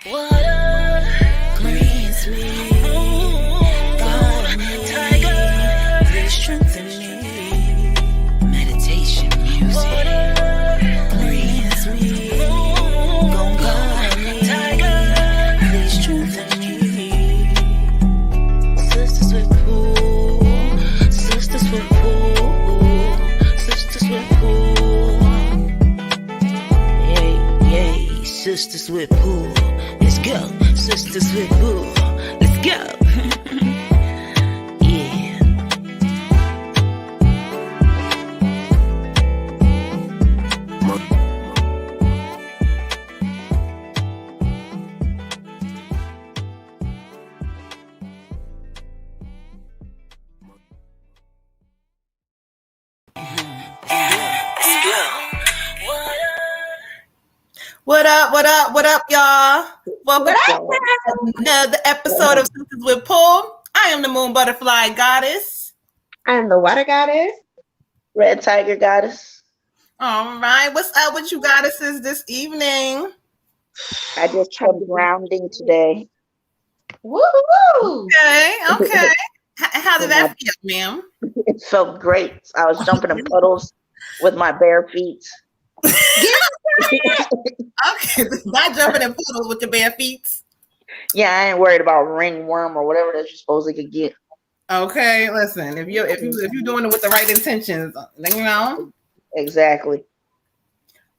Water cleans me. God, tiger, please strengthen me. Meditation music. Water cleans me. God, tiger, please strengthen me. Sisters with pool. Sisters with pool. Sisters with pool. Yay, sisters with pool. Let's go, sisters with pool. Let's go. Yeah. What up, what up, what up, y'all? Welcome to another episode of Sistas Wit. I am the Moon Butterfly Goddess. I am the Water Goddess. Red Tiger Goddess. All right, what's up with you goddesses this evening? I just tried grounding today. Woo! Okay. How did that feel, ma'am? It felt great. I was jumping in puddles with my bare feet. Okay, not jumping in puddles with your bare feet. Yeah, I ain't worried about ringworm or whatever that you supposedly could get. Okay, listen, if you're doing it with the right intentions, you know. Exactly.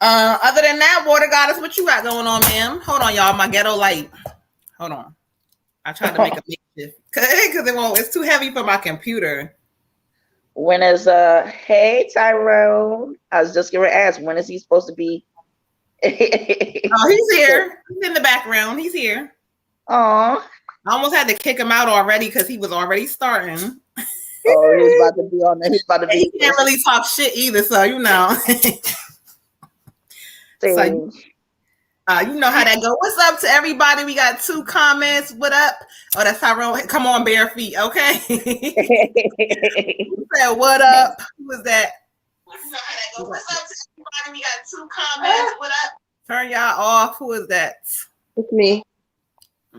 Other than that, Water Goddess, what you got going on, ma'am? Hold on, y'all. My ghetto light. Hold on. I tried to make a makeshift because it's too heavy for my computer. When is hey Tyrone? I was just gonna ask, when is he supposed to be? Oh, he's here. He's in the background. He's here. Oh, I almost had to kick him out already because he was already starting. Oh, he's about to be on there. He's about to be. He can't really talk shit either, so you know. So, you know how that go. What's up to everybody? We got 2 comments. What up? Oh, that's Tyrone. Come on, bare feet. Okay. Who said what up? Who was that? What's up to everybody? We got 2 comments. What up? Turn y'all off. Who is that? It's me. I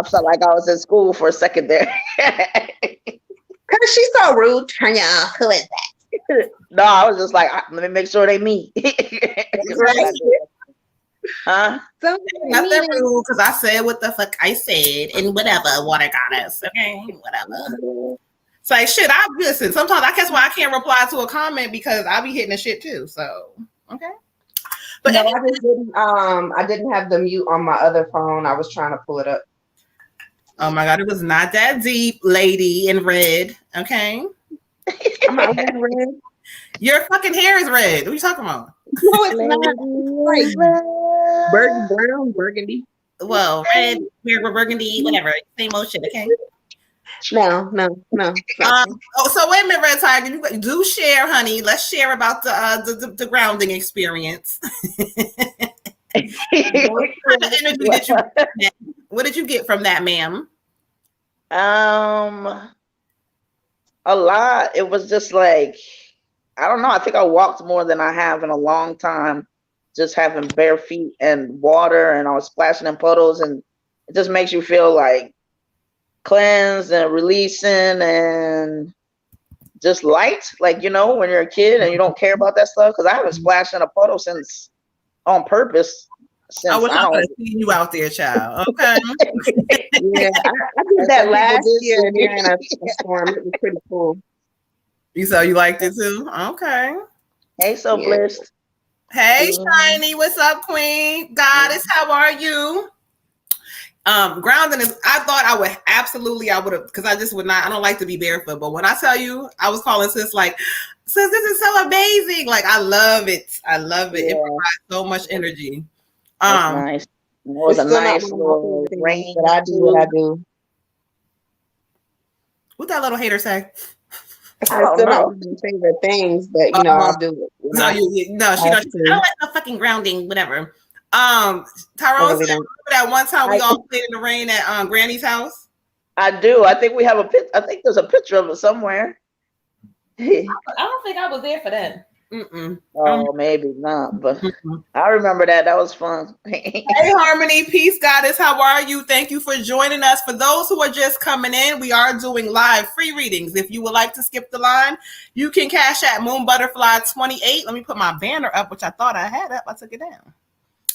felt like I was in school for a second there. Cause she's so rude. Turn y'all. Who is that? No, I was just like, let me make sure they meet. Huh? Nothing rude because I said what the fuck I said and whatever. Water Goddess. Okay, whatever. It's like shit. I listen. Sometimes I guess why I can't reply to a comment because I be hitting the shit too. So okay. But no, I didn't have the mute on my other phone. I was trying to pull it up. Oh my god, it was not that deep, lady in red. Okay. I'm not red. Your fucking hair is red. What are you talking about? No, it's not. Brown, burgundy. Well, red, burgundy, whatever. Same old shit, okay? No. So wait a minute, Red Tiger. You do share, honey. Let's share about the grounding experience. What kind of energy did you get? What did you get from that, ma'am? A lot. It was just like, I don't know. I think I walked more than I have in a long time, just having bare feet and water, and I was splashing in puddles, and it just makes you feel like cleansed and releasing and just light. Like, you know, when you're a kid and you don't care about that stuff, because I haven't splashed in a puddle since on purpose. I was not going to see you out there, child. Okay. Yeah, I did that last year during a storm. It was pretty cool. You liked it too? Okay. Hey, so blessed. Hey, Shiny. What's up, Queen? Goddess, how are you? Grounding is, I thought I would have, because I just would not, I don't like to be barefoot, but when I tell you, I was calling sis like, sis, this is so amazing. Like, I love it. Yeah. It provides so much energy. That's nice. It was a nice little rain. But I do what I do. What that little hater say? I still don't do favorite things, but you know, I'll do it. She don't. I don't like no fucking grounding, whatever. Tyrone, remember that one time we all played in the rain at Granny's house? I do. I think we have I think there's a picture of it somewhere. I don't think I was there for that. Oh, maybe not, but Mm-mm. I remember that. That was fun. Hey, Harmony, peace, goddess. How are you? Thank you for joining us. For those who are just coming in, we are doing live free readings. If you would like to skip the line, you can cash at Moon Butterfly 28. Let me put my banner up, which I thought I had up. I took it down.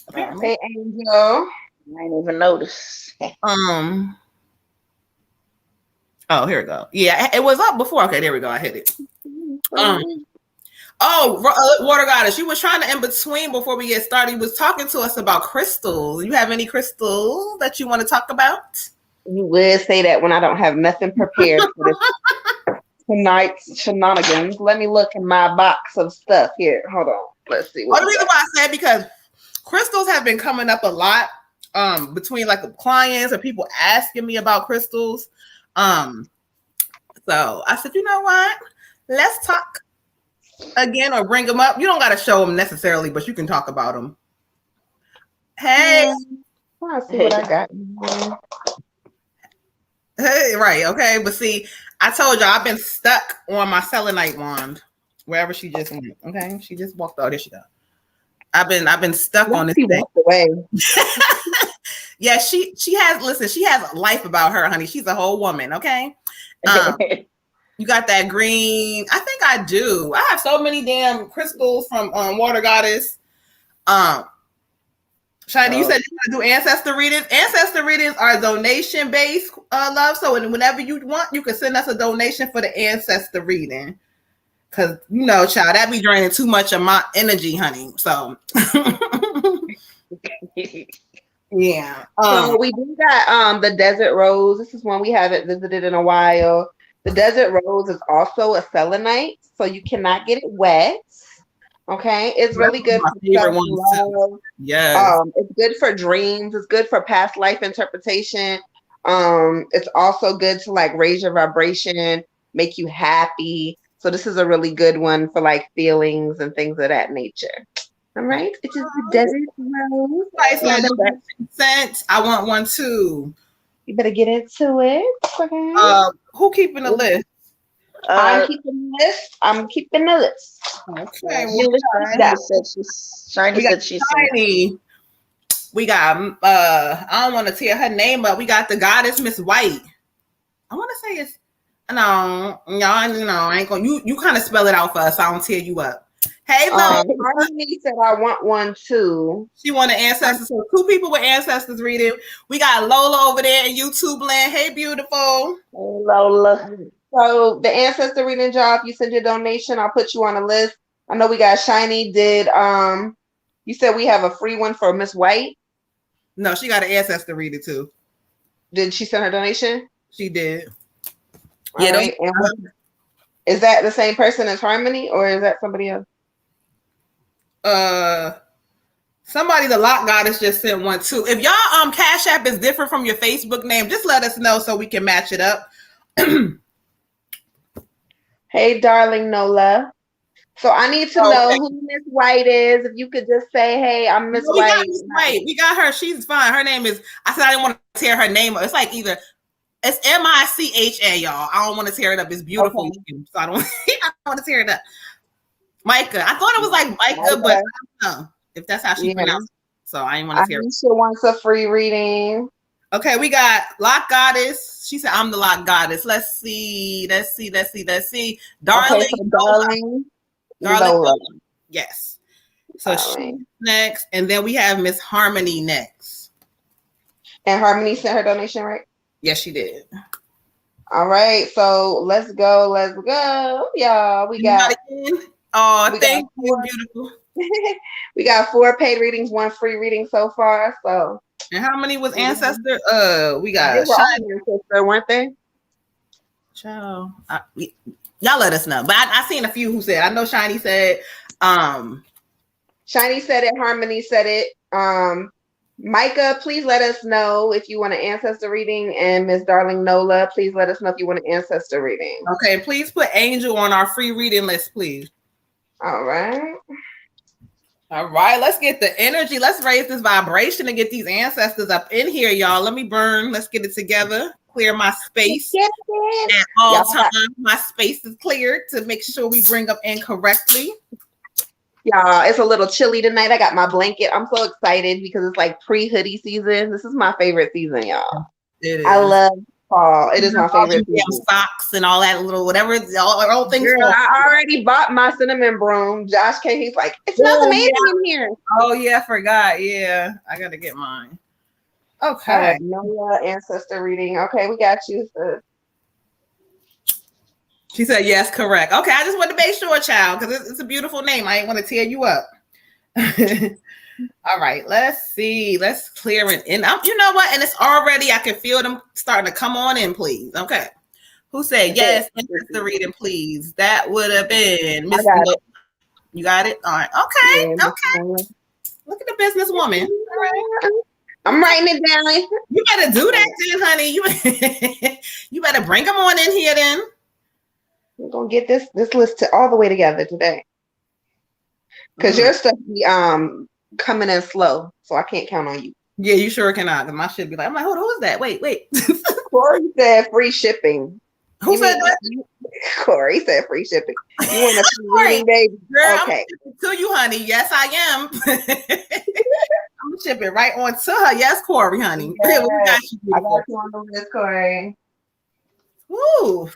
Apparently. Hey, Angel. I didn't even notice. Oh, here we go. Yeah, it was up before. Okay, there we go. I hit it. Water Goddess, you was trying to in between before we get started. You was talking to us about crystals. You have any crystals that you want to talk about? You would say that when I don't have nothing prepared for this tonight's shenanigans. Let me look in my box of stuff here. Hold on. Let's see. The reason why I said because crystals have been coming up a lot between like the clients or people asking me about crystals. So I said, you know what? Let's talk again or bring them up. You don't got to show them necessarily, but you can talk about them. Hey. Let's see what I got. Hey, right. Okay. But see, I told y'all I've been stuck on my selenite wand wherever she just went. Okay. She just walked out. There she go. I've been stuck on this thing. Away. Yeah, she has life about her, honey. She's a whole woman, okay? You got that green. I think I do. I have so many damn crystals from Water Goddess. Shiny, you said you want to do ancestor readings. Ancestor readings are donation based, love. So whenever you want, you can send us a donation for the ancestor reading. Cause child, that be draining too much of my energy, honey. So yeah. So we do got the desert rose. This is one we haven't visited in a while. The desert rose is also a selenite, so you cannot get it wet. Okay, it's really good for self-love. Yeah. It's good for dreams. It's good for past life interpretation. It's also good to like raise your vibration, make you happy. So this is a really good one for like feelings and things of that nature. All right, it is the desert rose. I want one too. You better get into it. Okay. Who keeping the list? I'm keeping the list. Okay. Shiny said she's Shiny. We got I don't want to tear her name up. We got the goddess Miss White. I want to say it's no, y'all. I ain't gonna. You kind of spell it out for us. So I don't tear you up. Hey, love. Harmony said I want one too. She want an ancestor. So 2 people with ancestors reading. We got Lola over there in YouTube land. Hey, beautiful. Hey, Lola. So the ancestor reading job, if you send your donation, I'll put you on a list. I know we got Shiny. You said we have a free one for Miss White? No, she got an ancestor reader too. Did she send her donation? She did. Yeah. Right. Is that the same person as Harmony, or is that somebody else? Somebody, the Lock Goddess, just sent one too. If y'all Cash App is different from your Facebook name, just let us know so we can match it up. Hey, darling Nola. So I need to know who Miss White is. If you could just say, "Hey, I'm Miss White." We got her. She's fine. Her name is. I said I didn't want to tear her name up. It's like either it's Micha, y'all. I don't want to tear it up. It's beautiful, so I don't. I don't want to tear it up. Micah. I thought it was like Micah, but I don't know if that's how she pronounced it. So I didn't want to tear it. Aisha wants a free reading. Okay, we got Lock Goddess. She said, "I'm the Lock Goddess." Let's see. Darling. Okay, so Lola. Yes. So she's next, and then we have Miss Harmony next. And Harmony sent her donation, right? Yes, she did. All right, so let's go, y'all. We got. Thank you, beautiful. We got 4 paid readings, 1 free reading so far. So. And how many was ancestor? We got. They were all ancestor, weren't they? Child. Y'all let us know. But I seen a few who said. I know Shiny said. Shiny said it. Harmony said it. Micah, please let us know if you want an ancestor reading, and Miss Darling Nola, please let us know if you want an ancestor reading. Okay, please put Angel on our free reading list, please. All right. Let's get the energy. Let's raise this vibration and get these ancestors up in here, y'all. Let me burn. Let's get it together. Clear my space at all times. My space is cleared to make sure we bring up in correctly. Y'all, it's a little chilly tonight. I got my blanket. I'm so excited because it's like pre-hoodie season. This is my favorite season, y'all. It is. I love fall. It is my All favorite them damn season. socks and all that little whatever, all things. Girl, I already bought my cinnamon broom. Josh came, he's like, it smells amazing in here. Oh yeah, I forgot. Yeah, I gotta get mine. All Okay. right, no ancestor reading. Okay, we got you. Sis. She said yes, correct. Okay, I just want to make sure, child, because it's a beautiful name. I ain't want to tear you up. All right, let's see. Let's clear it in. You know what? And it's already, I can feel them starting to come on in, please. Okay. Who said yes? Ancestor reading, please. That would have been Miss. You got it? All right. Okay. Yeah, okay. Look at the businesswoman. All right. I'm writing it down. You better do that then, honey. You better bring them on in here then. We're gonna get this list all the way together today. Because your stuff be coming in slow, so I can't count on you. Yeah, you sure cannot. Because my shit be like, I'm like, hold on, who is that? Wait. Corey said free shipping. Who said that? Corey said free shipping. You want a free reading, baby? Girl, okay. I'm to you, honey. Yes, I am. I'm shipping right on to her. Yes, Corey, honey. Yes. I got you on the list, Corey. Woo.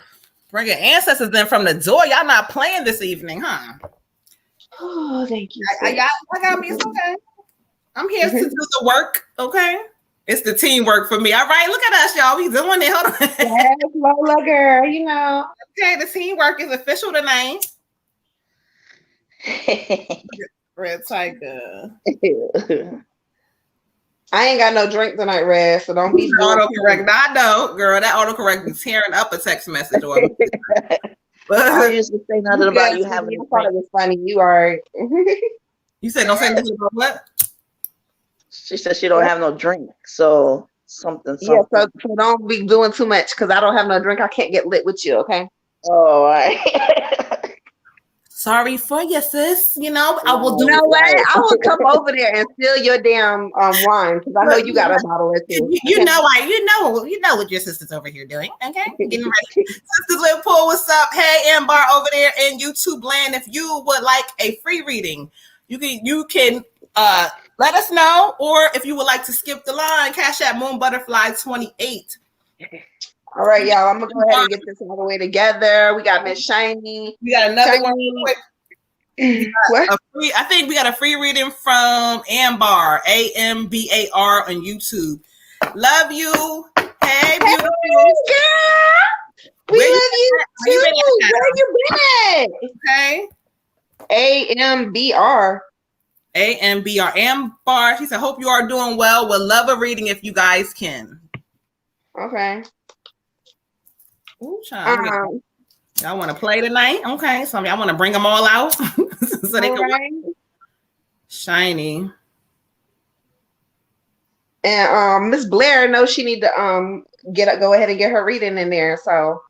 Bringing ancestors in from the door. Y'all not playing this evening, huh? Oh, thank you. I got me. It's okay. I'm here to do the work. Okay. It's the teamwork for me. All right. Look at us, y'all. We doing it. Hold on. Yes, Lola girl, you know. Okay, the teamwork is official tonight. Red Tiger. I ain't got no drink tonight, Red, so don't be autocorrect. I know, girl. That autocorrect be tearing up a text message. Or I used to say nothing about you having. I thought it was funny. You are. You said don't say nothing about what? She said she don't have no drink, so something. Yeah, so don't be doing too much because I don't have no drink. I can't get lit with you, okay? Oh, all right. Sorry for you, sis. You know, I will do. You know what? I will come over there and steal your damn wine because I know you got a bottle or two. You know what your sister's over here doing. Okay, getting ready. Sisters Liverpool, what's up? Hey, Ambar over there in YouTube land. If you would like a free reading, you can let us know, or if you would like to skip the line, Cash App Moon Butterfly 28. All right, y'all. I'm gonna go ahead and get this all the way together. We got Miss Shiny. We got another Shiny. one. I think we got a free reading from Ambar, AMBAR on YouTube. Love you. Hey, beautiful girl. We love you too. Where you been at? Okay. AMBR. AMBR. Ambar. She said, hope you are doing well. Would love a reading if you guys can. Okay. Ooh, y'all want to play tonight? Okay, so y'all want to bring them all out so they can watch. Shiny. And Miss Blair knows she need to go ahead and get her reading in there. So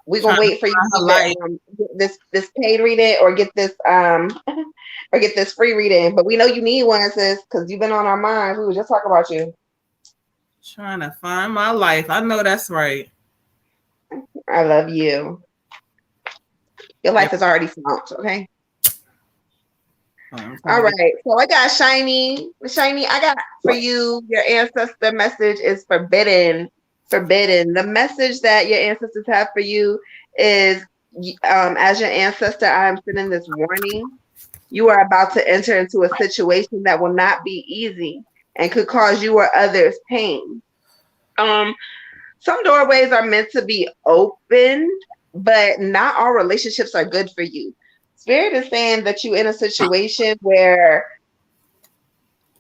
we're gonna wait for you to get this paid reading or get this or get this free reading. But we know you need one, sis, because you've been on our minds. We were just talking about you. Trying to find my life. I know that's right. I love you. Your life is already found, okay? All right. So I got Shiny. Shiny, I got for you, your ancestor message is forbidden. Forbidden. The message that your ancestors have for you is, as your ancestor, I am sending this warning. You are about to enter into a situation that will not be easy and could cause you or others pain. Some doorways are meant to be opened, but not all relationships are good for you. Spirit is saying that you're in a situation where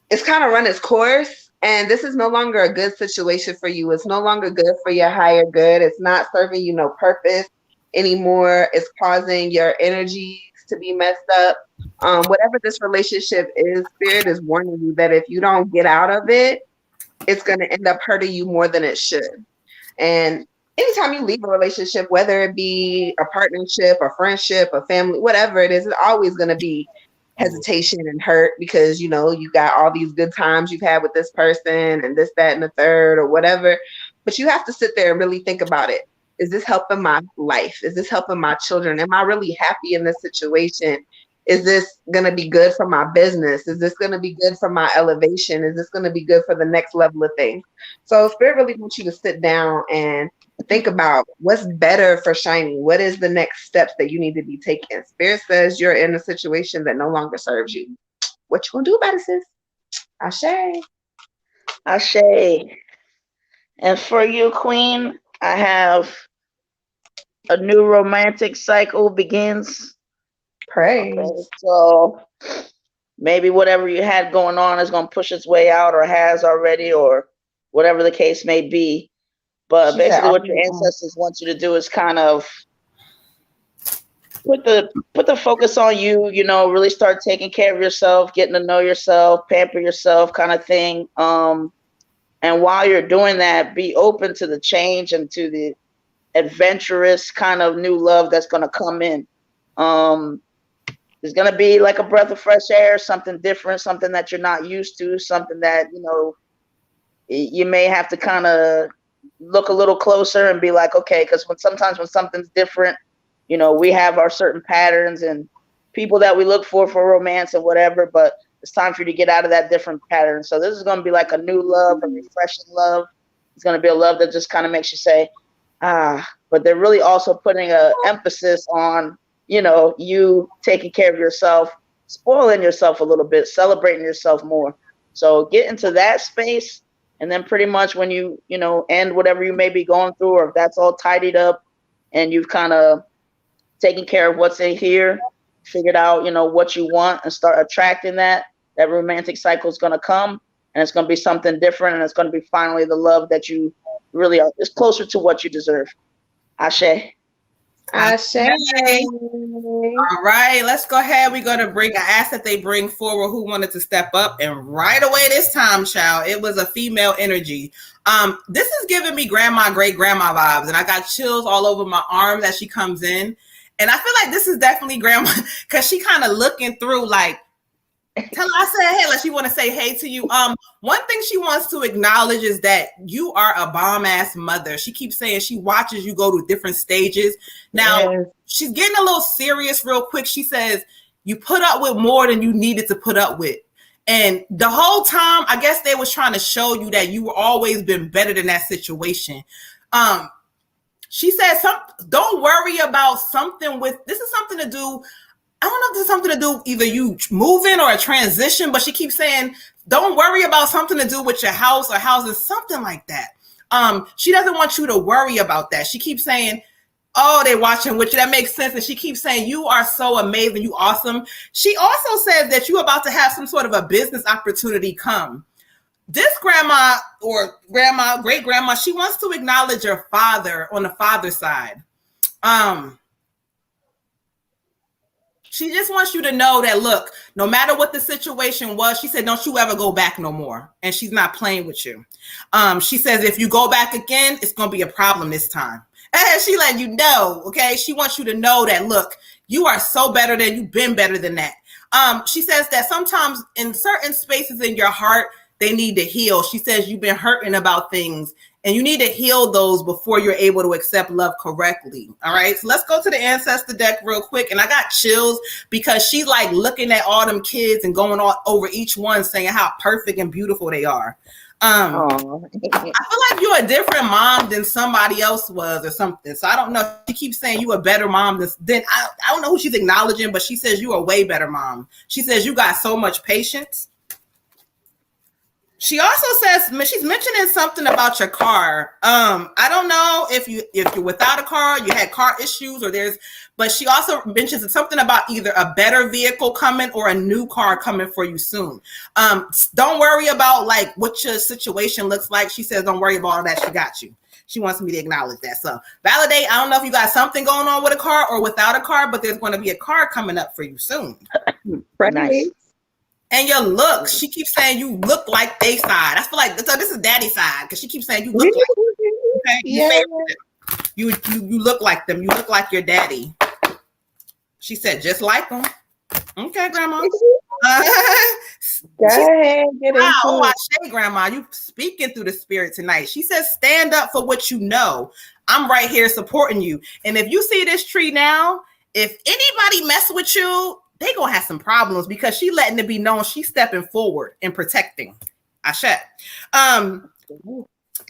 it's kind of run its course, and this is no longer a good situation for you. It's no longer good for your higher good. It's not serving you no purpose anymore. It's causing your energies to be messed up. Whatever this relationship is, Spirit is warning you that if you don't get out of it, it's going to end up hurting you more than it should. And anytime you leave a relationship, whether it be a partnership, a friendship, a family, whatever it is, it's always going to be hesitation and hurt because, you know, you got all these good times you've had with this person and this, that, and the third or whatever. But you have to sit there and really think about it. Is this helping my life? Is this helping my children? Am I really happy in this situation? Is this going to be good for my business? Is this going to be good for my elevation? Is this going to be good for the next level of things? So Spirit really wants you to sit down and think about what's better for Shiny. What is the next steps that you need to be taking? Spirit says you're in a situation that no longer serves you. What you gonna do about it, sis? Ashe. Ashe. And for you, Queen, I have a new romantic cycle begins. Praise. Okay, so maybe whatever you had going on is going to push its way out or has already or whatever the case may be. But basically what your ancestors want you to do is kind of put the focus on you, you know, really start taking care of yourself, getting to know yourself, pamper yourself kind of thing. And while you're doing that, be open to the change and to the adventurous kind of new love that's going to come in. It's going to be like a breath of fresh air, something different, something that you're not used to, something that, you know, you may have to kind of look a little closer and be like, okay, because sometimes when something's different, you know, we have our certain patterns and people that we look for romance and whatever, but it's time for you to get out of that different pattern. So this is going to be like a new love, a refreshing love. It's going to be a love that just kind of makes you say, but they're really also putting an emphasis on, you know, you taking care of yourself, spoiling yourself a little bit, celebrating yourself more. So get into that space. And then pretty much when you know, end whatever you may be going through, or if that's all tidied up and you've kind of taken care of what's in here, figured out, you know, what you want and start attracting that romantic cycle is going to come and it's going to be something different. And it's going to be finally the love that you really are. It's closer to what you deserve. Ashe. Ashe. All right, let's go ahead. We're going to I asked that they bring forward who wanted to step up. And right away this time, child, it was a female energy. This is giving me grandma, great grandma vibes. And I got chills all over my arms as she comes in. And I feel like this is definitely grandma because she kind of looking through like, tell her I said hey, like she want to say hey to you. One thing she wants to acknowledge is that you are a bomb ass mother. She keeps saying she watches you go to different stages. Now she's getting a little serious real quick. She says you put up with more than you needed to put up with. And the whole time, I guess they was trying to show you that you always been better than that situation. She said, don't worry about something this is something to do. I don't know if this is something to do either you moving or a transition, but she keeps saying, don't worry about something to do with your house or houses, something like that. She doesn't want you to worry about that. She keeps saying, oh, they're watching, which that makes sense. And she keeps saying, you are so amazing. You awesome. She also says that you're about to have some sort of a business opportunity come. This grandma or grandma, great grandma, she wants to acknowledge your father on the father's side. She just wants you to know that, look, no matter what the situation was, she said, don't you ever go back no more. And she's not playing with you. She says, if you go back again, it's going to be a problem this time. And she let you know, okay? She wants you to know that, look, you are so better than you've been better than that. She says that sometimes in certain spaces in your heart, they need to heal. She says you've been hurting about things and you need to heal those before you're able to accept love correctly. All right. So let's go to the ancestor deck real quick. And I got chills because she's like looking at all them kids and going all over each one saying how perfect and beautiful they are. I feel like you're a different mom than somebody else was or something. So I don't know. She keeps saying you a better mom than I don't know who she's acknowledging, but she says you are a way better mom. She says you got so much patience. She also says she's mentioning something about your car. I don't know if you're without a car, you had car issues, but she also mentions something about either a better vehicle coming or a new car coming for you soon. Don't worry about like what your situation looks like. She says, don't worry about all that. She got you. She wants me to acknowledge that. So validate. I don't know if you got something going on with a car or without a car, but there's going to be a car coming up for you soon. Nice. And your looks, she keeps saying you look like they side. I feel like so this is daddy's side because she keeps saying you look like okay? You look like them. You look like your daddy. She said just like them. Okay, grandma. Go ahead, get into I say, grandma, you speaking through the spirit tonight. She says stand up for what you know. I'm right here supporting you. And if you see this tree now, if anybody mess with you, they gonna have some problems because she letting it be known she's stepping forward and protecting. Ashe.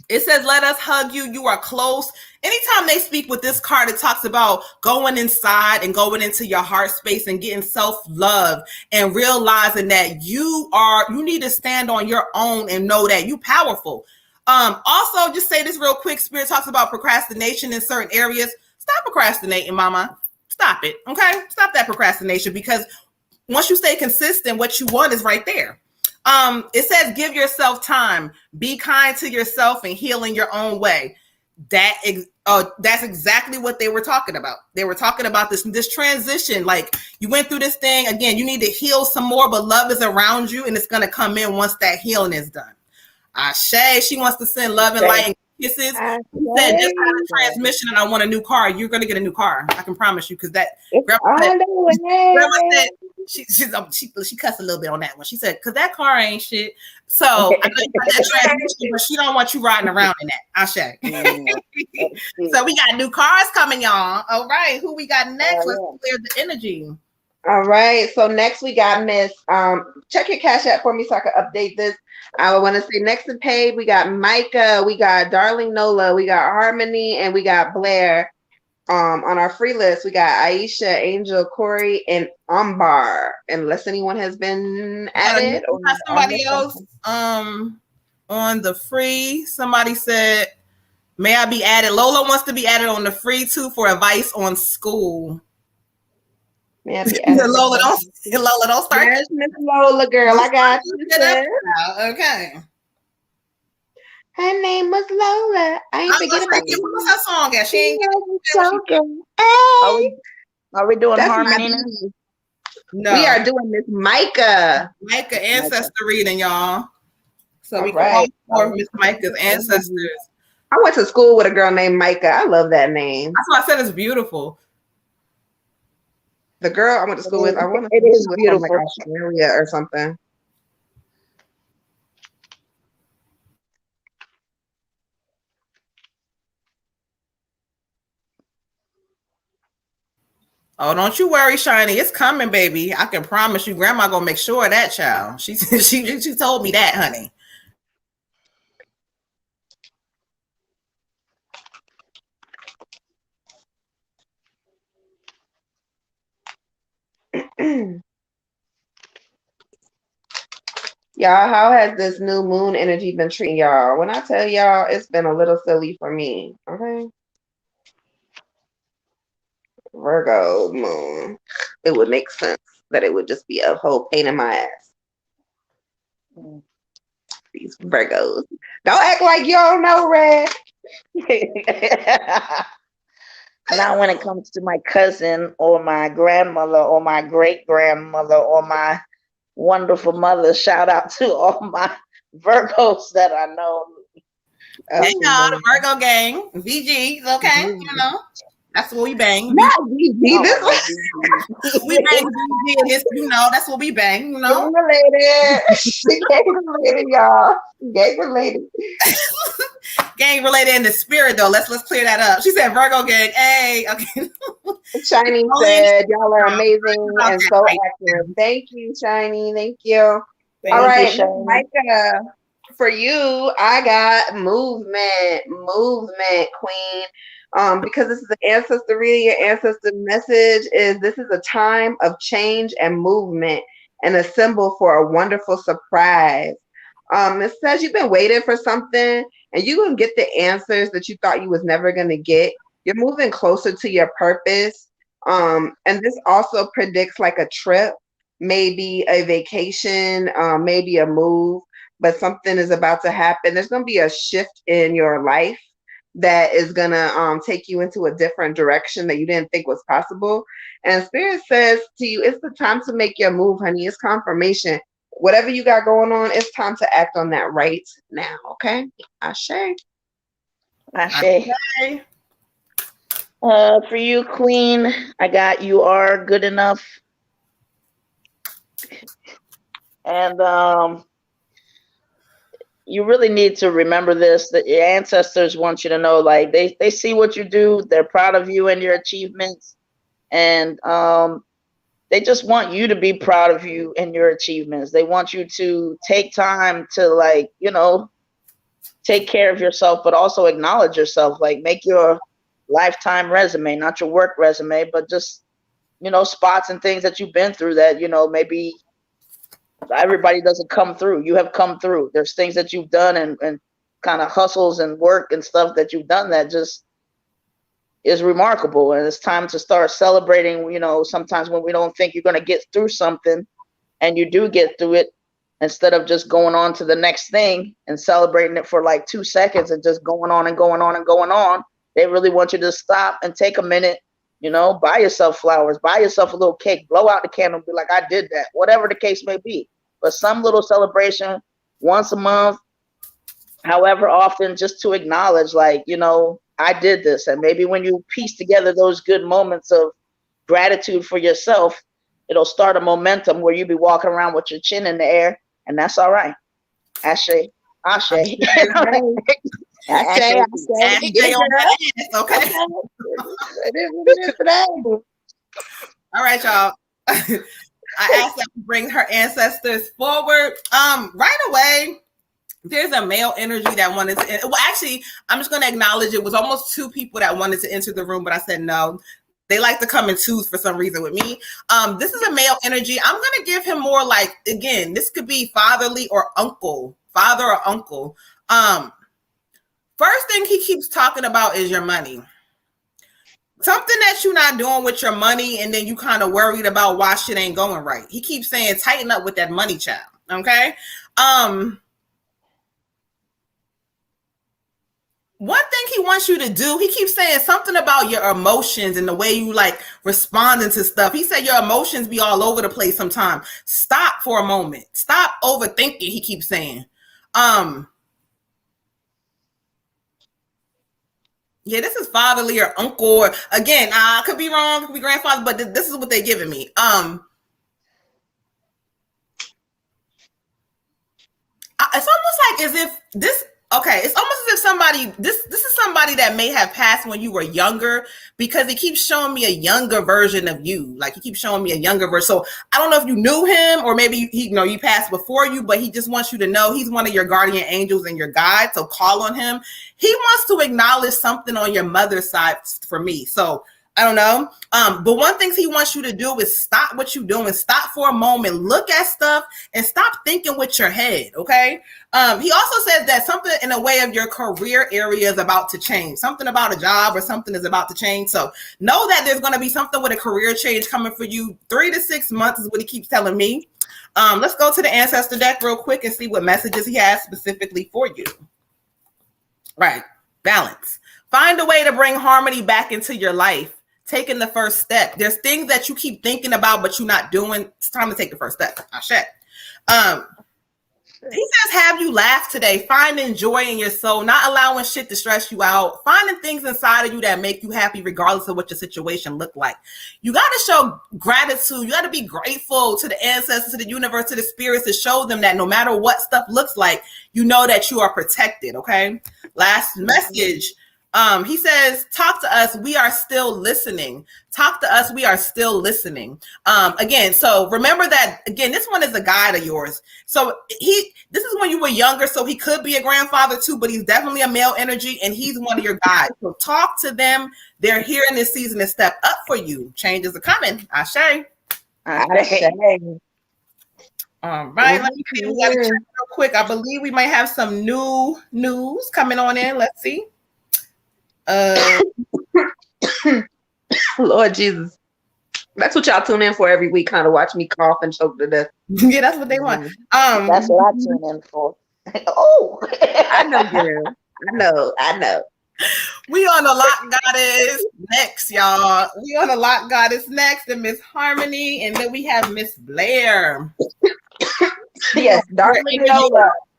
It says, let us hug you. You are close. Anytime they speak with this card, it talks about going inside and going into your heart space and getting self-love and realizing that you need to stand on your own and know that you powerful. Also, just say this real quick. Spirit talks about procrastination in certain areas. Stop procrastinating, mama. Stop it. Okay. Stop that procrastination, because once you stay consistent, what you want is right there. It says, give yourself time, be kind to yourself and heal in your own way. That's exactly what they were talking about. They were talking about this transition. Like, you went through this thing again, you need to heal some more, but love is around you and it's going to come in once that healing is done. Ashe, she wants to send love and light and kisses. She said, just had a transmission and I want a new car. You're going to get a new car. I can promise you, because grandma said, she cussed a little bit on that one. She said, because that car ain't shit. So I know you got that transmission, but she don't want you riding around in that. Ashe. So we got new cars coming, y'all. All right. Who we got next? Let's clear the energy. All right. So next we got Miss. Check your Cash App for me so I can update this. I want to say next in paid, we got Micah, we got Darling Nola, we got Harmony, and we got Blair. On our free list, we got Aisha, Angel, Corey, and Ambar. Unless anyone has been added. Or somebody else on the free. Somebody said, may I be added? Lola wants to be added on the free too for advice on school. May I be added? Lola, don't start. Yes, Miss Lola, girl, I got you. Okay. Her name was Lola. I ain't forgetting about you. What's her song at? She ain't so good. Are we doing Harmony? No. We are doing Miss Micah. Micah ancestor reading, y'all. So we can for Miss Micah's ancestors. I went to school with a girl named Micah. I love that name. That's why I said it's beautiful. The girl I went to school with, I want to it is beautiful. From like Australia or something. Oh, don't you worry, Shiny. It's coming, baby. I can promise you, Grandma gonna make sure of that, child. She told me that, honey. Y'all, how has this new moon energy been treating y'all? When I tell y'all, it's been a little silly for me. Okay. Virgo moon. It would make sense that it would just be a whole pain in my ass. These Virgos. Don't act like you don't know, Red. Now, when it comes to my cousin or my grandmother or my great-grandmother or my wonderful mother, shout out to all my Virgos that I know. Hey, y'all, the Virgo gang, VGs, okay? You know, that's what we bang. Not VG. We bang VG, and this, you know, that's what we bang, you know? Gang related. Gang related, y'all. Gang related. Gang related in the spirit, though. Let's clear that up. She said Virgo gang. Hey, okay. Shiny said, y'all are amazing and so active. Thank you, Shiny. Thank you. All right, Micah, for you, I got movement, queen. Because this is an ancestor reading, your ancestor message is this is a time of change and movement and a symbol for a wonderful surprise. It says you've been waiting for something and you're going to get the answers that you thought you was never going to get. You're moving closer to your purpose. And this also predicts like a trip, maybe a vacation, maybe a move, but something is about to happen. There's going to be a shift in your life that is going to take you into a different direction that you didn't think was possible. And Spirit says to you, it's the time to make your move, honey. It's confirmation. Whatever you got going on, it's time to act on that right now, okay? Ashe. Ashe. For you, Queen, I got you are good enough. And you really need to remember this, that your ancestors want you to know, like, they see what you do. They're proud of you and your achievements. And they just want you to be proud of you and your achievements. They want you to take time to, like, you know, take care of yourself, but also acknowledge yourself. Like, make your lifetime resume, not your work resume, but just, you know, spots and things that you've been through that, you know, maybe everybody doesn't come through. You have come through. There's things that you've done and kind of hustles and work and stuff that you've done that just is remarkable. And it's time to start celebrating, you know, sometimes when we don't think you're going to get through something and you do get through it, instead of just going on to the next thing and celebrating it for like 2 seconds and just going on and going on and going on. They really want you to stop and take a minute, you know, buy yourself flowers, buy yourself a little cake, blow out the candle and be like, I did that, whatever the case may be. But some little celebration once a month, however often, just to acknowledge, like, you know, I did this. And maybe when you piece together those good moments of gratitude for yourself, it'll start a momentum where you be walking around with your chin in the air, and that's all right. Ashe, ashe. Ashe, Ashe on that ass, okay? All right, y'all. I asked that we bring her ancestors forward. Right away, there's a male energy that wanted to. Well, actually, I'm just going to acknowledge it was almost 2 people that wanted to enter the room, but I said no. They like to come in 2s for some reason with me. This is a male energy. I'm going to give him more like, again, this could be fatherly or uncle, father or uncle. First thing he keeps talking about is your money. Something that you're not doing with your money, and then you kind of worried about why shit ain't going right. He keeps saying, tighten up with that money, child. Okay. One thing he wants you to do, he keeps saying something about your emotions and the way you like responding to stuff. He said your emotions be all over the place sometimes. Stop for a moment. Stop overthinking, he keeps saying. Yeah, this is fatherly or uncle. Or, again, I could be wrong, could be grandfather, but this is what they're giving me. It's almost like as if this. Okay, it's almost as if somebody. This is somebody that may have passed when you were younger, because he keeps showing me a younger version of you. Like he keeps showing me a younger version. So I don't know if you knew him or maybe he, you know, you passed before you, but he just wants you to know he's one of your guardian angels and your guide. So call on him. He wants to acknowledge something on your mother's side for me. So I don't know. But one thing he wants you to do is stop what you're doing. Stop for a moment, look at stuff and stop thinking with your head. Okay. He also says that something in a way of your career area is about to change. Something about a job or something is about to change. So know that there's going to be something with a career change coming for you. 3 to 6 months is what he keeps telling me. Let's go to the ancestor deck real quick and see what messages he has specifically for you. Right. Balance. Find a way to bring harmony back into your life. Taking the first step. There's things that you keep thinking about, but you're not doing. It's time to take the first step. Ashe. He says, have you laugh today? Finding joy in your soul, not allowing shit to stress you out, finding things inside of you that make you happy regardless of what your situation look like. You got to show gratitude. You got to be grateful to the ancestors, to the universe, to the spirits, to show them that no matter what stuff looks like, you know that you are protected. Okay. Last message. He says, talk to us. We are still listening. Talk to us. We are still listening. Again, so remember that, again, this one is a guide of yours. So this is when you were younger. So he could be a grandfather too, but he's definitely a male energy and he's one of your guides. So talk to them. They're here in this season to step up for you. Changes are coming. Ashe. Ashe. All right. Let me see. We got to check real quick. I believe we might have some new news coming on in. Let's see. Lord Jesus, that's what y'all tune in for every week, kind of watch me cough and choke to death. Yeah, that's what they want. That's what I tune in for. Oh, I know, girl. I know. We on the Lock Goddess next, y'all. We on the Lock Goddess next, and Miss Harmony, and then we have Miss Blair. Yes, darling,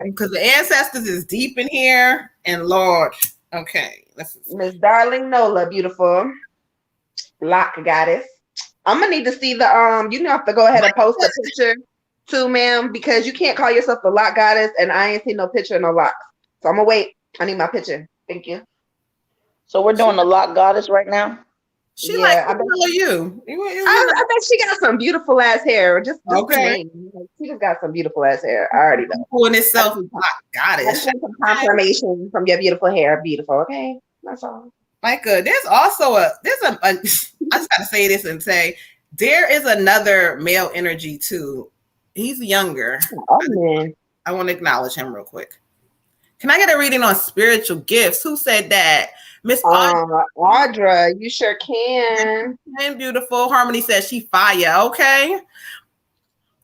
because the ancestors is deep in here, and Lord, okay. Miss Darling Nola, beautiful Lock Goddess. I'm gonna need to see the you have to go ahead and post a picture too, ma'am, because you can't call yourself the Lock Goddess and I ain't seen no picture of no locks. So I'm gonna wait. I need my picture. Thank you. So we're doing the Lock Goddess right now. She like Yeah, you. I bet she got some beautiful ass hair. Just the Okay. name. Like, she just got some beautiful ass hair. I already know. Pulling itself. I just want some confirmation from your beautiful hair. Beautiful. Okay, that's all. Micah, there's also I just gotta say this and say there is another male energy too. He's younger. Oh man. I want to acknowledge him real quick. Can I get a reading on spiritual gifts? Who said that? Miss Audra, you sure can. And beautiful. Harmony says she fire. Okay.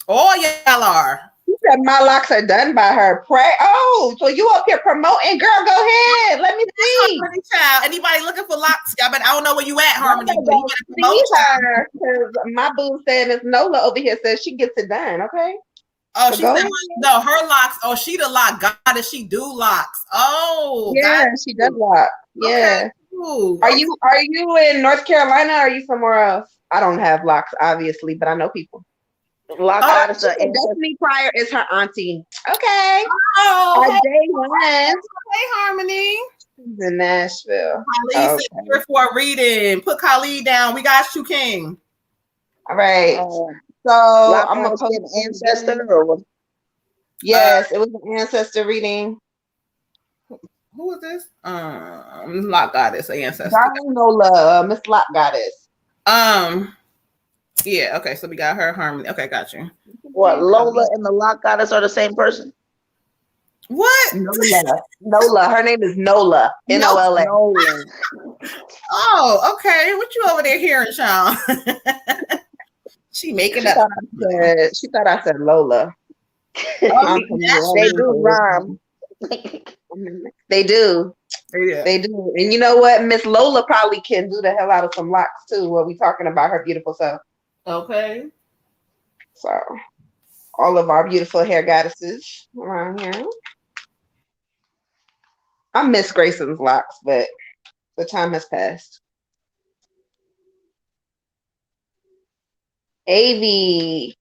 All y'all are. She said my locks are done by her. Pray. Oh, so you up here promoting? Girl, go ahead. Let me see. Harmony child. Anybody looking for locks? Y'all, but I don't know where you at, Harmony. See her, because my boo said Miss Nola over here says she gets it done. Okay. Oh, so she said no, her locks. Oh, she the lock goddess. She do locks. Oh, yeah, she does lock. Yeah. Okay. Ooh. Are you in North Carolina or are you somewhere else? I don't have locks, obviously, but I know people. Lock goddess. Destiny Pryor is her auntie. Okay. Oh, Our day one. Hey, Harmony. She's in Nashville. Khalid said here for a reading. Put Khalid down. We got you, King. All right. So I'm gonna post an ancestor or what? Yes, it was an ancestor reading. Who is this? Lock Goddess, ancestor. Darling Nola, Miss Lock Goddess. Yeah, okay, so we got her, Harmony. Okay, got you. What, Lola and the Lock Goddess are the same person? What? Nola. Her name is Nola. Nola. Oh, okay. What you over there hearing, Sean? She making up. She thought I said Lola. They do rhyme. They do. They do. And you know what? Miss Lola probably can do the hell out of some locks too. What we talking about her beautiful self. Okay. So all of our beautiful hair goddesses around here. I miss Grayson's locks, but the time has passed. Avi.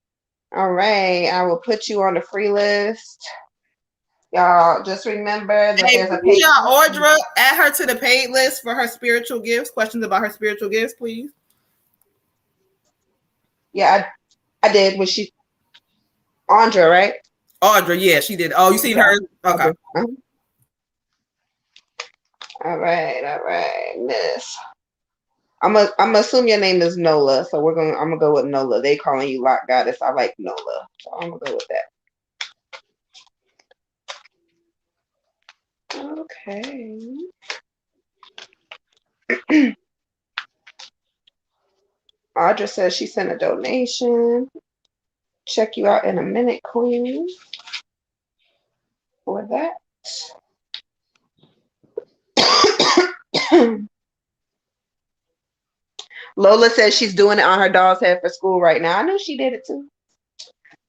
All right. I will put you on the free list. Y'all just remember that there's a page. Audra, add her to the paid list for her spiritual gifts. Questions about her spiritual gifts, please. Yeah, I did. Was she Audra, right? Audra, yeah, she did. Oh, you seen her? Okay. Uh-huh. All right, Miss. I'm gonna assume your name is Nola, so I'm gonna go with Nola. They calling you Lock Goddess. I like Nola, so I'm gonna go with that. Okay. Audra says she sent a donation. Check you out in a minute, Queen. For that. Lola says she's doing it on her doll's head for school right now. I know she did it too.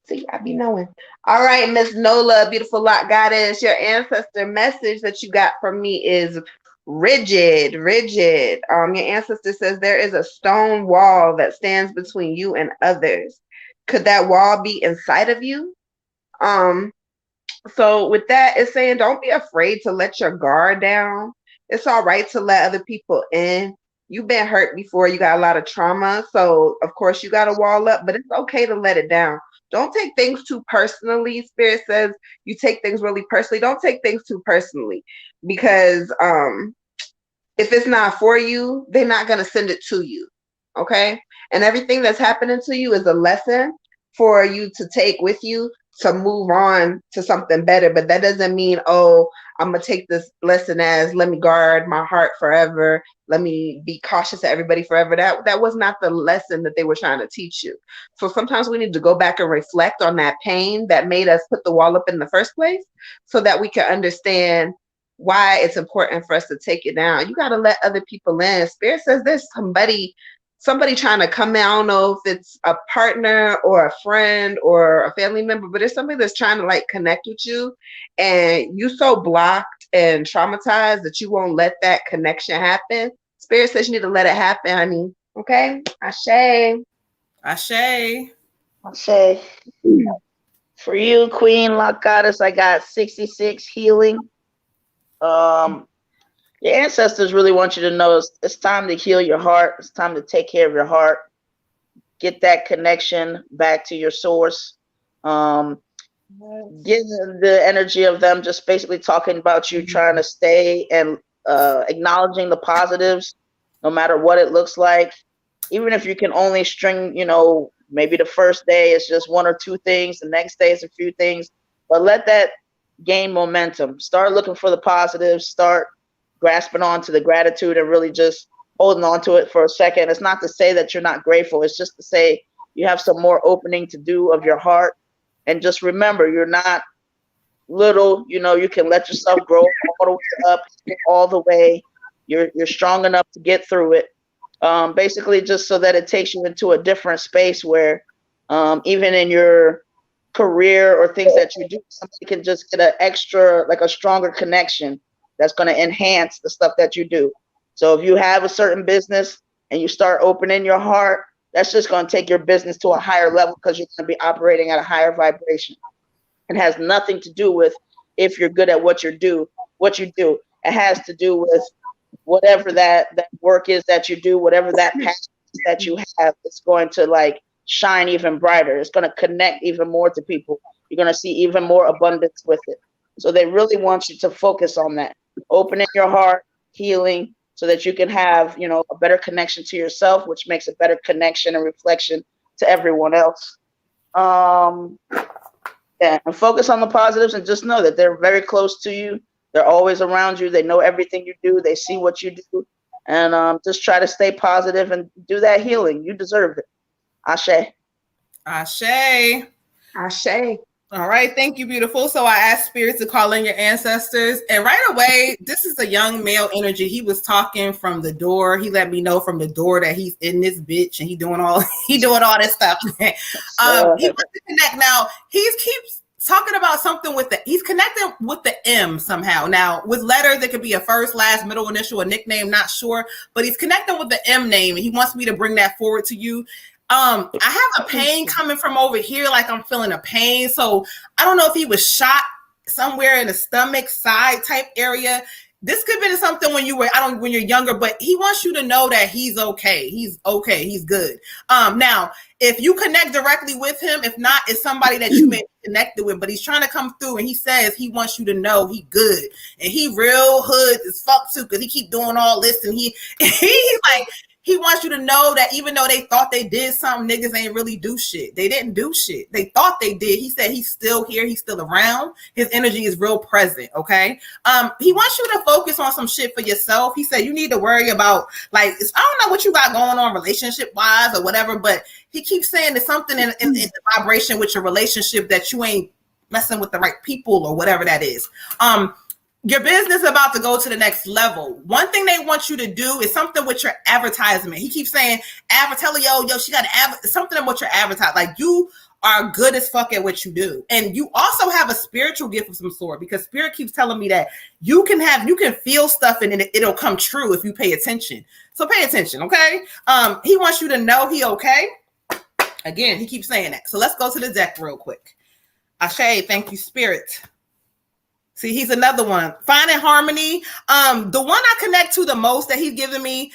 See, I be knowing. All right, Miss Nola, beautiful Lock Goddess. Your ancestor message that you got from me is rigid. Your ancestor says there is a stone wall that stands between you and others. Could that wall be inside of you? So with that, it's saying don't be afraid to let your guard down. It's all right to let other people in. You've been hurt before. You got a lot of trauma. So, of course, you got to wall up, but it's okay to let it down. Don't take things too personally. Spirit says you take things really personally. Don't take things too personally because if it's not for you, they're not going to send it to you. Okay? And everything that's happening to you is a lesson for you to take with you to move on to something better. But that doesn't mean, oh, I'm going to take this lesson as let me guard my heart forever. Let me be cautious of everybody forever. That was not the lesson that they were trying to teach you. So sometimes we need to go back and reflect on that pain that made us put the wall up in the first place so that we can understand why it's important for us to take it down. You got to let other people in. Spirit says there's somebody trying to come in. I don't know if it's a partner or a friend or a family member, but it's somebody that's trying to like connect with you and you so blocked and traumatized that you won't let that connection happen. Spirit says you need to let it happen, honey. Okay? Ashe. For you, Queen Lock Goddess, I got 66 healing. Your ancestors really want you to know it's time to heal your heart. It's time to take care of your heart. Get that connection back to your source. Get the energy of them just basically talking about you, trying to stay and acknowledging the positives, no matter what it looks like. Even if you can only string, maybe the first day it's just one or two things, the next day it's a few things, but let that gain momentum. Start looking for the positives, start grasping on to the gratitude and really just holding on to it for a second. It's not to say that you're not grateful. It's just to say you have some more opening to do of your heart. And just remember, you're not little, you can let yourself grow all the way up, all the way. You're strong enough to get through it. Basically just so that it takes you into a different space where even in your career or things that you do, somebody can just get an extra, like a stronger connection that's going to enhance the stuff that you do. So if you have a certain business and you start opening your heart, that's just going to take your business to a higher level because you're going to be operating at a higher vibration. It has nothing to do with if you're good at what you do. It has to do with whatever that work is that you do, whatever that passion that you have, it's going to like shine even brighter. It's going to connect even more to people. You're going to see even more abundance with it. So they really want you to focus on that, opening your heart, healing, so that you can have, a better connection to yourself, which makes a better connection and reflection to everyone else. And focus on the positives and just know that they're very close to you. They're always around you. They know everything you do. They see what you do. And just try to stay positive and do that healing. You deserve it. Ashe. Ashe. Ashe. All right, thank you, beautiful. So I asked Spirit to call in your ancestors, and right away, this is a young male energy. He was talking from the door. He let me know from the door that he's in this bitch, and he doing all this stuff. He wants to connect now. He keeps talking about something he's connecting with the M somehow. Now with letters, it could be a first, last, middle initial, a nickname, not sure, but he's connecting with the M name, and he wants me to bring that forward to you. I have a pain coming from over here, like I'm feeling a pain. So I don't know if he was shot somewhere in the stomach side type area. This could be something when you're younger, but he wants you to know that he's okay. He's okay. He's good. Now, if you connect directly with him, if not, it's somebody that you may be connected with, but he's trying to come through and he says he wants you to know he good. And he real hood as fuck too, because he keep doing all this and he's like, he wants you to know that even though they thought they did something, niggas ain't really do shit. They didn't do shit. They thought they did. He said he's still here. He's still around. His energy is real present, okay? He wants you to focus on some shit for yourself. He said you need to worry about, like, I don't know what you got going on relationship-wise or whatever, but he keeps saying there's something in the vibration with your relationship that you ain't messing with the right people or whatever that is. Your business is about to go to the next level. One thing they want you to do is something with your advertisement. He keeps saying, tell her, yo, she got something about your advertisement. Like, you are good as fuck at what you do. And you also have a spiritual gift of some sort, because Spirit keeps telling me that you can feel stuff and it'll come true if you pay attention. So pay attention, okay? He wants you to know he okay. Again, he keeps saying that. So let's go to the deck real quick. Ashe, thank you, Spirit. See, he's another one. Finding harmony. The one I connect to the most that he's giving me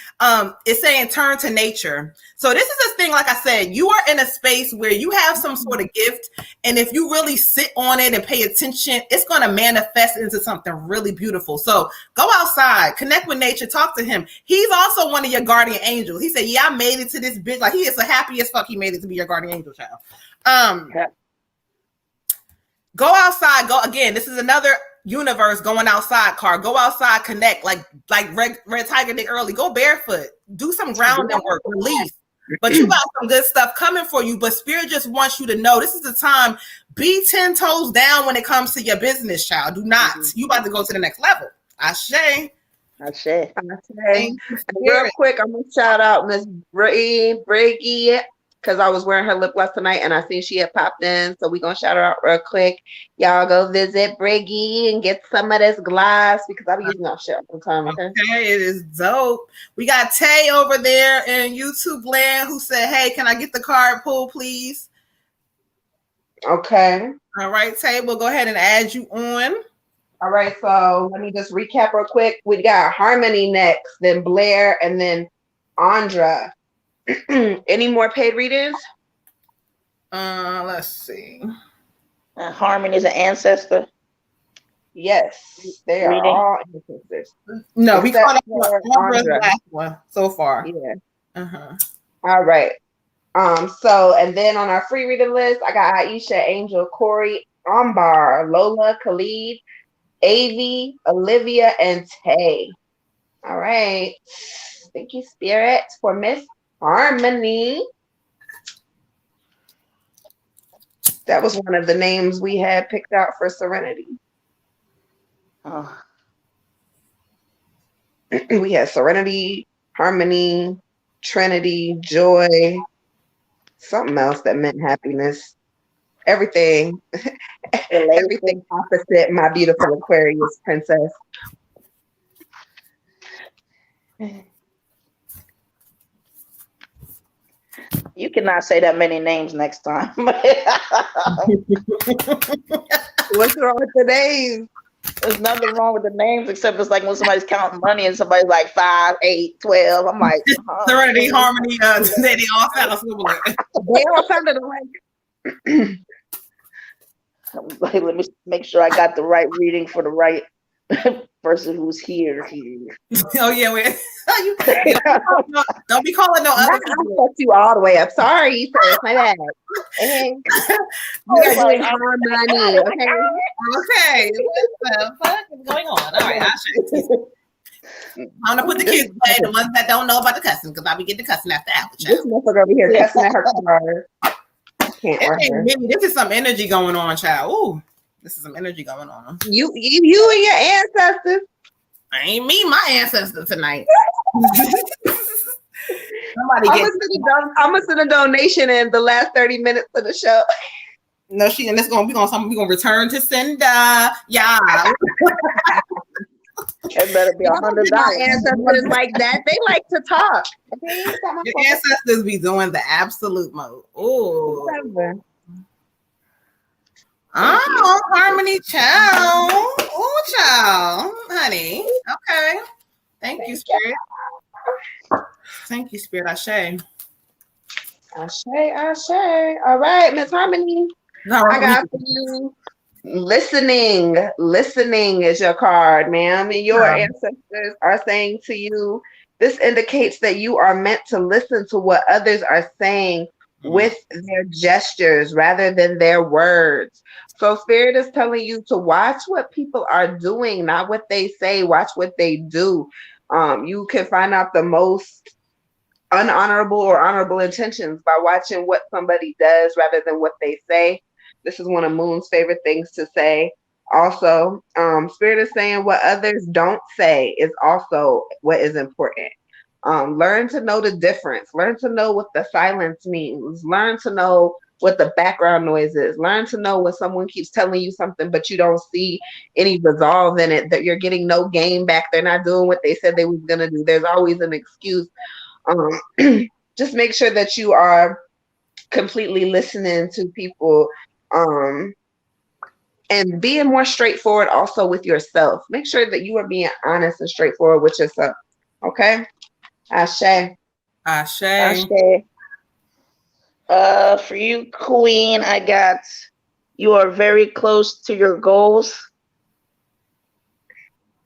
is saying turn to nature. So this is a thing, like I said, you are in a space where you have some sort of gift, and if you really sit on it and pay attention, it's going to manifest into something really beautiful. So go outside, connect with nature, talk to him. He's also one of your guardian angels. He said, yeah, I made it to this bitch. Like, he is so happy as fuck he made it to be your guardian angel, child. Go outside. Go again. This is another universe going outside card. Go outside, connect like Red Tiger did early. Go barefoot. Do some grounding work. Release. But you got some good stuff coming for you. But Spirit just wants you to know this is the time. Be 10 toes down when it comes to your business, child. Do not. You about to go to the next level. Ashe. Real quick, I'm gonna shout out Miss Briggy, because I was wearing her lip gloss tonight and I seen she had popped in. So we're going to shout her out real quick. Y'all go visit Briggy and get some of this gloss, because I'll be using that shit all the time. Okay, it is dope. We got Tay over there in YouTube land who said, hey, can I get the card pulled, please? Okay. All right, Tay, we'll go ahead and add you on. All right, so let me just recap real quick. We got Harmony next, then Blair, and then Andra. Any more paid readings? Let's see. Harmony is an ancestor. Yes, they are Reading. all ancestors. No, we Except caught up for with Ambra's Andra. last one so far. Yeah. Uh-huh. All right. So and then on our free reading list, I got Aisha, Angel, Corey, Ambar, Lola, Khalid, Avi, Olivia, and Tay. All right. Thank you, Spirit, for Miss Harmony. That was one of the names we had picked out for Serenity. Oh. We had Serenity, Harmony, Trinity, Joy, something else that meant happiness. Everything. Everything opposite my beautiful Aquarius princess. You cannot say that many names next time. What's wrong with the names? There's nothing wrong with the names except it's like when somebody's counting money and somebody's like 5, 8, 12. I'm like, Serenity, Harmony, they all sound similar. They all sounded alike. Like, let me make sure I got the right reading for the right person who's here. Oh yeah, don't be calling no other I fucked you all the way up. Sorry, sis. My bad. Okay. We are doing Harmony. Okay. Okay. What the fuck is going on? All right, I'm gonna put the kids away, the ones that don't know about the cussing, because I'll be getting the cussing after hour. This motherfucker over here cussing at her car. This is some energy going on, child. Ooh, this is some energy going on. You and your ancestors. I ain't me, my ancestors tonight. I'm gonna send a donation in the last 30 minutes of the show. No, and it's gonna be on something. We're gonna return to sender. Yeah. It better be $100. Ancestors like that. They like to talk. Okay? Your ancestors be doing the absolute mode. Oh. Oh, Harmony, child. Oh, child, honey. Okay. Thank you, Spirit. Thank you, Spirit. Ashe. Ashe. All right, Miss Harmony. No, I got for you. Listening is your card, ma'am. And your ancestors are saying to you, this indicates that you are meant to listen to what others are saying with their gestures rather than their words. So Spirit is telling you to watch what people are doing, not what they say. Watch what they do. You can find out the most unhonorable or honorable intentions by watching what somebody does rather than what they say. This is one of Moon's favorite things to say. Also, Spirit is saying what others don't say is also what is important. Learn to know the difference. Learn to know what the silence means. Learn to know what the background noise is. Learn to know when someone keeps telling you something, but you don't see any resolve in it, that you're getting no gain back. They're not doing what they said they was going to do. There's always an excuse. Just make sure that you are completely listening to people and being more straightforward also with yourself. Make sure that you are being honest and straightforward with yourself. Okay? Ashe. For you, Queen, I got you are very close to your goals.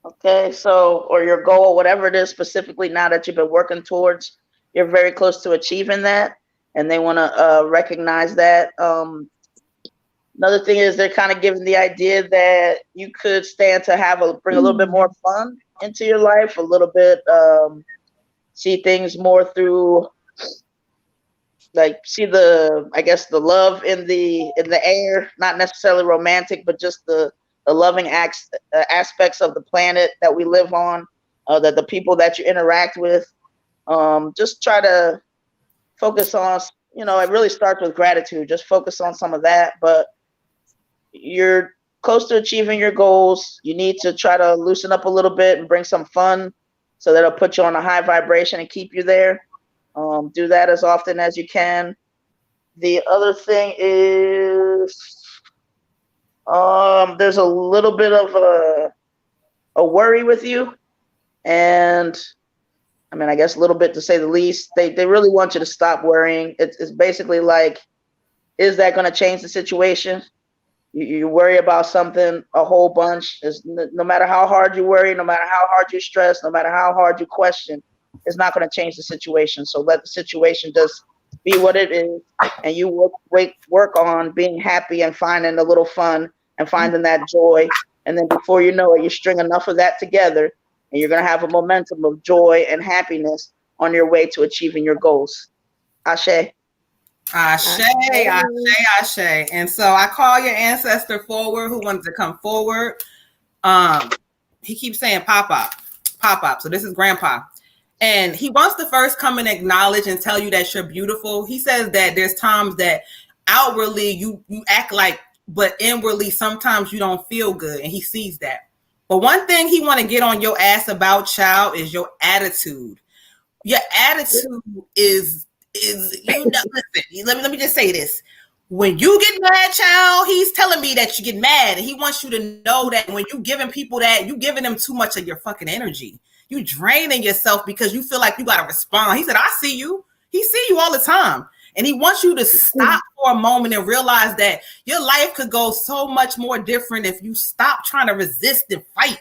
Okay, so, or your goal, whatever it is specifically now that you've been working towards, you're very close to achieving that, and they want to recognize that. Another thing is they're kind of giving the idea that you could stand to bring a little bit more fun into your life, a little bit, see things more through, like see the love in the air, not necessarily romantic, but just the loving aspects of the planet that we live on, that the people that you interact with. Just try to focus on, it really starts with gratitude. Just focus on some of that, but you're close to achieving your goals. You need to try to loosen up a little bit and bring some fun so that'll put you on a high vibration and keep you there. Do that as often as you can. The other thing is There's a little bit of a worry with you, and I mean, I guess a little bit to say the least. They really want you to stop worrying. It's basically like, is that going to change the situation? You worry about something a whole bunch. No matter how hard you worry, no matter how hard you stress, no matter how hard you question, it's not going to change the situation. So let the situation just be what it is, and you work on being happy and finding a little fun and finding that joy. And then before you know it, you string enough of that together, and you're going to have a momentum of joy and happiness on your way to achieving your goals. Ashe. Ashe, Ashe, Ashe. And so I call your ancestor forward who wanted to come forward. He keeps saying pop up. So this is grandpa. And he wants to first come and acknowledge and tell you that you're beautiful. He says that there's times that outwardly you act like, but inwardly sometimes you don't feel good. And he sees that. But one thing he want to get on your ass about, child, is your attitude. Your attitude is listen, let me just say this. When you get mad, child, he's telling me that you get mad, and he wants you to know that when you giving people that, you giving them too much of your fucking energy. You draining yourself because you feel like you got to respond. He said, I see you. He see you all the time. And he wants you to stop for a moment and realize that your life could go so much more different if you stop trying to resist and fight.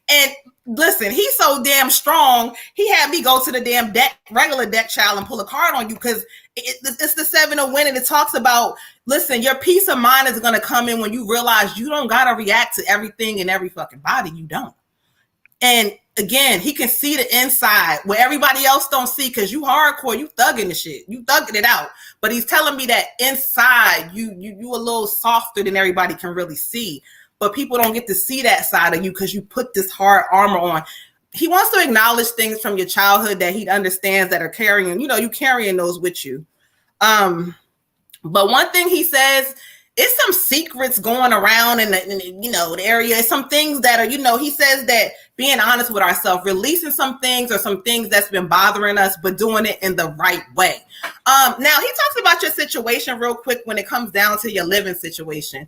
And listen, he's so damn strong. He had me go to the damn deck, regular deck, child, and pull a card on you because it's the 7 of winning. It talks about, listen, your peace of mind is going to come in when you realize you don't got to react to everything in every fucking body. You don't. And again, he can see the inside where everybody else don't see because you hardcore, you thugging the shit. You thugging it out. But he's telling me that inside, you a little softer than everybody can really see. But people don't get to see that side of you because you put this hard armor on. He wants to acknowledge things from your childhood that he understands that are carrying, you carrying those with you. But one thing he says, it's some secrets going around in the area. Some things that are, he says that being honest with ourselves, releasing some things or some things that's been bothering us, but doing it in the right way. Now he talks about your situation real quick when it comes down to your living situation.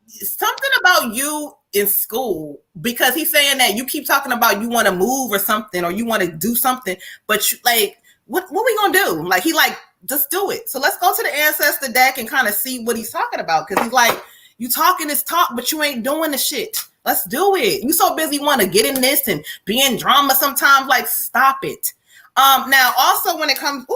Something about you in school, because he's saying that you keep talking about you want to move or something, or you want to do something, but you, like, what we gonna do? Like, he like, just do it. So let's go to the ancestor deck and kind of see what he's talking about. Because he's like, you talking this talk, but you ain't doing the shit. Let's do it. You so busy want to get in this and be in drama sometimes. Like, stop it. Now also when it comes,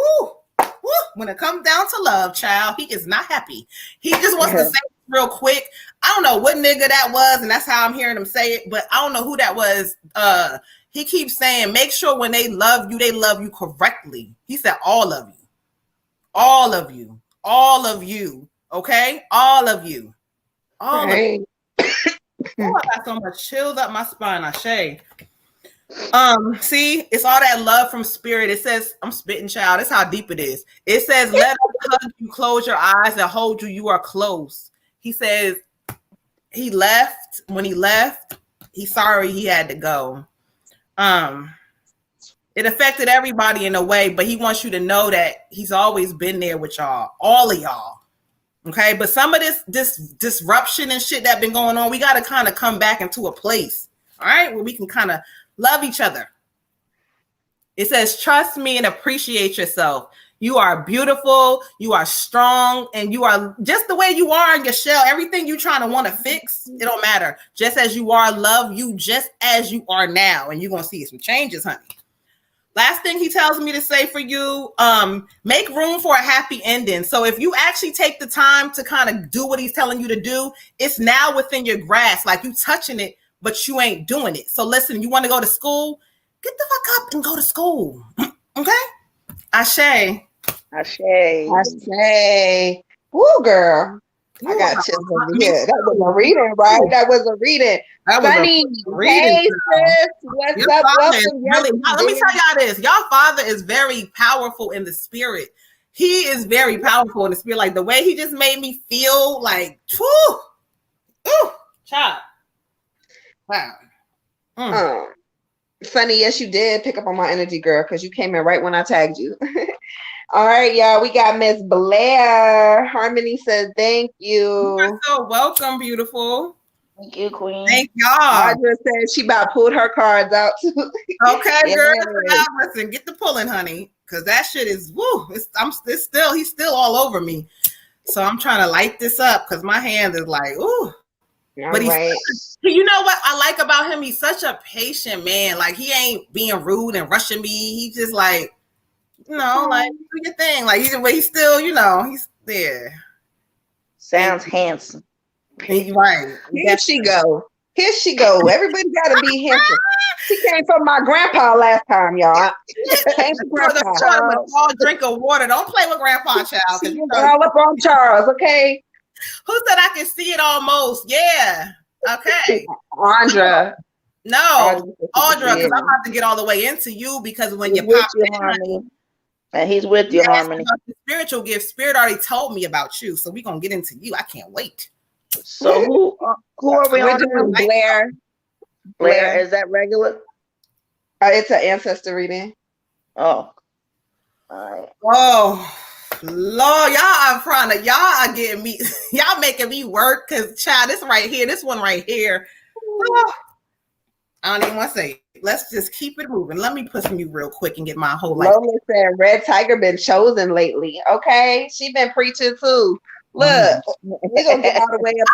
when it comes down to love, child, he is not happy. He just wants to say real quick. I don't know what nigga that was, and that's how I'm hearing him say it, but I don't know who that was. He keeps saying, make sure when they love you correctly. He said, all of you. All of you. All of you. Okay? All of you. All of you. Oh, I got so much chills up my spine. Ashe. See, it's all that love from spirit. It says, I'm spitting, child. That's how deep it is. It says, let us hug you, close your eyes, and hold you. You are close. He says he left. When he left, he's sorry he had to go. It affected everybody in a way, but he wants you to know that he's always been there with y'all, all of y'all. Okay, but some of this disruption and shit that been going on, we got to kind of come back into a place, all right, where we can kind of love each other. It says, trust me and appreciate yourself. You are beautiful, you are strong, and you are just the way you are in your shell. Everything you trying to want to fix, it don't matter. Just as you are, love you just as you are now, and you're going to see some changes, honey. Last thing he tells me to say for you, make room for a happy ending. So if you actually take the time to kind of do what he's telling you to do, it's now within your grasp. Like, you touching it, but you ain't doing it. So listen, you want to go to school? Get the fuck up and go to school. Okay? Ashe. Ashe. Ashe. Woo, girl. I got chills over here. That was a reading, right? That was a reading. Funny. Hey, sis. What's up? Welcome. Really, let me tell y'all this. Y'all father is very powerful in the spirit. He is very powerful in the spirit. Like, the way he just made me feel like, child. Wow. Funny, yes, you did pick up on my energy, girl, because you came in right when I tagged you. All right, y'all. We got Miss Blair. Harmony says thank You are you. so welcome, beautiful. Thank you, Queen. Thank y'all. Audra said she about pulled her cards out too. Okay, Yeah. girl. Now listen, get the pulling, honey, because that shit is woo. He's still all over me. So I'm trying to light this up because my hand is like, ooh. All But right. you know what I like about him? He's such a patient man. Like he ain't being rude and rushing me. He just like, like do your thing. Like he's still, he's there. Sounds handsome. Right. Here she go. Here she go. Everybody gotta be handsome. She came from my grandpa last time, y'all. Came from grandpa. All drink of water. Don't play with grandpa, child. She was all up on Charles, okay? Who said I can see it almost? Yeah. Okay. Andra. No, Audra, because I'm about to get all the way into you because when you pop in, Harmony. And he's with you, Harmony. The spiritual gift, Spirit already told me about you, so we're gonna get into you. I can't wait. So who are we on? Doing Blair. Blair, is that regular? It's an ancestor reading. Oh. All right. Oh Lord, y'all are getting me, y'all making me work because child, this one right here. Oh, I don't even want to say it. Let's just keep it moving. Let me put some you real quick and get my whole life. Lola said Red Tiger been chosen lately. Okay. She been preaching too. Look, we're gonna get all the way up.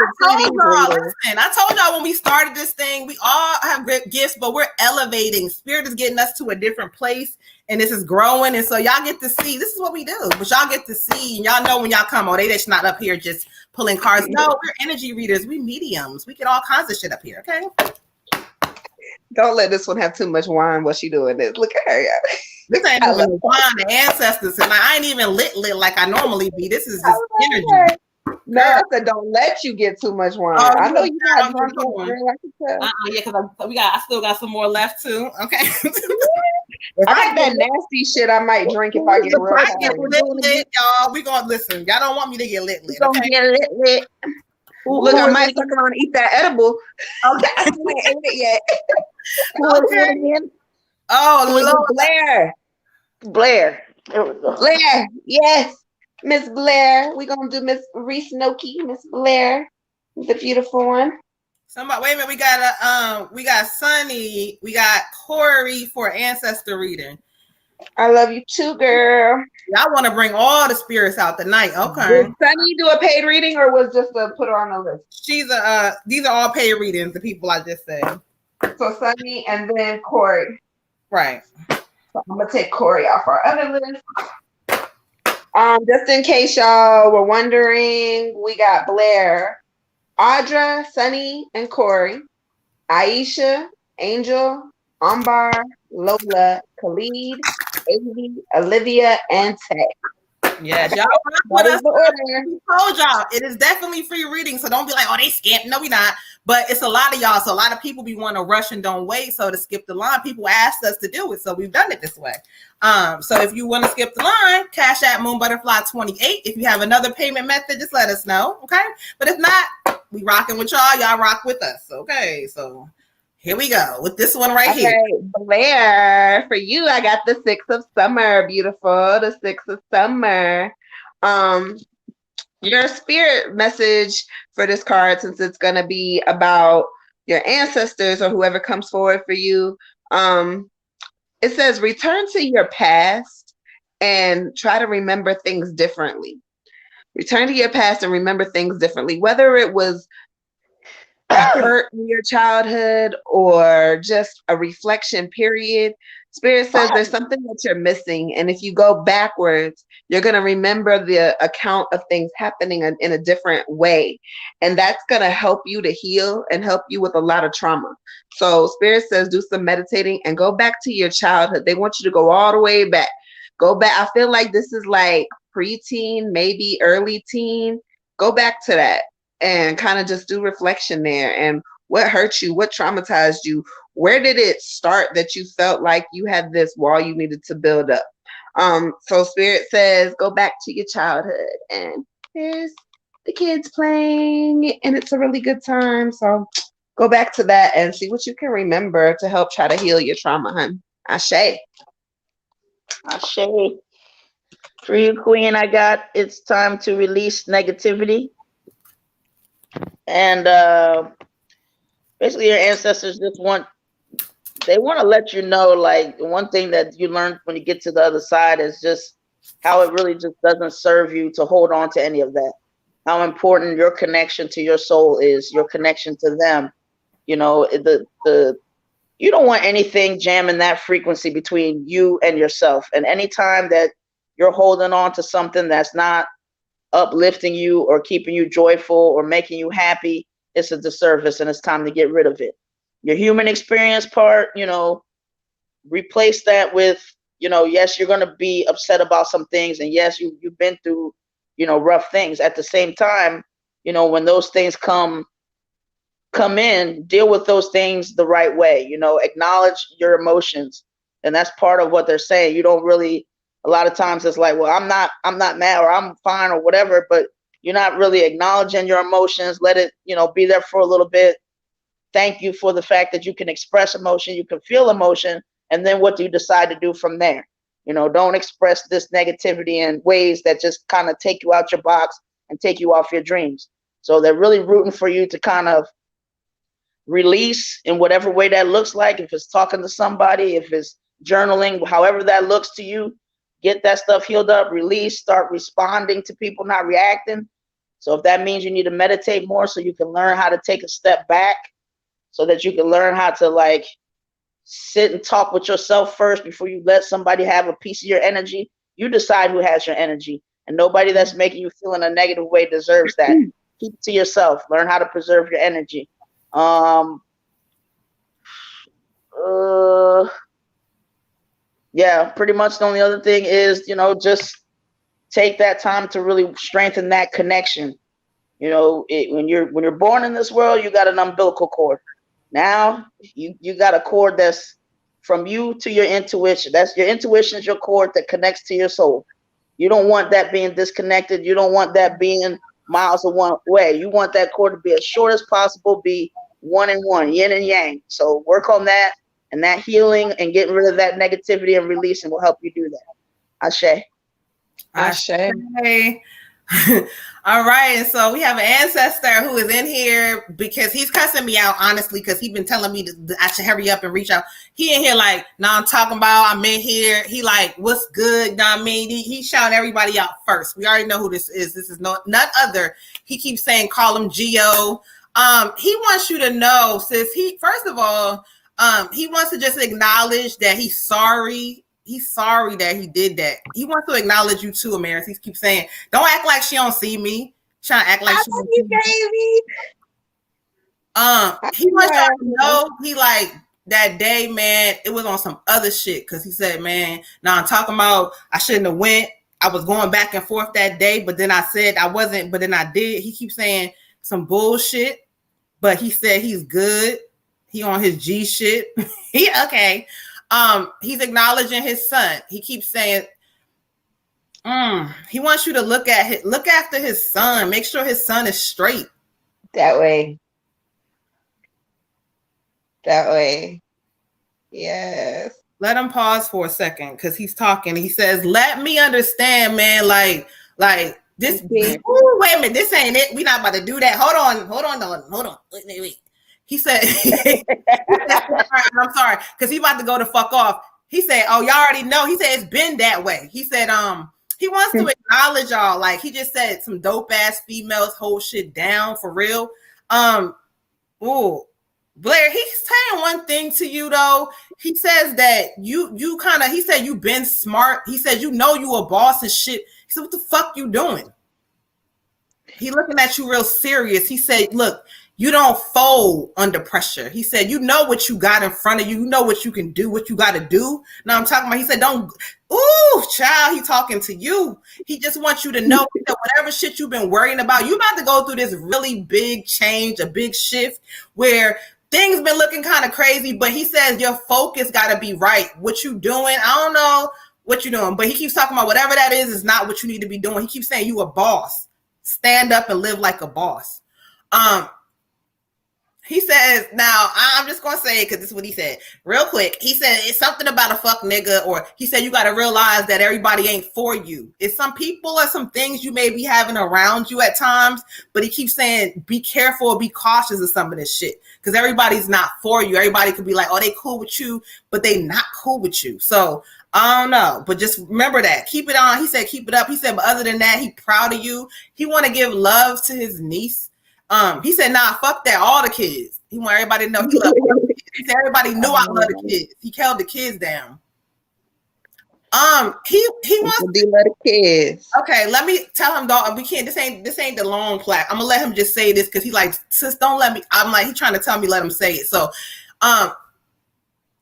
I told y'all when we started this thing, we all have great gifts, but we're elevating. Spirit is getting us to a different place, and this is growing. And so y'all get to see this is what we do, but y'all get to see, and y'all know when y'all come on, they just not up here just pulling cards. No, we're energy readers, we mediums, we get all kinds of shit up here, okay? Don't let this one have too much wine while she doing this. Look at her. This ain't even wine, the ancestors, and I ain't even lit like I normally be. This is just energy. No, I said don't let you get too much wine. I know you got drunk wine. Yeah, because I still got some more left too. Okay. If I get that nasty shit, I might drink if I get real lit, y'all. We gonna listen. Y'all don't want me to get lit. Okay? Get lit. Look, I might fuck around and eat that edible. Okay, I haven't ate it yet. Okay. Oh, Lord. Blair. Blair. Yes. Miss Blair. We're going to do Miss Reese Noki. Miss Blair. The beautiful one. Somebody, wait a minute. We got Sunny. We got Corey for ancestor reading. I love you too, girl. Y'all want to bring all the spirits out tonight. Okay. Did Sunny do a paid reading or was just to put her on the list? These are all paid readings, the people I just said. So Sunny and then Corey. Right. So I'm gonna take Corey off our other list. Just in case y'all were wondering, we got Blair, Audra, Sunny, and Corey, Aisha, Angel, Ambar, Lola, Khalid, Avi, Olivia, and Tech. Yes, y'all. What is the order? We told y'all it is definitely free reading, so don't be like, oh, they skipped. No, we not. But it's a lot of y'all, so a lot of people be want to rush and don't wait. So to skip the line, people asked us to do it, so we've done it this way. So if you want to skip the line, Cash App Moon Butterfly 28. If you have another payment method, just let us know, okay? But if not, we rocking with y'all. Y'all rock with us, okay? So here we go with this one right here. Blair, for you, I got the 6 of Summer. Beautiful, the 6 of Summer. Your spirit message for this card, since it's going to be about your ancestors or whoever comes forward for you, it says return to your past and try to remember things differently. Return to your past and remember things differently, whether it was hurt in your childhood or just a reflection period. Spirit says there's something that you're missing, and if you go backwards, you're going to remember the account of things happening in a different way, and that's going to help you to heal and help you with a lot of trauma. So Spirit says do some meditating and go back to your childhood. They want you to go all the way back. Go back. I feel like this is like preteen, maybe early teen. Go back to that and kind of just do reflection there. And what hurt you? What traumatized you? Where did it start that you felt like you had this wall you needed to build up? So Spirit says, go back to your childhood. And there's the kids playing, and it's a really good time. So go back to that and see what you can remember to help try to heal your trauma, hun. Ashe. Ashe. For you, Queen, I got it's time to release negativity. And basically your ancestors just want to let you know, like, one thing that you learn when you get to the other side is just how it really just doesn't serve you to hold on to any of that. How important your connection to your soul is, your connection to them. You know, the you don't want anything jamming that frequency between you and yourself. And anytime that you're holding on to something that's not uplifting you or keeping you joyful or making you happy, it's a disservice, and it's time to get rid of it. Your human experience part, replace that with, yes, you're going to be upset about some things, and yes, you've been through, rough things. At the same time, when those things come in, deal with those things the right way. Acknowledge your emotions, and that's part of what they're saying. You don't really, a lot of times it's like, well, I'm not mad, or I'm fine, or whatever, but you're not really acknowledging your emotions. Let it, be there for a little bit. Thank you for the fact that you can express emotion, you can feel emotion, and then what do you decide to do from there? Don't express this negativity in ways that just kind of take you out your box and take you off your dreams. So they're really rooting for you to kind of release in whatever way that looks like. If it's talking to somebody, if it's journaling, however that looks to you, get that stuff healed up, release, start responding to people, not reacting. So if that means you need to meditate more so you can learn how to take a step back, so that you can learn how to, like, sit and talk with yourself first before you let somebody have a piece of your energy. You decide who has your energy, and nobody that's making you feel in a negative way deserves that. Keep it to yourself. Learn how to preserve your energy. Yeah, pretty much the only other thing is, just take that time to really strengthen that connection. When you're born in this world, you got an umbilical cord. Now you got a cord that's from you to your intuition. That's your intuition is your cord that connects to your soul. You don't want that being disconnected. You don't want that being miles away. You want that cord to be as short as possible, be one and one, yin and yang. So work on that, and that healing and getting rid of that negativity and releasing will help you do that. Ashe. Ashe. All right, and so we have an ancestor who is in here because he's cussing me out, honestly, because he's been telling me that I should hurry up and reach out. He in here like, nah, I'm talking about, I'm in here. He like, what's good? You know what I mean? He shouting everybody out first. We already know who this is. This is none other. He keeps saying, call him Geo. He wants you to know, sis, first of all, he wants to just acknowledge that he's sorry. He's sorry that he did that. He wants to acknowledge you too, Amaris. He keeps saying, don't act like she don't see me. Trying to act like she don't see me. He wants y'all to know, he like, that day, man, it was on some other shit. Cause he said, man, now I'm talking about I shouldn't have went. I was going back and forth that day, but then I said I wasn't, but then I did. He keeps saying some bullshit, but he said he's good. He on his G shit. He okay. He's acknowledging his son. He keeps saying, he wants you to look after his son. Make sure his son is straight. That way. Yes. Let him pause for a second because he's talking. He says, let me understand, man. Like this. Ooh, wait a minute. This ain't it. We're not about to do that. Hold on. Wait. He said, I'm sorry, because he about to go the fuck off. He said, oh, y'all already know. He said, it's been that way. He said, he wants to acknowledge y'all. Like, he just said some dope ass females hold shit down for real. Blair, he's saying one thing to you though. He says that you kind of, he said you've been smart. He said, you a boss and shit. He said, what the fuck you doing? He looking at you real serious. He said, look, you don't fold under pressure. He said, you know what you got in front of you. You know what you can do, what you got to do. Now I'm talking about, he said, child, he talking to you. He just wants you to know that whatever shit you've been worrying about, you about to go through this really big change, a big shift where things been looking kind of crazy, but he says your focus got to be right. What you doing, I don't know what you're doing, but he keeps talking about whatever that is not what you need to be doing. He keeps saying you a boss. Stand up and live like a boss. He says, now I'm just gonna say it because this is what he said. Real quick, he said it's something about a fuck nigga, or he said you gotta realize that everybody ain't for you. It's some people or some things you may be having around you at times, but he keeps saying be careful or be cautious of some of this shit. Because everybody's not for you. Everybody could be like, oh, they cool with you, but they not cool with you. So I don't know. But just remember that. Keep it on. He said, keep it up. He said, but other than that, he proud of you. He want to give love to his niece. He said, nah, fuck that. All the kids. He want everybody to know he loved all the kids. He said everybody knew I love the kids. He held the kids down. He wants to love the kids. Okay, let me tell him, dog. We can't. This ain't the long plaque. I'm gonna let him just say this because he like, sis, don't let me. I'm like, he trying to tell me, let him say it. So,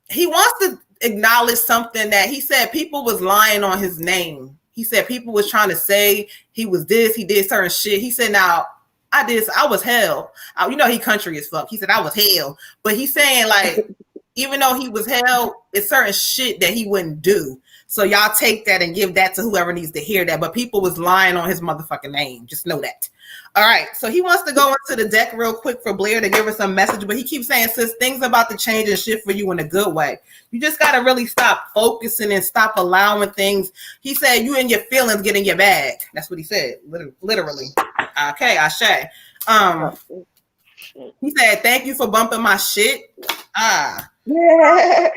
he wants to acknowledge something that he said people was lying on his name. He said people was trying to say he was this, he did certain shit. He said, now I was hell. You know, he country as fuck. He said I was hell, but he's saying like, even though he was hell, it's certain shit that he wouldn't do. So y'all take that and give that to whoever needs to hear that. But people was lying on his motherfucking name. Just know that. All right. So he wants to go into the deck real quick for Blair to give her some message, but he keeps saying, sis, things about to change and shift for you in a good way. You just got to really stop focusing and stop allowing things. He said, you and your feelings get in your bag. That's what he said. Literally. Okay. Ashe. He said, thank you for bumping my shit. Yeah.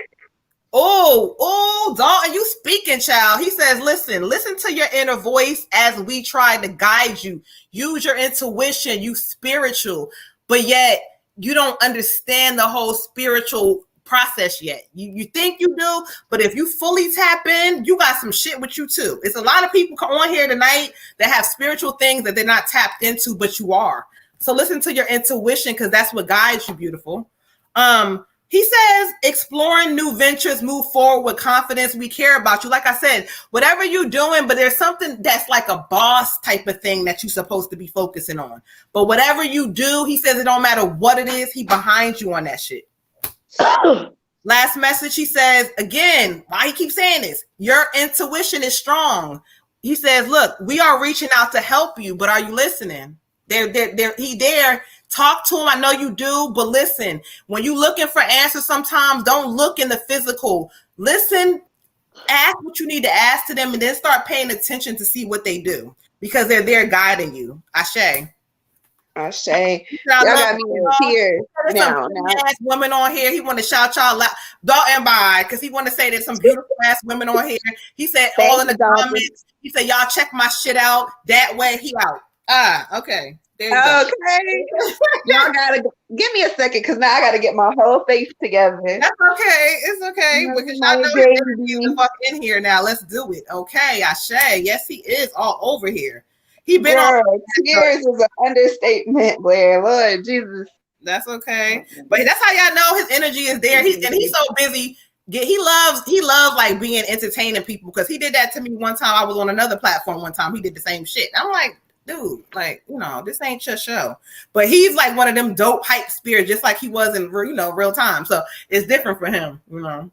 Oh, Dalton, you speaking, child. He says, listen to your inner voice as we try to guide you. Use your intuition, you spiritual, but yet you don't understand the whole spiritual process yet. You think you do, but if you fully tap in, you got some shit with you too. It's a lot of people on here tonight that have spiritual things that they're not tapped into, but you are. So listen to your intuition because that's what guides you, beautiful. He says, exploring new ventures, move forward with confidence. We care about you. Like I said, whatever you're doing, but there's something that's like a boss type of thing that you're supposed to be focusing on. But whatever you do, he says it don't matter what it is, he behind you on that shit. Last message, he says, again, why he keeps saying this, your intuition is strong. He says, look, we are reaching out to help you, but are you listening? He there. Talk to him. I know you do, but listen, when you looking for answers, sometimes don't look in the physical. Listen, ask what you need to ask to them, and then start paying attention to see what they do because they're there guiding you. Ashe. Y'all got me in tears now. Ass women on here. He want to shout y'all out. Don't by because he want to say there's some beautiful ass women on here. He said all in the comments. He said y'all check my shit out. That way he out. Okay. Okay. Y'all gotta give me a second because now I gotta get my whole face together. That's okay. It's okay. Because y'all know he's the fuck in here now. Let's do it. Okay, Ashe. Yes, he is all over here. He been on tears is an understatement, Blair. Lord Jesus. That's okay. But that's how y'all know his energy is there. He's so busy. He loves like being entertaining people because he did that to me one time. I was on another platform one time. He did the same shit. I'm like, dude, like, you know, this ain't your show. But he's like one of them dope hype spirits, just like he was in, you know, real time. So it's different for him, you know.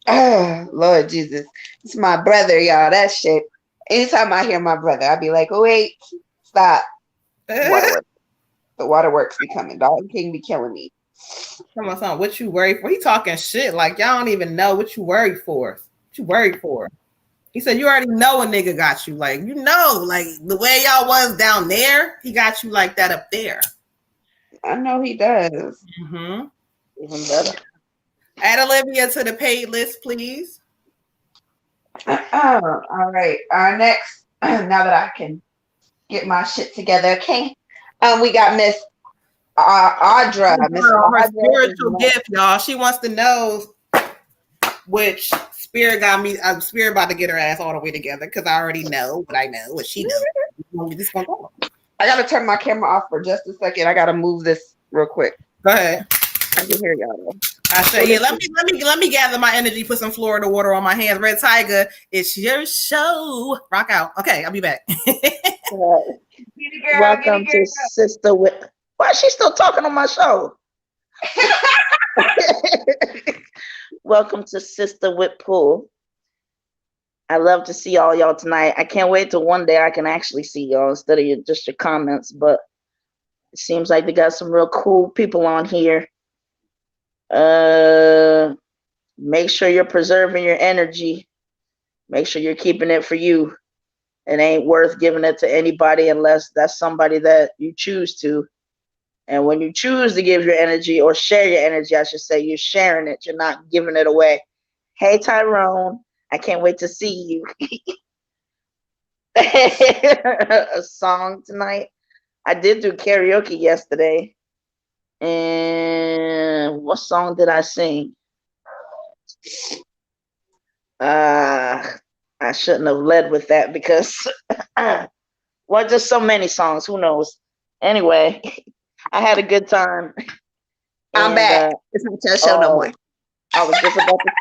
Oh, Lord Jesus. It's my brother, y'all. That shit. Anytime I hear my brother, I'd be like, oh, wait, stop. Waterworks. The waterworks be coming. Dog King be killing me. Come on, son. What you worried for? He talking shit like y'all don't even know what you worried for. What you worried for? He said, you already know a nigga got you. Like, you know, like the way y'all was down there, he got you like that up there. I know he does. Mm-hmm. Even better. Add Olivia to the paid list, please. All right. Our next, now that I can get my shit together, okay. We got Miss Audra. Her spiritual gift, y'all. She wants to know which Spirit got me. Spirit about to get her ass all the way together because I already know what I know, what she knows. I gotta turn my camera off for just a second. I gotta move this real quick. Go ahead. I can hear y'all. I say, yeah. Let me gather my energy. Put some Florida water on my hands. Red Tiger, it's your show. Rock out. Okay, I'll be back. Welcome to Sister Wit. Why is she still talking on my show? Welcome to Sister Wit Pool. I love to see all y'all tonight. I can't wait till one day I can actually see y'all instead of just your comments. But it seems like they got some real cool people on here. Make sure you're preserving your energy. Make sure you're keeping it for you. It ain't worth giving it to anybody unless that's somebody that you choose to. And when you choose to give your energy or share your energy, I should say, you're sharing it. You're not giving it away. Hey, Tyrone, I can't wait to see you. A song tonight. I did do karaoke yesterday. And what song did I sing? I shouldn't have led with that because, well, just so many songs. Who knows? Anyway, I had a good time. I'm back. It's not your show no more. I was just about to.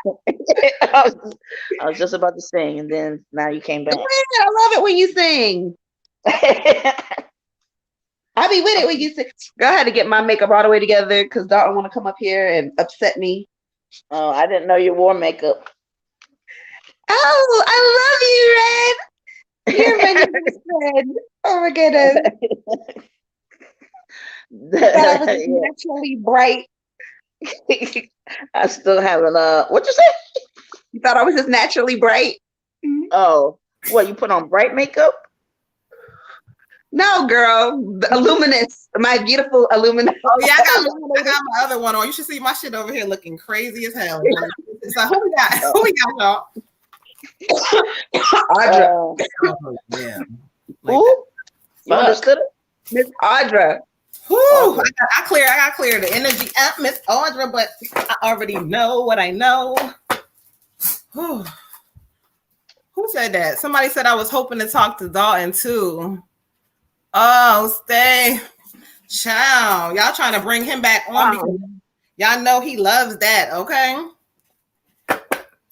I was just about to sing, and then now you came back. I love it when you sing. I'll be with it when you sing. Girl, I had to get my makeup all the way together because Dalton want to come up here and upset me. Oh, I didn't know you wore makeup. Oh, I love you, Red. You're my best friend. Oh my goodness. I thought I was naturally bright. I still haven't. What you say? You thought I was just naturally bright? Mm-hmm. Oh, what, you put on bright makeup? No, girl. The Illuminous. My beautiful Illuminous. Oh yeah, I got my other one on. You should see my shit over here looking crazy as hell. So who we got? Who we got, y'all? Audra. Yeah. Who? You understood it? Miss Audra. Whew, I got clear the energy up, Miss Audra, but I already know what I know. Whew. Who said that? Somebody said I was hoping to talk to Dalton too. Oh, stay. Child. Y'all trying to bring him back on because y'all know he loves that, okay?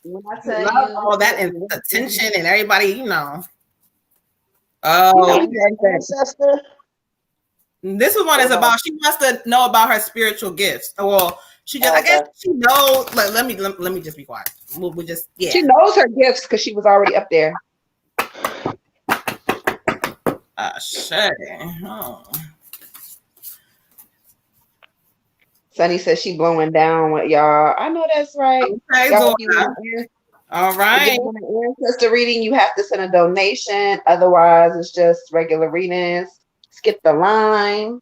When I tell you all that attention and everybody, you know. Oh, ancestor. This is one is about. She wants to know about her spiritual gifts. Well, she just. I guess she knows. Let me just be quiet. We'll just. Yeah. She knows her gifts because she was already up there. Shit. Oh. Sunny says she blowing down with y'all. I know that's right. Okay, y'all, all right. When an ancestor reading, you have to send a donation. Otherwise, it's just regular readings. Skip the line.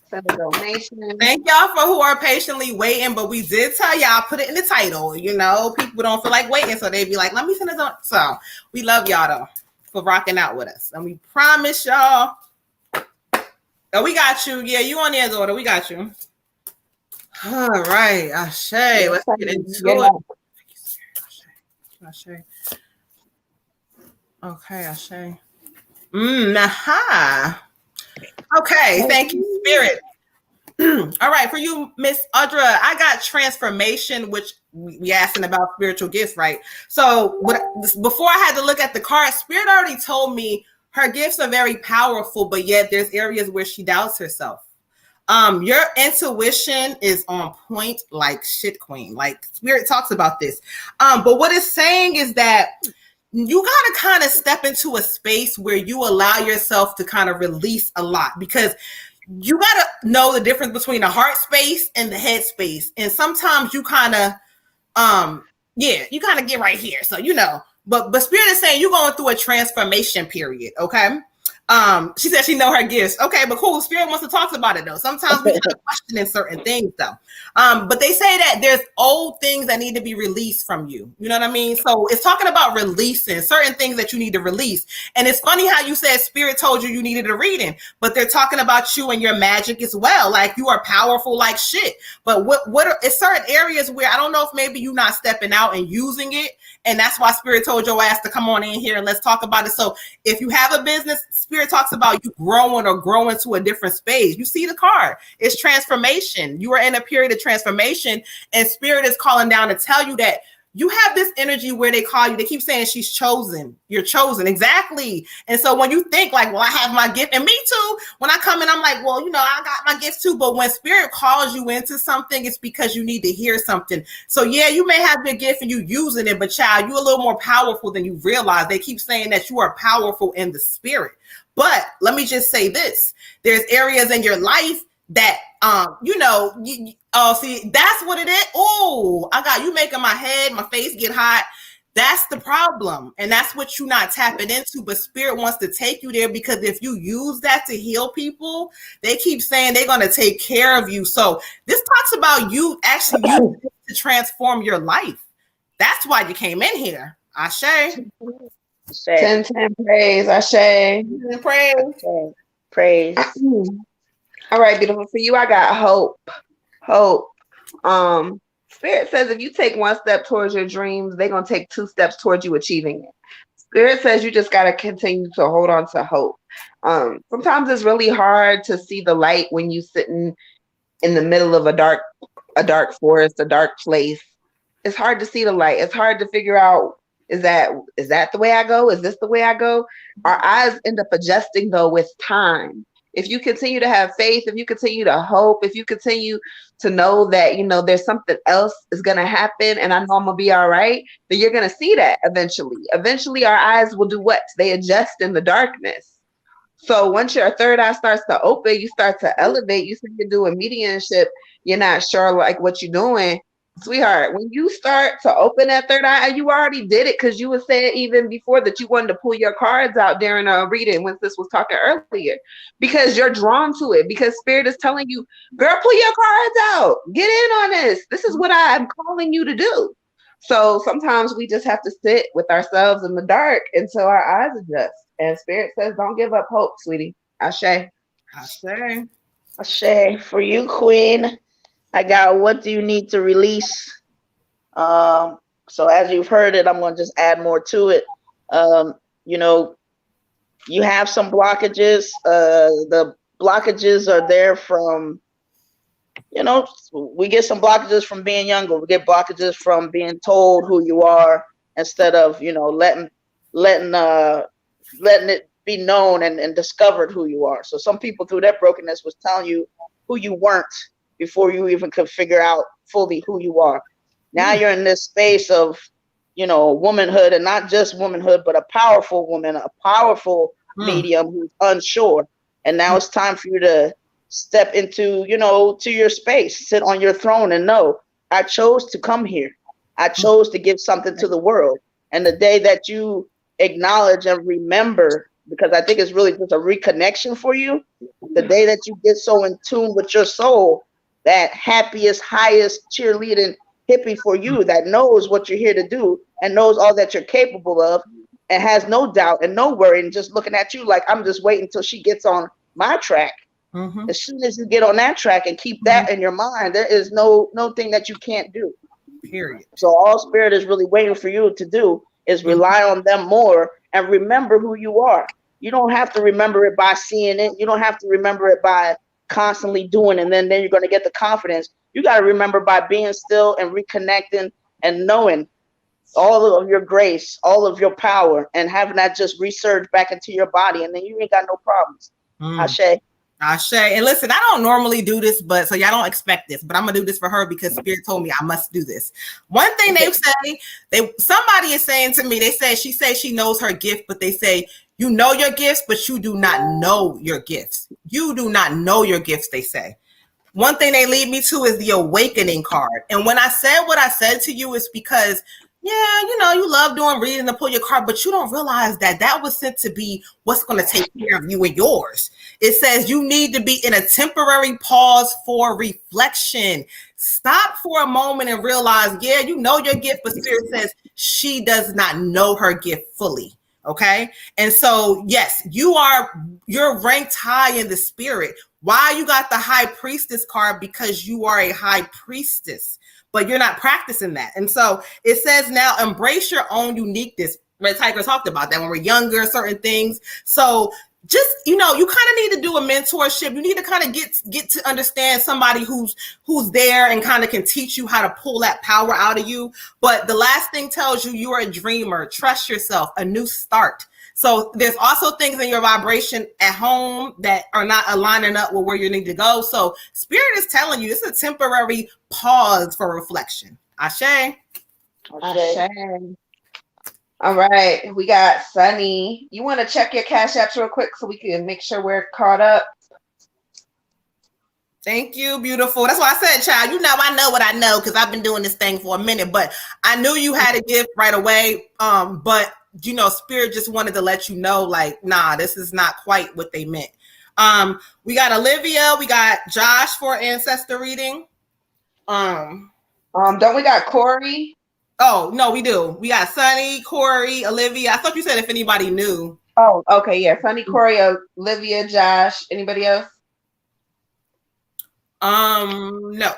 Send a donation. Thank y'all for who are patiently waiting, but we did tell y'all, put it in the title. You know, people don't feel like waiting, so they'd be like, let me send it on. So we love y'all though for rocking out with us. And we promise y'all. Oh, we got you. Yeah, you on there, daughter. We got you. All right. Ashe. Let's get into it. Ashe. Okay, Ashe. Okay, thank you, Spirit. All right, for you, Miss Audra, I got transformation, which we asking about spiritual gifts, right? So before I had to look at the card, Spirit already told me her gifts are very powerful, but yet there's areas where she doubts herself. Your intuition is on point like shit, queen. Like Spirit talks about this. But what it's saying is that you got to kind of step into a space where you allow yourself to kind of release a lot, because you got to know the difference between the heart space and the head space. And sometimes you kind of, you kind of get right here. So, you know, but Spirit is saying you're going through a transformation period. Okay. She said she know her gifts. Okay, but cool. Spirit wants to talk about it though. Sometimes we kind of questioning certain things though. But they say that there's old things that need to be released from you. You know what I mean? So it's talking about releasing certain things that you need to release. And it's funny how you said Spirit told you needed a reading, but they're talking about you and your magic as well. Like you are powerful like shit. But it's certain areas where I don't know if maybe you're not stepping out and using it. And that's why Spirit told your ass to come on in here and let's talk about it. So if you have a business, Spirit talks about you growing to a different space. You see the card. It's transformation. You are in a period of transformation, and Spirit is calling down to tell you that you have this energy where they call you, they keep saying she's chosen. You're chosen. Exactly. And so when you think like, well, I have my gift, and me too, when I come in, I'm like, well, I got my gift too. But when spirit calls you into something, it's because you need to hear something. So yeah, you may have your gift and you using it, but child, you're a little more powerful than you realize. They keep saying that you are powerful in the spirit. But let me just say this. There's areas in your life that, see, that's what it is. Oh, I got you making my face get hot. That's the problem. And that's what you're not tapping into. But spirit wants to take you there, because if you use that to heal people, they keep saying they're going to take care of you. So this talks about you actually using it to transform your life. That's why you came in here. Ashe. 10 praise. Ashe. Praise. All right, beautiful. For you, I got hope. Spirit says if you take one step towards your dreams, they're going to take 2 steps towards you achieving it. Spirit says you just got to continue to hold on to hope. Sometimes it's really hard to see the light when you sitting in the middle of a dark forest, a dark place. It's hard to see the light. It's hard to figure out, is that the way I go? Is this the way I go? Our eyes end up adjusting though with time. If you continue to have faith, if you continue to hope, if you continue to know that, there's something else is going to happen and I know I'm going to be all right, then you're going to see that eventually. Eventually, our eyes will do what? They adjust in the darkness. So once your third eye starts to open, you start to elevate. You think you're doing mediumship. You're not sure like what you're doing. Sweetheart, when you start to open that third eye, you already did it because you were saying even before that you wanted to pull your cards out during a reading when this was talking earlier, because you're drawn to it, because spirit is telling you, girl, pull your cards out, get in on this. This is what I'm calling you to do. So sometimes we just have to sit with ourselves in the dark until our eyes adjust. And spirit says, don't give up hope, sweetie. Ashe. For you, Queen, I got what do you need to release? So as you've heard it, I'm going to just add more to it. You have some blockages. The blockages are there from, we get some blockages from being younger. We get blockages from being told who you are instead of, letting it be known and discovered who you are. So some people through that brokenness was telling you who you weren't before you even could figure out fully who you are. Now you're in this space of, womanhood, and not just womanhood, but a powerful woman, a powerful medium who's unsure. And now it's time for you to step into, to your space, sit on your throne and know, I chose to come here. I chose to give something to the world. And the day that you acknowledge and remember, because I think it's really just a reconnection for you, the day that you get so in tune with your soul, that happiest, highest cheerleading hippie for you that knows what you're here to do and knows all that you're capable of and has no doubt and no worry and just looking at you like, I'm just waiting until she gets on my track. Mm-hmm. As soon as you get on that track and keep that in your mind, there is no thing that you can't do. Period. So all spirit is really waiting for you to do is rely on them more and remember who you are. You don't have to remember it by seeing it. You don't have to remember it by constantly doing, and then you're going to get the confidence. You got to remember by being still and reconnecting and knowing all of your grace, all of your power, and having that just resurge back into your body, and then you ain't got no problems. Ashe. And listen, I don't normally do this, but so y'all don't expect this, but I'm gonna do this for her because spirit told me I must do this. One thing they say, somebody is saying to me, she says she knows her gift, but they say, you know your gifts, but you do not know your gifts. You do not know your gifts, they say. One thing they lead me to is the awakening card. And when I said what I said to you, it's because, you love doing reading and pull your card, but you don't realize that was sent to be what's going to take care of you and yours. It says you need to be in a temporary pause for reflection. Stop for a moment and realize, you know your gift, but spirit says she does not know her gift fully. Okay. And so, yes, you're ranked high in the spirit. Why you got the high priestess card? Because you are a high priestess, but you're not practicing that. And so it says now embrace your own uniqueness. Red Tiger talked about that when we're younger, certain things. So just, you kind of need to do a mentorship. You need to kind of get to understand somebody who's there and kind of can teach you how to pull that power out of you. But the last thing tells you you're a dreamer. Trust yourself, a new start. So there's also things in your vibration at home that are not aligning up with where you need to go. So Spirit is telling you it's a temporary pause for reflection. Ashe. Ashe. All right, we got Sunny. You want to check your Cash Apps real quick so we can make sure we're caught up? Thank you, beautiful. That's why I said, child, I know what I know because I've been doing this thing for a minute, but I knew you had a gift right away. But Spirit just wanted to let you know, like, nah, this is not quite what they meant. We got Olivia, we got Josh for ancestor reading. Don't we got Corey? Oh, no, we do. We got Sunny, Corey, Olivia. I thought you said if anybody knew. Oh, okay, yeah. Sunny, Corey, Olivia, Josh. Anybody else? No.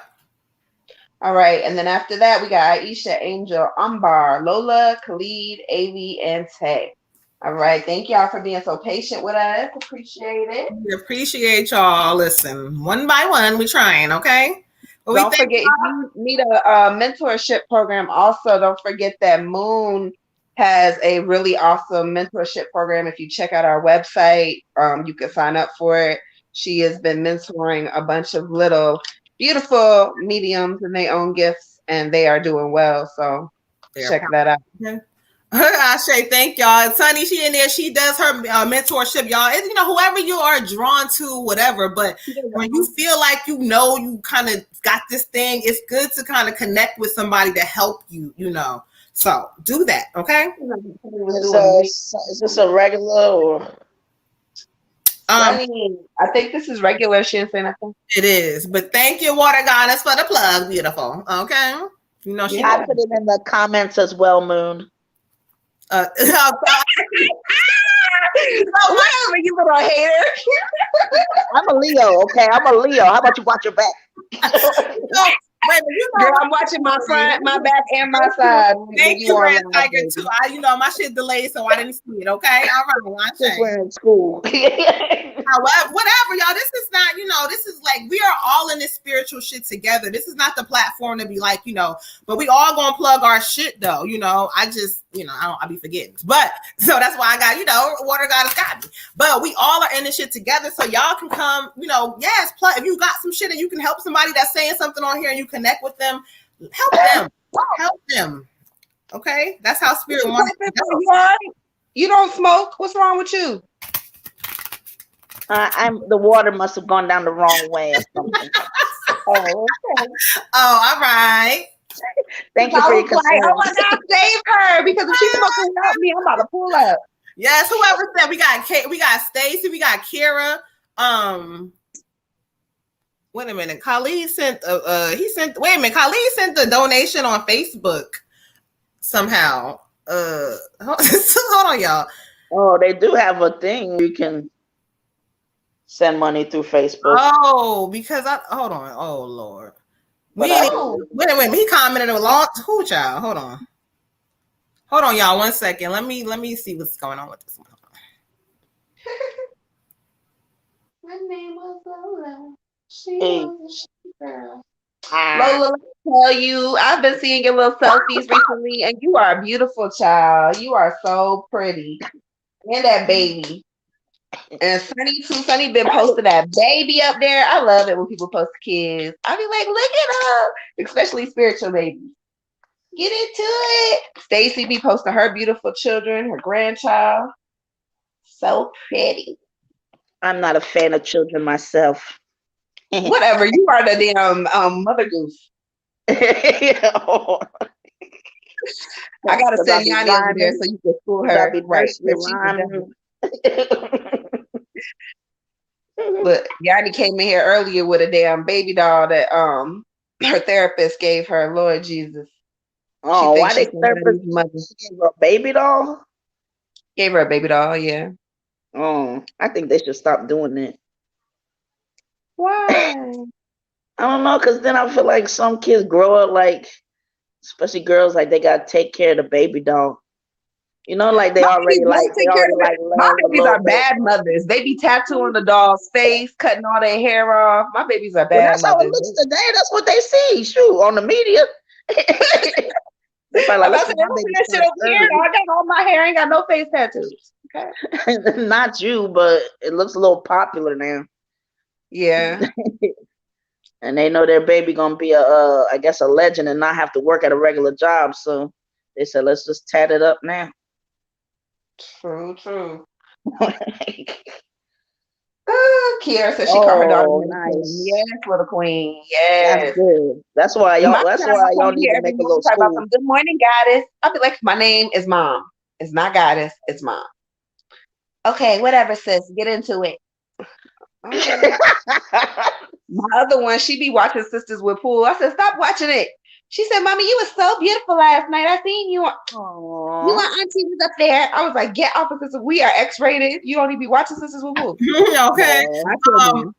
All right, and then after that, we got Aisha, Angel, Umbar, Lola, Khalid, Avi, and Tay. All right, thank y'all for being so patient with us. Appreciate it. We appreciate y'all. Listen, one by one, we're trying, okay? But don't forget, if you need a mentorship program, also don't forget that Moon has a really awesome mentorship program. If you check out our website, you can sign up for it. She has been mentoring a bunch of little beautiful mediums and their own gifts, and they are doing well. So check that out. Okay. Ashe, thank y'all. Sunny, she in there. She does her mentorship, y'all. And, whoever you are drawn to, whatever. But when you feel like you kind of got this thing, it's good to kind of connect with somebody to help you. So do that, okay? Is this a regular or? I think this is regular. She didn't say nothing. It is, but thank you, Water Goddess, for the plug. Beautiful. Okay. I put it in the comments as well, Moon. Whatever, you little hater. I'm a Leo, okay? I'm a Leo. How about you watch your back? Wait, girl, I'm watching my front, my back, and my side. Thank you, Red Tiger, too. My shit delayed, so I didn't see it, okay? All right, just we're in school. However, whatever, y'all, this is not, this is like, we are all in this spiritual shit together. This is not the platform to be like, but we all gonna plug our shit, though, I just, I be forgetting. But, so that's why I got, Water Goddess got me. But we all are in this shit together, so y'all can come, yes, plug. If you got some shit and you can help somebody that's saying something on here and you connect with them, help them. Okay, that's how Spirit wants it. You don't smoke. What's wrong with you? The water must have gone down the wrong way or something. Oh, okay. Oh, all right. Thank you for your concern. Oh my God, save her, because if she's smoking without me, I'm about to pull up. Yes, whoever said we got Stacy, we got Kira. Wait a minute. Khalid sent Khalid sent the donation on Facebook somehow. Hold on, y'all. Oh, they do have a thing you can send money through Facebook. Oh, because hold on. Oh Lord. Wait a minute. He commented a lot. Who, child? Hold on, y'all. 1 second. Let me see what's going on with this one. My name was Lola. She was a girl. Lola, let me tell you, I've been seeing your little selfies recently, and you are a beautiful child. You are so pretty. And that baby. And Sunny too. Sunny been posting that baby up there. I love it when people post kids. I be like, look at her, especially spiritual babies. Get into it. Stacy be posting her beautiful children, her grandchild. So pretty. I'm not a fan of children myself. Whatever. You are the damn mother goose. I gotta send Yanni over there so you can school her. Right. But Yanni came in here earlier with a damn baby doll that her therapist gave her. Lord Jesus. Oh, why they therapist gave her a baby doll? Gave her a baby doll, yeah. Oh, I think they should stop doing that. Why? I don't know, because then I feel like some kids grow up like, especially girls, like they gotta take care of the baby doll. You know, like they My already babies like don't they take care already of like it. My learned a babies little are bit. bad mothers. They be tattooing the doll's face, cutting all their hair off. My babies are Well, bad that's how it mothers. looks today. That's what they see. Shoot, on the media. They probably I'm like, about look to at say, my look baby at that shit over here. I got all my hair, ain't got no face tattoos. Okay. Not you, but it looks a little popular now. Yeah. And they know their baby gonna be I guess a legend and not have to work at a regular job. So they said, let's just tat it up now. True. Kiara said she called her daughter. Oh, nice. Yes, little queen. That's Yes. good. That's why y'all. My That's child why come y'all need here to every make a morning little talk about school. some good morning, goddess. I'll be like, my name is Mom. It's not goddess, it's Mom. Okay, whatever, sis. Get into it. Okay. My other one, she be watching Sisters with Pool. I said, stop watching it. She said, Mommy, you was so beautiful last night. I seen you. You and Auntie was up there. I was like, get off of Sisters. We are X-rated. You don't even be watching Sisters with Pool. Okay. No,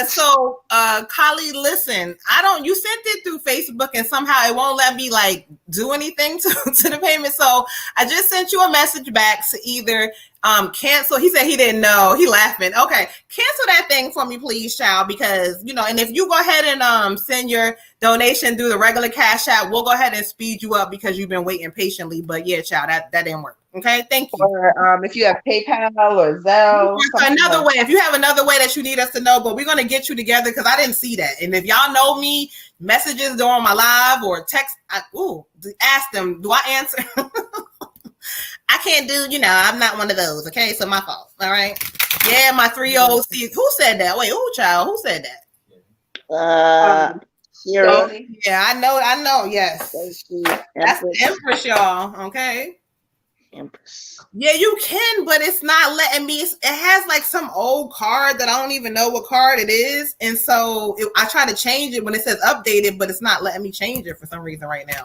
So Kali, listen, you sent it through Facebook and somehow it won't let me like do anything to the payment. So I just sent you a message back to either cancel. He said he didn't know. He laughing. Okay, cancel that thing for me, please, child, because and if you go ahead and send your donation through the regular Cash App, we'll go ahead and speed you up because you've been waiting patiently. But yeah, child, that didn't work. Okay, thank you. Or if you have PayPal or Zelle. Another way, if you have another way that you need us to know, but we're going to get you together because I didn't see that. And if y'all know me, messages during my live or text, ask them, do I answer? I can't do, I'm not one of those. Okay, so my fault. All right. Yeah, my 3-year-old. Who said that? Wait, child? Who said that? Yeah, I know. Yes, that's the Empress, y'all. Okay. Empress. Yeah, you can, but it's not letting me. It has like some old card that I don't even know what card it is, and so I try to change it when it says updated, but it's not letting me change it for some reason right now.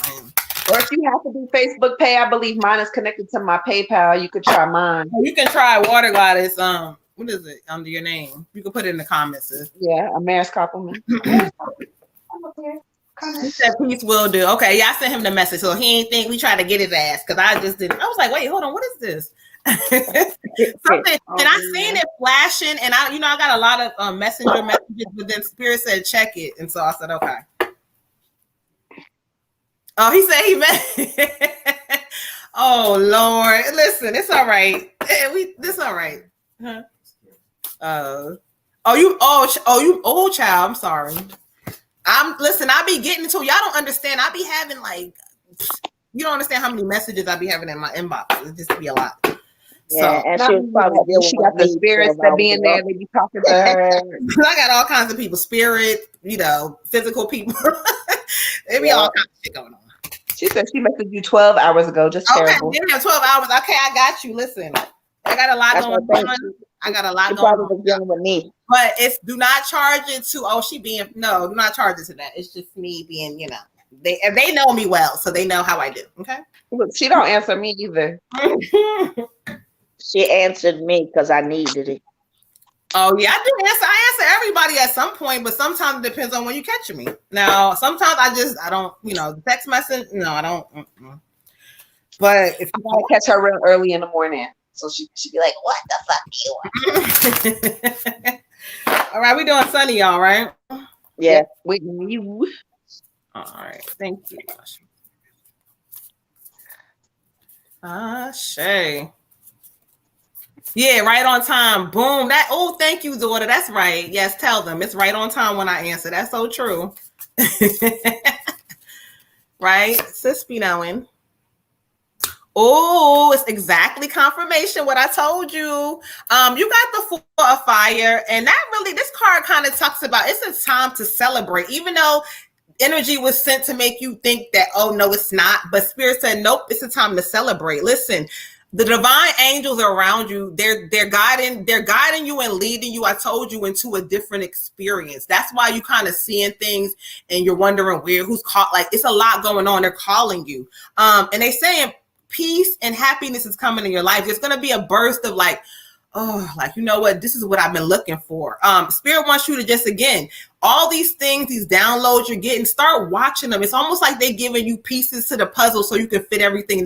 Or if you have to do Facebook Pay, I believe mine is connected to my PayPal. You could try mine. You can try Water Goddess. What is it under your name? You can put it in the comments. Sis. Yeah, a marriage compliment. He said peace will do. Okay, yeah, I sent him the message, so he ain't think we tried to get his ass because I just didn't. I was like, wait, hold on, what is this? Something, and I seen it flashing, and I got a lot of messenger messages, but then Spirit said check it, and so I said okay. Oh, he said he meant. Oh Lord, listen, it's all right. This all right. Huh? You old child. I'm sorry. I be getting to y'all don't understand. I be having like you don't understand how many messages I be having in my inbox. It just be a lot. Yeah, so and she was probably she got the spirits that be in there. They be talking to her. I got all kinds of people, spirit, physical people. There be all kinds of shit going on. She said she messaged you 12 hours ago. Just terrible. Okay, 12 hours. Okay, I got you. Listen, I got a lot going on. I got a lot going on. Was dealing with me. But it's do not charge it to do not charge it to that. It's just me being, they know me well, so they know how I do. Okay. Look, she don't answer me either. She answered me because I needed it. Oh yeah, I do answer. I answer everybody at some point, but sometimes it depends on when you catch me. Now, sometimes I don't, text message. No, I don't. But if I gotta catch her real early in the morning. So she'd be like, what the fuck you? All right, we doing Sunny, y'all, right? Yeah. Waiting on you. All right, thank you. Shay. Yeah, right on time. Boom. Thank you, daughter. That's right. Yes, tell them. It's right on time when I answer. That's so true. Right? Sis be knowing. Oh, it's exactly confirmation what I told you. You got the Four of Fire, and this card kind of talks about it's a time to celebrate, even though energy was sent to make you think that, oh no, it's not. But Spirit said, nope, it's a time to celebrate. Listen, the divine angels are around you. They're guiding you and leading you. I told you into a different experience. That's why you kind of seeing things and you're wondering who's caught. Like it's a lot going on. They're calling you. And they saying peace and happiness is coming in your life. There's going to be a burst of like, oh, like, you know what? This is what I've been looking for. Spirit wants you to just, again, all these things, these downloads you're getting, start watching them. It's almost like they're giving you pieces to the puzzle so you can fit everything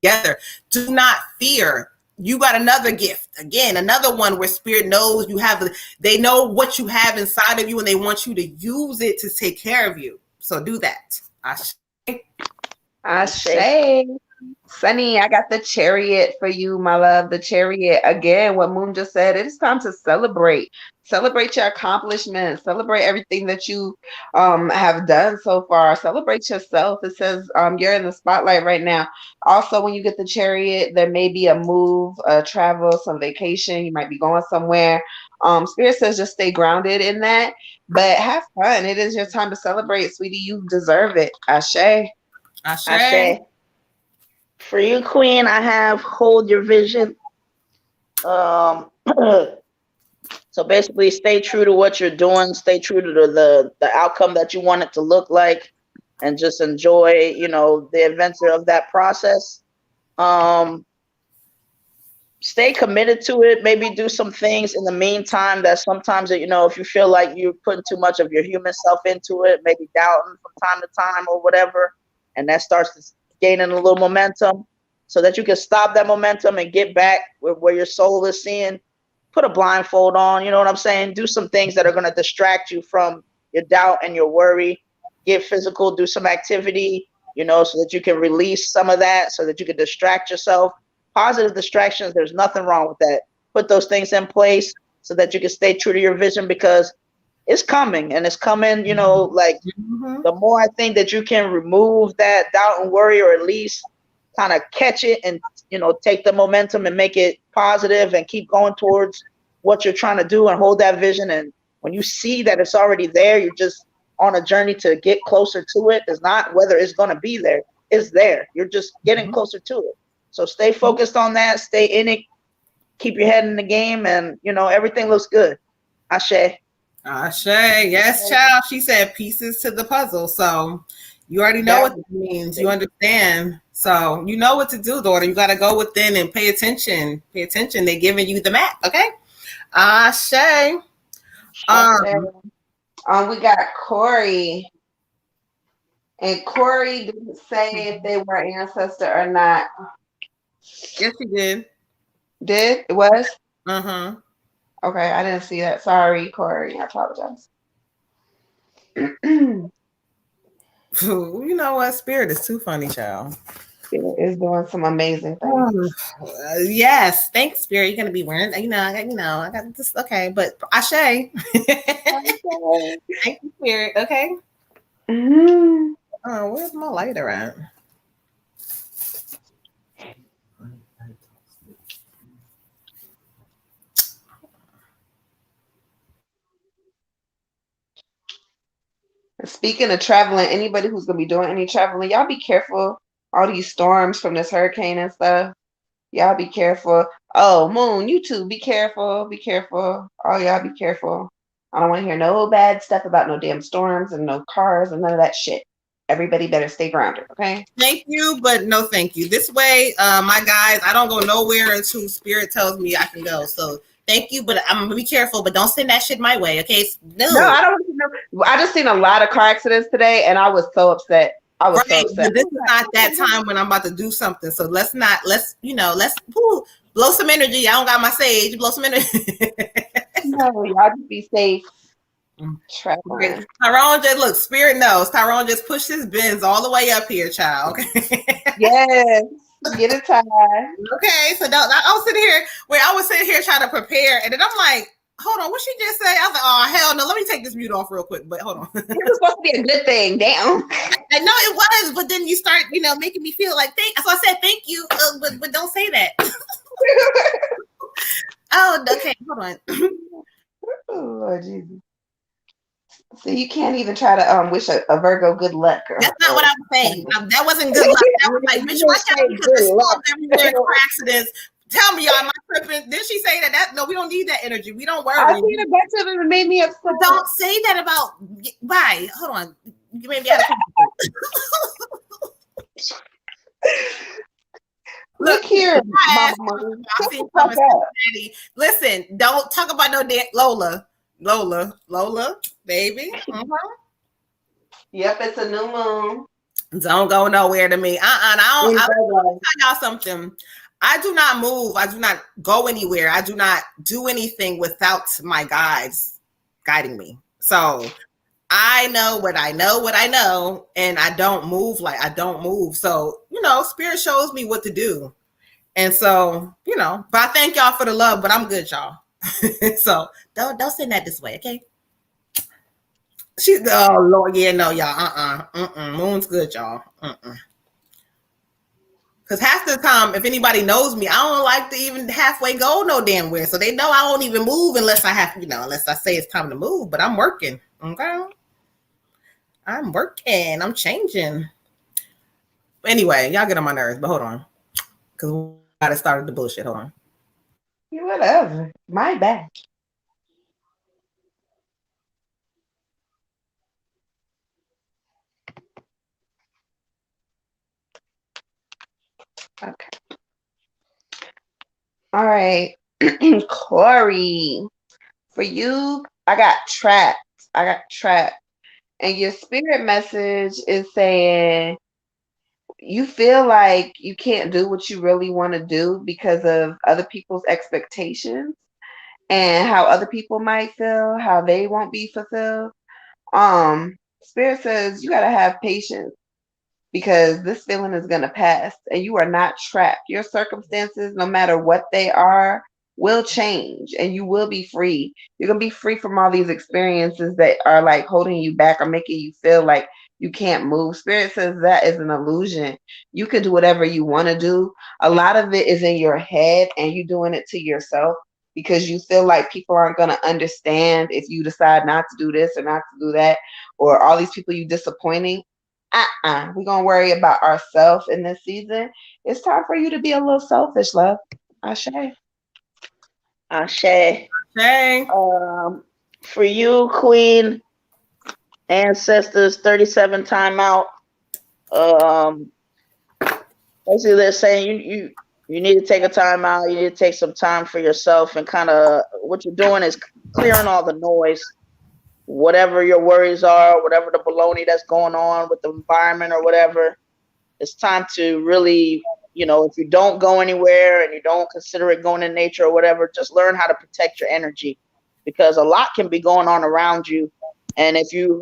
together. Do not fear. You got another gift. Again, another one where spirit knows you have, they know what you have inside of you and they want you to use it to take care of you. So do that. Ashe. Sunny, I got the chariot for you, my love. The chariot. Again, what Moon just said, it is time to celebrate. Celebrate your accomplishments. Celebrate everything that you have done so far. Celebrate yourself. It says you're in the spotlight right now. Also, when you get the chariot, there may be a move, a travel, some vacation. You might be going somewhere. Spirit says just stay grounded in that, but have fun. It is your time to celebrate, sweetie. You deserve it. Ashe. Ashe. For you, Queen, I have hold your vision. So basically, stay true to what you're doing. Stay true to the outcome that you want it to look like, and just enjoy, the adventure of that process. Stay committed to it. Maybe do some things in the meantime that sometimes, if you feel like you're putting too much of your human self into it, maybe doubting from time to time or whatever, and that starts to gaining a little momentum, so that you can stop that momentum and get back where your soul is seeing. Put a blindfold on, you know what I'm saying? Do some things that are going to distract you from your doubt and your worry. Get physical, do some activity, so that you can release some of that, so that you can distract yourself. Positive distractions, there's nothing wrong with that. Put those things in place so that you can stay true to your vision, because it's coming, and it's coming, the more I think that you can remove that doubt and worry, or at least kind of catch it and, take the momentum and make it positive and keep going towards what you're trying to do and hold that vision. And when you see that it's already there, you're just on a journey to get closer to it. It's not whether it's going to be there. It's there. You're just getting closer to it. So stay focused on that. Stay in it. Keep your head in the game, and, everything looks good. Ashe. Ashe, yes, child. She said pieces to the puzzle. So you already know what it means. You understand. So you know what to do, daughter. You got to go within and pay attention. Pay attention. They're giving you the map. Okay. Ashe. We got Corey. And Corey didn't say if they were ancestor or not. Yes, he did. Did? It was? Uh-huh. Okay, I didn't see that. Sorry, Corey. I apologize. You know what? Spirit is too funny, child. Spirit is doing some amazing things. Yes. Thanks, Spirit. You're gonna be wearing, I got this. Okay, but Ashe. Thank you, Spirit. Okay. Mm-hmm. Oh, where's my lighter at? Speaking of traveling, anybody who's gonna be doing any traveling, y'all be careful. All these storms from this hurricane and stuff. Y'all be careful. Oh, Moon, you too. Be careful. Be careful. Oh, y'all be careful. I don't want to hear no bad stuff about no damn storms and no cars and none of that shit. Everybody better stay grounded, okay? Thank you, but no thank you. This way, my guys, I don't go nowhere until Spirit tells me I can go. So thank you, but I'm gonna be careful. But don't send that shit my way, okay? No, I don't want to know. I just seen a lot of car accidents today, and I was so upset. I was so upset. But this is not that time when I'm about to do something. So let's blow some energy. I don't got my sage. Blow some energy. No, y'all just be safe. Traveling. Tyrone just look. Spirit knows. Tyrone just pushed his bins all the way up here, child. Yes, get it tied. Okay, so I was sitting here trying to prepare, and then I'm like, hold on, what she just say? I was like, oh hell no, let me take this mute off real quick. But hold on. It was supposed to be a good thing. Damn. I know it was, but then you start, making me feel like so I said thank you, but don't say that. Oh, okay, hold on. Oh, Lord Jesus. So you can't even try to wish a Virgo good luck. That's not what I was saying. That wasn't good luck. That was like, bitch, watch out because there's storms everywhere, car accidents. Tell me, y'all, am I tripping? Did she say that? No, we don't need that energy. We don't worry. I seen a bunch of it made me upset. But don't say that about. Why? Hold on. You made me out of Look here, Mama. Listen, don't talk about no Lola, baby. Yep, it's a new moon. Don't go nowhere to me. I Ain't don't. nobody. Tell y'all something. I do not move. I do not go anywhere. I do not do anything without my guides guiding me. So I know what I know, and I don't move like I don't move. So, spirit shows me what to do. And so, but I thank y'all for the love, but I'm good, y'all. So don't send that this way, okay? Oh Lord, yeah, no, y'all. Moon's good, y'all. Because half the time, if anybody knows me, I don't like to even halfway go no damn where. So they know I won't even move unless I have, unless I say it's time to move. But I'm working. Okay. I'm working. I'm changing. Anyway, y'all get on my nerves, but hold on. Because we gotta start the bullshit. Hold on. Whatever. My bad. Okay. All right. Corey. For you, I got trapped. And your spirit message is saying you feel like you can't do what you really want to do because of other people's expectations and how other people might feel, how they won't be fulfilled. Spirit says you got to have patience because this feeling is going to pass and you are not trapped. Your circumstances, no matter what they are, will change and you will be free. You're going to be free from all these experiences that are like holding you back or making you feel like you can't move. Spirit says that is an illusion. You can do whatever you want to do. A lot of it is in your head and you doing it to yourself because you feel like people aren't going to understand if you decide not to do this or not to do that, or all these people you disappointing. We're going to worry about ourselves in this season. It's time for you to be a little selfish, love. Ashe. Ashe. Hey. For you, Queen, ancestors, 37 timeout. Basically, they're saying you need to take a time out. You need to take some time for yourself and kind of what you're doing is clearing all the noise, whatever your worries are, whatever the baloney that's going on with the environment or whatever. It's time to really, if you don't go anywhere and you don't consider it going in nature or whatever, just learn how to protect your energy because a lot can be going on around you. And if you're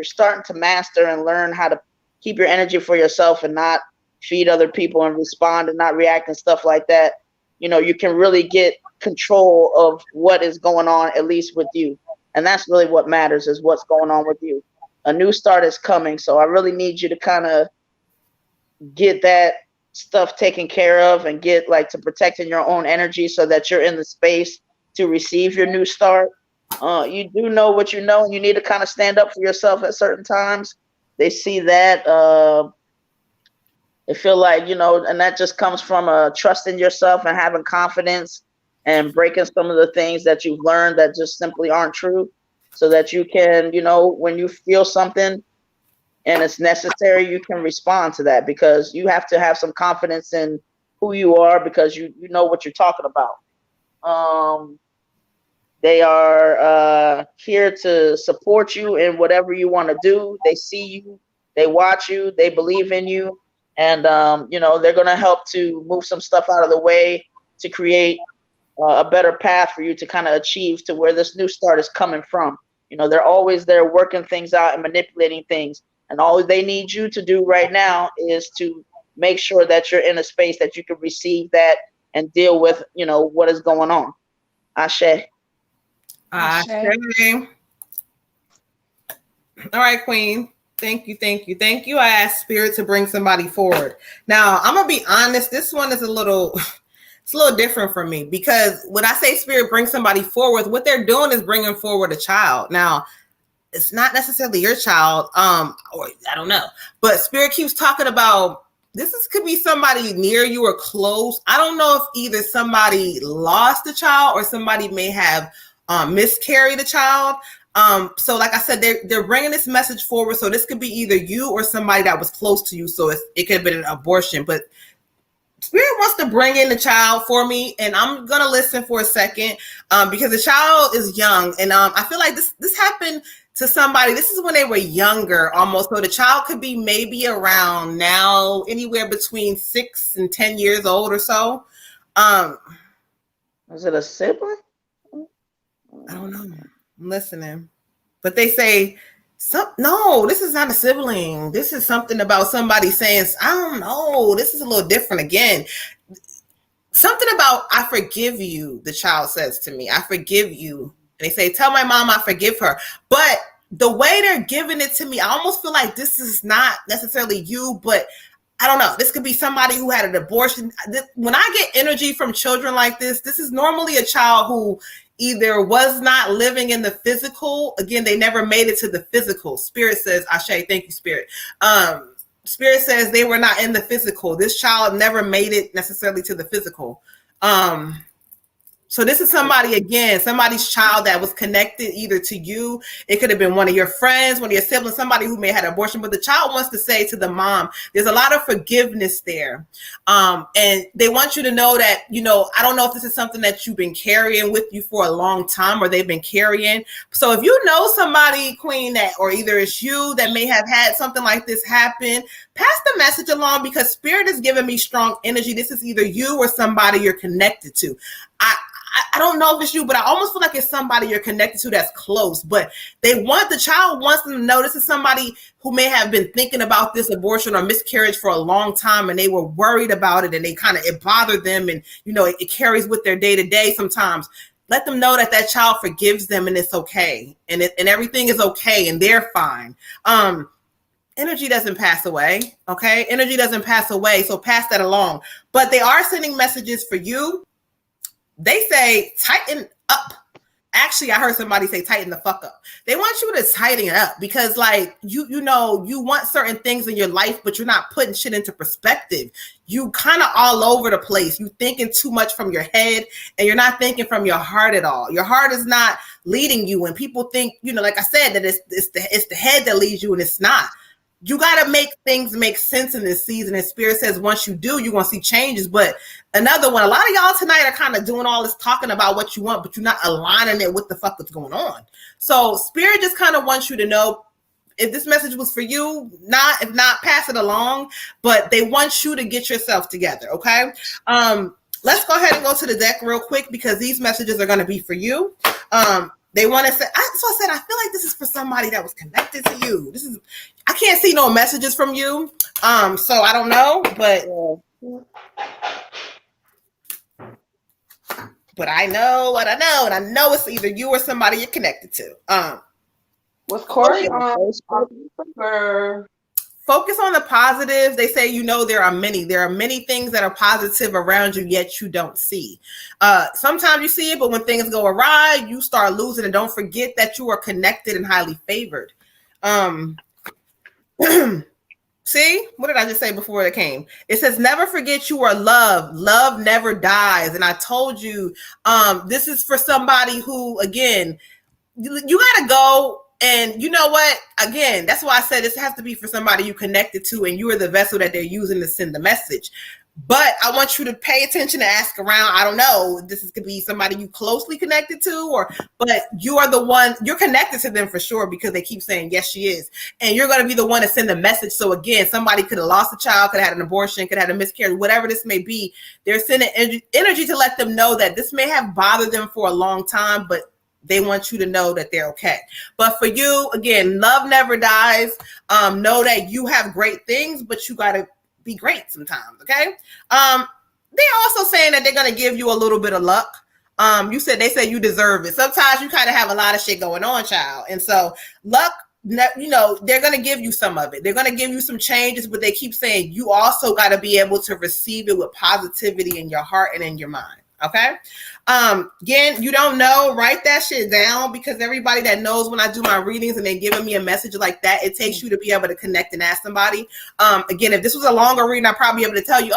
starting to master and learn how to keep your energy for yourself and not feed other people and respond and not react and stuff like that, you can really get control of what is going on, at least with you. And that's really what matters is what's going on with you. A new start is coming. So I really need you to kind of get that stuff taken care of and get to protecting your own energy so that you're in the space to receive your new start. You do know what you know, and you need to kind of stand up for yourself at certain times. They see that. They feel like, and that just comes from trusting yourself and having confidence and breaking some of the things that you've learned that just simply aren't true so that you can, when you feel something and it's necessary, you can respond to that because you have to have some confidence in who you are because you know what you're talking about. They are here to support you in whatever you want to do. They see you, they watch you, they believe in you. And, they're going to help to move some stuff out of the way to create a better path for you to kind of achieve to where this new start is coming from. They're always there working things out and manipulating things. And all they need you to do right now is to make sure that you're in a space that you can receive that and deal with, what is going on. Ashe. Ashe. All right, Queen. Thank you. I asked Spirit to bring somebody forward. Now, I'm gonna be honest. This one is a little different for me because when I say Spirit bring somebody forward, what they're doing is bringing forward a child. Now, it's not necessarily your child, or I don't know, but Spirit keeps talking about could be somebody near you or close. I don't know if either somebody lost a child or somebody may have miscarried a child. So like I said, they're bringing this message forward. So this could be either you or somebody that was close to you. So it could have been an abortion, but Spirit wants to bring in the child for me, and I'm gonna listen for a second because the child is young, and I feel like this happened to somebody. This is when they were younger, almost. So the child could be maybe around now, anywhere between 6 and 10 years old or so. Is it a sibling? I don't know. I'm listening. But they say, no, this is not a sibling. This is something about somebody saying, I don't know. This is a little different again. Something about, I forgive you, the child says to me. I forgive you. And they say, tell my mom I forgive her. But the way they're giving it to me, I almost feel like this is not necessarily you, but I don't know. This could be somebody who had an abortion. When I get energy from children like this is normally a child who either was not living in the physical. Again, they never made it to the physical. Spirit says, Ashe, thank you, Spirit. Spirit says they were not in the physical. This child never made it necessarily to the physical. So this is somebody, again, somebody's child that was connected either to you. It could have been one of your friends, one of your siblings, somebody who may have had an abortion. But the child wants to say to the mom, there's a lot of forgiveness there. And they want you to know that, I don't know if this is something that you've been carrying with you for a long time or they've been carrying. So if you know somebody, Queen, that, or either it's you that may have had something like this happen, pass the message along, because Spirit is giving me strong energy. This is either you or somebody you're connected to. I don't know if it's you, but I almost feel like it's somebody you're connected to that's close. But the child wants them to know this is somebody who may have been thinking about this abortion or miscarriage for a long time, and they were worried about it, and it bothered them, and it carries with their day to day sometimes. Let them know that child forgives them, and it's okay, and everything is okay, and they're fine. Energy doesn't pass away, okay? Energy doesn't pass away, so pass that along. But they are sending messages for you. They say, tighten up. Actually, I heard somebody say, tighten the fuck up. They want you to tighten it up because, you want certain things in your life, but you're not putting shit into perspective. You kind of all over the place. You thinking too much from your head, and you're not thinking from your heart at all. Your heart is not leading you. And people think, like I said, that it's the head that leads you, and it's not. You got to make things make sense in this season. And Spirit says once you do, you're going to see changes. But another one, a lot of y'all tonight are kind of doing all this talking about what you want, but you're not aligning it with the fuck that's going on. So Spirit just kind of wants you to know, if this message was for you, if not, pass it along. But they want you to get yourself together, okay? Let's go ahead and go to the deck real quick, because these messages are going to be for you. They want to say, so I said, I feel like this is for somebody that was connected to you. I can't see no messages from you. So I don't know, but I know what I know, and I know it's either you or somebody you're connected to. Was Corey on or? Focus on the positives. They say, there are many things that are positive around you, yet you don't see. Sometimes you see it, but when things go awry, you start losing. And don't forget that you are connected and highly favored. See, what did I just say before it came? It says, never forget you are loved. Love never dies. And I told you, this is for somebody who, again, you got to go. And you know what? Again, that's why I said this has to be for somebody you connected to, and you are the vessel that they're using to send the message. But I want you to pay attention and ask around. I don't know. Could be somebody you closely connected to, but you are the one, you're connected to them for sure, because they keep saying, yes, she is. And you're going to be the one to send the message. So again, somebody could have lost a child, could have had an abortion, could have had a miscarriage, whatever this may be. They're sending energy to let them know that this may have bothered them for a long time, but they want you to know that they're okay. But for you, again, love never dies. Know that you have great things, but you got to be great sometimes, okay? They're also saying that they're going to give you a little bit of luck. They say you deserve it. Sometimes you kind of have a lot of shit going on, child. And so luck, they're going to give you some of it. They're going to give you some changes, but they keep saying you also got to be able to receive it with positivity in your heart and in your mind. Okay. Again, you don't know, write that shit down, because everybody that knows when I do my readings and they're giving me a message like that, it takes you to be able to connect and ask somebody. Again, if this was a longer reading, I'd probably be able to tell you,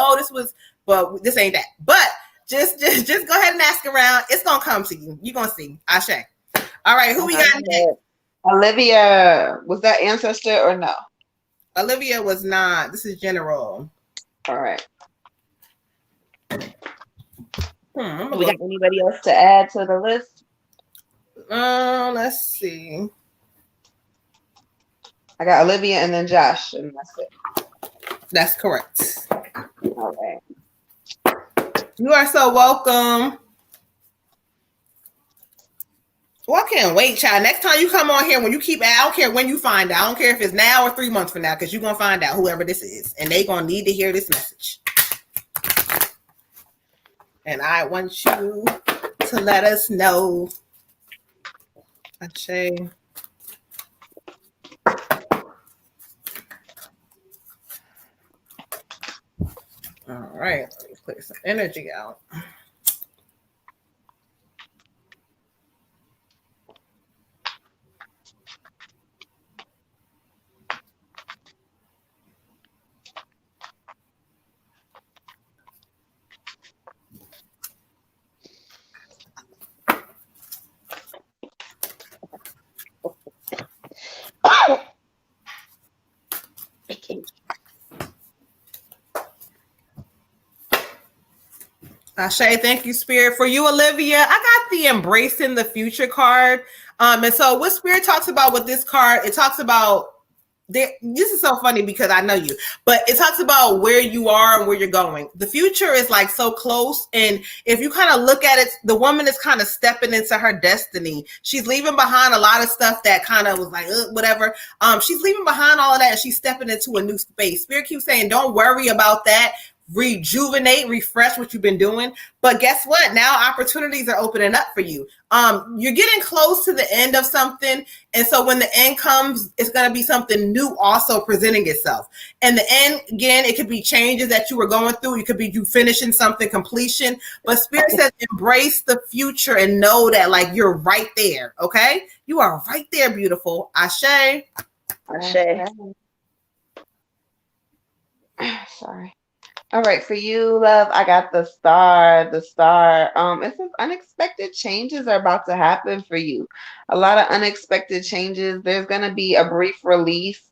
but this ain't that. But just go ahead and ask around. It's going to come to you. You're going to see. Ashe. All right. Who we got next? Olivia. Was that ancestor or no? Olivia was not. This is general. All right. We got anybody else to add to the list? Let's see. I got Olivia and then Josh, and that's it. That's correct. All right. You are so welcome. Well, I can't wait, child. Next time you come on here, when you keep, I don't care when you find out. I don't care if it's now or 3 months from now, because you're going to find out whoever this is. And they're going to need to hear this message. And I want you to let us know. Ashe. All right. Let me clear some energy out. Ashe, thank you, Spirit. For you, Olivia, I got the Embracing the Future card. And so what Spirit talks about with this card, it talks about, this is so funny because I know you, but it talks about where you are and where you're going. The future is like so close. And if you kind of look at it, the woman is kind of stepping into her destiny. She's leaving behind a lot of stuff that kind of was like, whatever. She's leaving behind all of that and she's stepping into a new space. Spirit keeps saying, don't worry about that. Rejuvenate, refresh what you've been doing. But guess what? Now opportunities are opening up for you. You're getting close to the end of something. And so when the end comes, it's going to be something new also presenting itself. And the end, again, it could be changes that you were going through. It could be you finishing something, completion. But Spirit says embrace the future and know that like you're right there. Okay? You are right there, beautiful. Ashe. Ashe. Sorry. All right, for you, love, I got the star. The star. It says unexpected changes are about to happen for you. A lot of unexpected changes. There's gonna be a brief release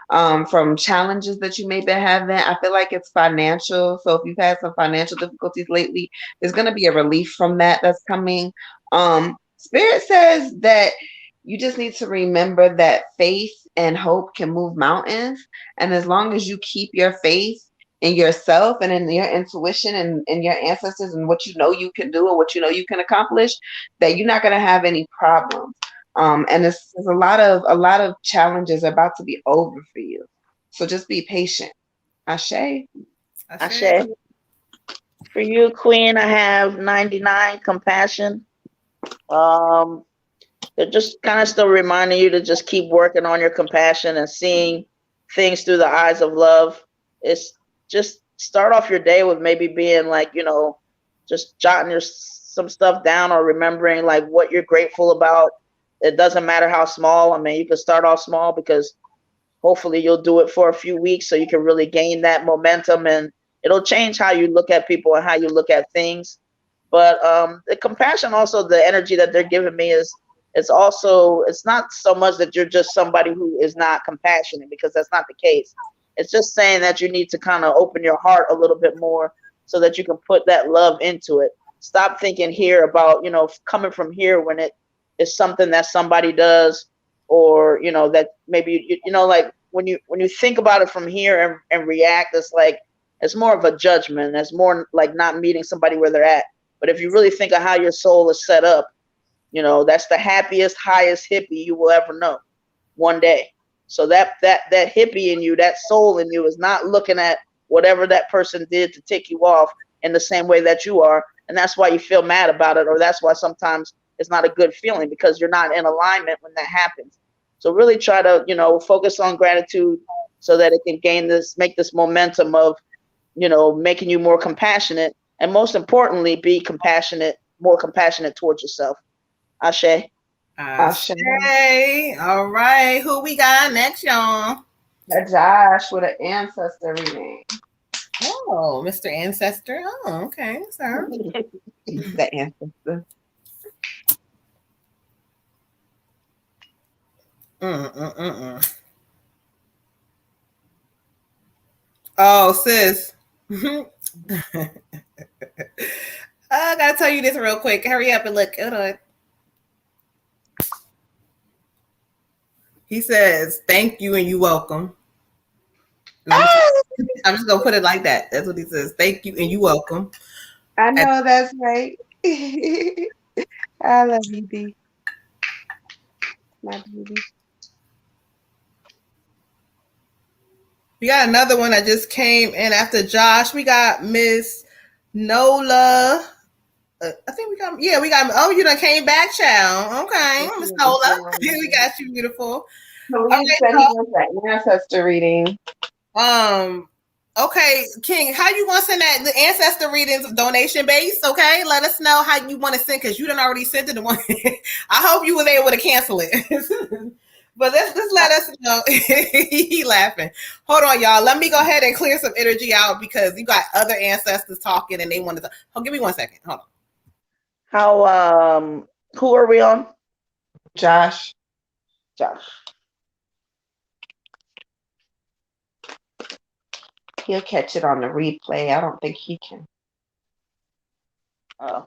from challenges that you may be having. I feel like it's financial. So if you've had some financial difficulties lately, there's gonna be a relief from that that's coming. Spirit says that you just need to remember that faith and hope can move mountains. And as long as you keep your faith in yourself and in your intuition and your ancestors and what you know you can do and what you know you can accomplish, that you're not going to have any problems. And there's a lot of challenges about to be over for you. So just be patient. Ashe. Ashe. For you, Queen, I have 99 compassion. They're just kind of still reminding you to just keep working on your compassion and seeing things through the eyes of love. It's just start off your day with maybe being like, just jotting some stuff down or remembering like what you're grateful about. It doesn't matter how small. I mean, you can start off small because hopefully you'll do it for a few weeks so you can really gain that momentum and it'll change how you look at people and how you look at things. But the compassion, also the energy that they're giving me is, it's not so much that you're just somebody who is not compassionate, because that's not the case. It's just saying that you need to kind of open your heart a little bit more so that you can put that love into it. Stop thinking here about, coming from here when it is something that somebody does, or, that maybe, like when you think about it from here and react, it's like, it's more of a judgment. It's more like not meeting somebody where they're at. But if you really think of how your soul is set up, that's the happiest, highest hippie you will ever know one day. So that hippie in you, that soul in you, is not looking at whatever that person did to tick you off in the same way that you are. And that's why you feel mad about it, or that's why sometimes it's not a good feeling, because you're not in alignment when that happens. So really try to, focus on gratitude so that it can make this momentum of, making you more compassionate, and most importantly, be more compassionate towards yourself. Ashe. Ashe. All right. Who we got next, y'all? Josh with an ancestor reading. Oh, Mr. Ancestor. Oh, okay, sir. The ancestor. Oh, sis. I gotta tell you this real quick. Hurry up and look. Hold on. He says, "Thank you and you welcome." And I'm just gonna put it like that. That's what he says. Thank you and you welcome. I know that's right. I love you, D. My baby. We got another one that just came in after Josh. We got Miss Nola. I think we got, yeah, we got, oh, you done came back, child. Okay, Miss Nola. We got you, beautiful. Khalid said he wants that ancestor reading. Okay, King, how you want to send that? The ancestor readings donation based, okay? Let us know how you want to send, because you done already sent it to one. I hope you was able to cancel it. But just let us know. He laughing. Hold on, y'all. Let me go ahead and clear some energy out, because you got other ancestors talking and they wanted to. Oh, give me 1 second. Hold on. How who are we on? Josh. He'll catch it on the replay. I don't think he can. Oh,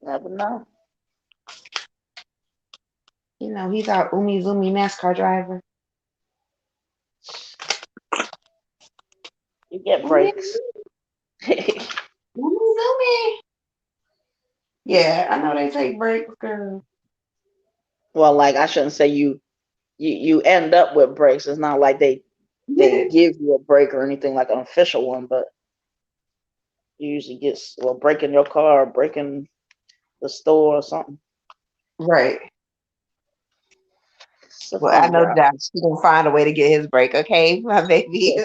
never know. You know, he's our Umi Zumi NASCAR driver. You get breaks. Umi Zumi. Yeah, I know they take breaks, girl. Well, like, I shouldn't say you end up with breaks. It's not like they give you a break or anything like an official one, but you usually get breaking your car, or breaking the store or something. Right. Well, I know Josh. He's gonna find a way to get his break, okay, my baby.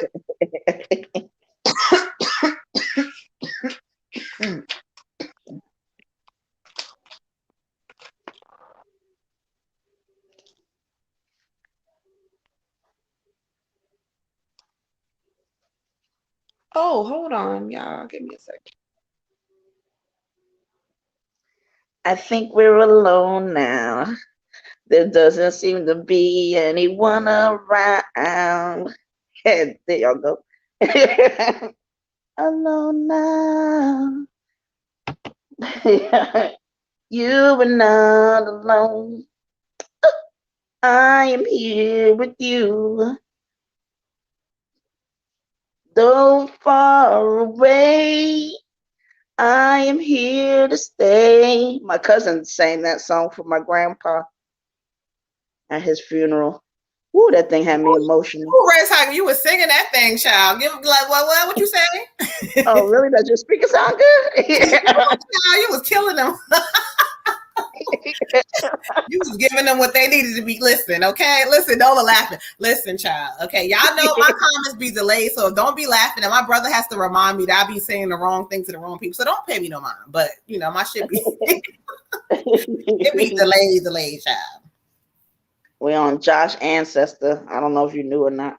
Oh, hold on, y'all. Give me a second. I think we're alone now. There doesn't seem to be anyone around. There y'all go. Alone now. You are not alone. I am here with you. Though far away, I am here to stay. My cousin sang that song for my grandpa at his funeral. Woo, that thing had me emotional. Ooh, Red Tiger, you was singing that thing, child. Give like what you say? Oh, really? Does your speaker sound good? You was killing them. You was giving them what they needed to be. Listen, okay? Listen, don't laughing. Listen, child. Okay, y'all know my comments be delayed, so don't be laughing. And my brother has to remind me that I be saying the wrong thing to the wrong people. So don't pay me no mind. But you know, my shit be it be delayed, child. We on Josh Ancestor. I don't know if you knew or not.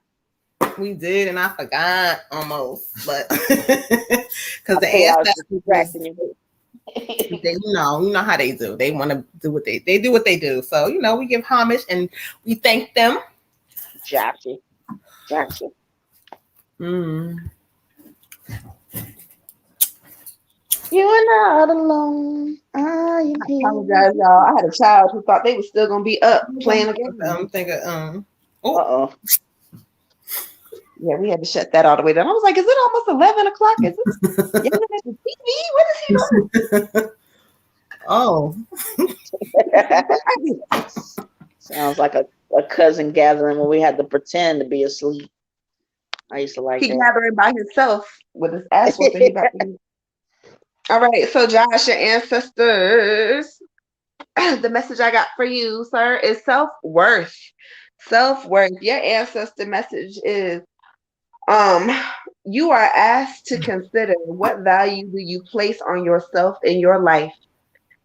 We did, and I forgot almost, but because the ancestors. They, you know how they do. They want to do what they do what they do. So we give homage and we thank them. Joshy. You are not alone. I apologize, y'all. I had a child who thought they were still gonna be up playing a game. I'm thinking, Yeah, we had to shut that all the way down. I was like, is it almost 11 o'clock? Is it yelling at the TV? What is he doing? Oh. Sounds like a cousin gathering when we had to pretend to be asleep. I used to like that. He gathering by himself with his ass whooping. All right, so Josh, your ancestors. The message I got for you, sir, is self-worth. Self-worth. Your ancestor message is you are asked to consider what value do you place on yourself in your life.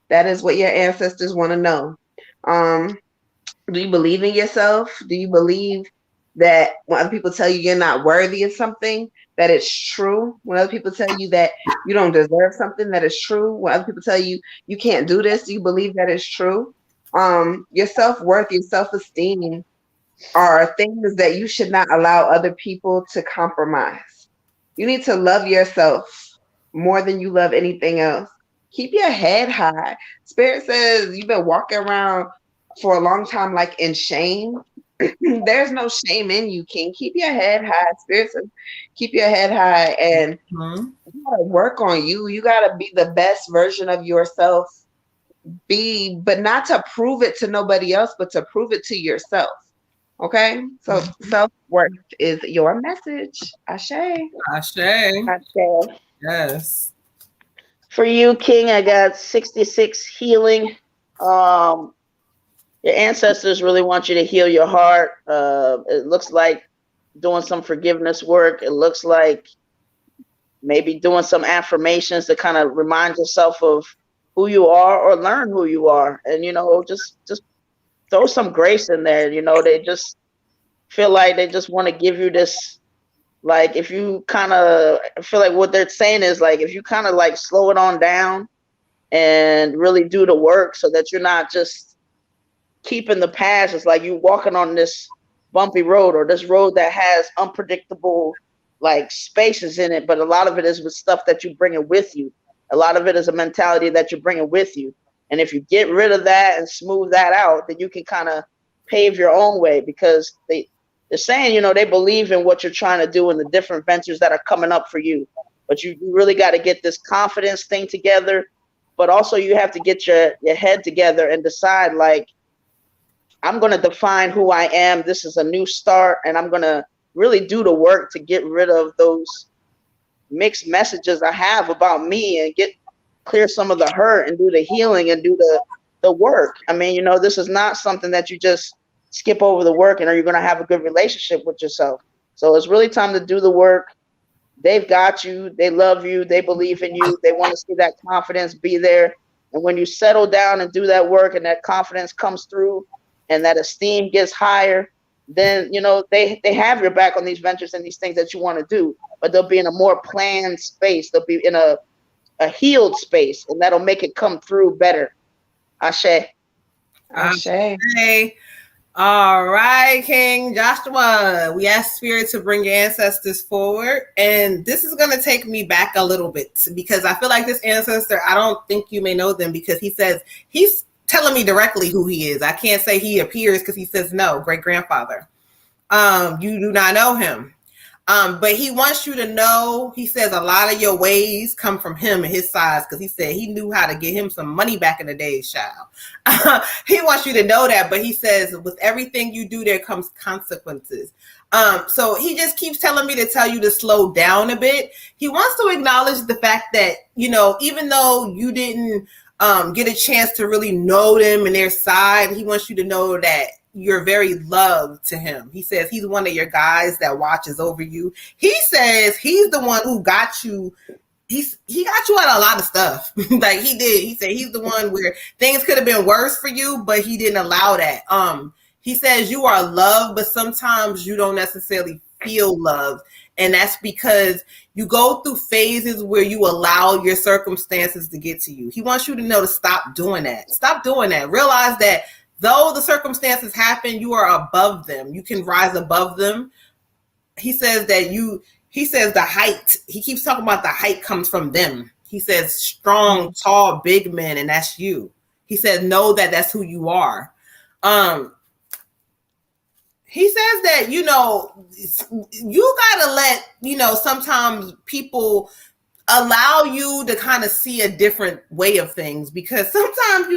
That is what your ancestors want to know. Do you believe in yourself? Do you believe that when other people tell you you're not worthy of something, that it's true? When other people tell you that you don't deserve something, that is true? When other people tell you you can't do this, do you believe that it's true? Your self-worth, your self-esteem are things that you should not allow other people to compromise. You need to love yourself more than you love anything else. Keep your head high. Spirit says you've been walking around for a long time, like in shame. There's no shame in you, King. Keep your head high, spirits. Keep your head high, and Mhm. you gotta work on you. You gotta be the best version of yourself. But not to prove it to nobody else, but to prove it to yourself. Okay, so self-worth is your message. Ashe. Ashe. Okay. Yes. For you, King, I got 66 healing. Your ancestors really want you to heal your heart. It looks like doing some forgiveness work. It looks like maybe doing some affirmations to kind of remind yourself of who you are or learn who you are. And, just throw some grace in there. They just feel like they just want to give you this, like, if you kind of feel like what they're saying is like, if you kind of like slow it on down and really do the work so that you're not just keeping the past. It's like you walking on this bumpy road or this road that has unpredictable like spaces in it, but a lot of it is with stuff that you bring it with you. A lot of it is a mentality that you're bringing with you. And if you get rid of that and smooth that out, then you can kind of pave your own way, because they're saying, they believe in what you're trying to do and the different ventures that are coming up for you. But you really got to get this confidence thing together. But also you have to get your head together and decide, like, I'm going to define who I am. This is a new start, and I'm going to really do the work to get rid of those mixed messages I have about me and clear some of the hurt and do the healing and do the work. I mean, this is not something that you just skip over the work and are you going to have a good relationship with yourself. So it's really time to do the work. They've got you. They love you. They believe in you. They want to see that confidence be there. And when you settle down and do that work and that confidence comes through and that esteem gets higher, then, they have your back on these ventures and these things that you want to do, but they'll be in a more planned space. They'll be in a healed space, and that'll make it come through better. Ashe. Ashe. Okay. All right, King Joshua. We asked Spirit to bring your ancestors forward. And this is going to take me back a little bit, because I feel like this ancestor, I don't think you may know them, because he says he's telling me directly who he is. I can't say he appears, because he says no, great-grandfather. You do not know him. But he wants you to know, he says a lot of your ways come from him and his size, because he said he knew how to get him some money back in the days, child. He wants you to know that, but he says with everything you do, there comes consequences. So he just keeps telling me to tell you to slow down a bit. He wants to acknowledge the fact that, even though you didn't get a chance to really know them and their side, he wants you to know that you're very loved to him. He says he's one of your guys that watches over you. He says he's the one who got you. He got you out of a lot of stuff. Like he did. He said he's the one where things could have been worse for you, but he didn't allow that. He says you are loved, but sometimes you don't necessarily feel love. And that's because you go through phases where you allow your circumstances to get to you. He wants you to know to stop doing that. Stop doing that. Realize that though the circumstances happen, you are above them. You can rise above them. He says that he says the height, he keeps talking about the height comes from them. He says strong, tall, big men, and that's you. He says, know that that's who you are. He says that, you gotta let, sometimes people allow you to kind of see a different way of things, because sometimes,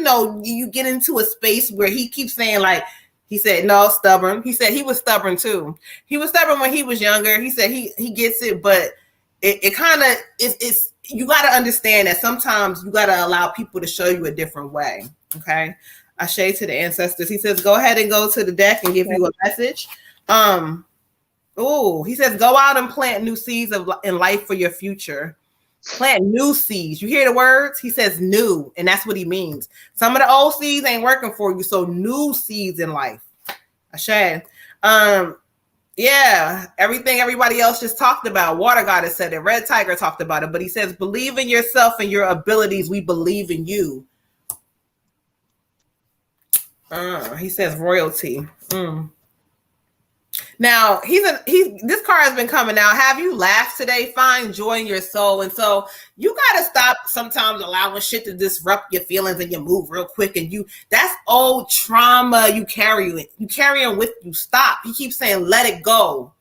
you get into a space where he keeps saying, like, he said, no, stubborn. He said he was stubborn too. He was stubborn when he was younger. He said he gets it, but it kind of, it's, you got to understand that sometimes you got to allow people to show you a different way. Okay. Ashe to the ancestors. He says, go ahead and go to the deck and give you a message. He says, go out and plant new seeds in life for your future. Plant new seeds. You hear the words? He says new, and that's what he means. Some of the old seeds ain't working for you, so new seeds in life. Ashe. Yeah, everything everybody else just talked about. Water Goddess said it. Red Tiger talked about it, but he says, believe in yourself and your abilities. We believe in you. He says royalty. Now this card has been coming out. Have you laughed today? Find joy in your soul. And so you gotta stop sometimes allowing shit to disrupt your feelings and you move real quick. And that's old trauma you carry with you. Stop. He keeps saying let it go.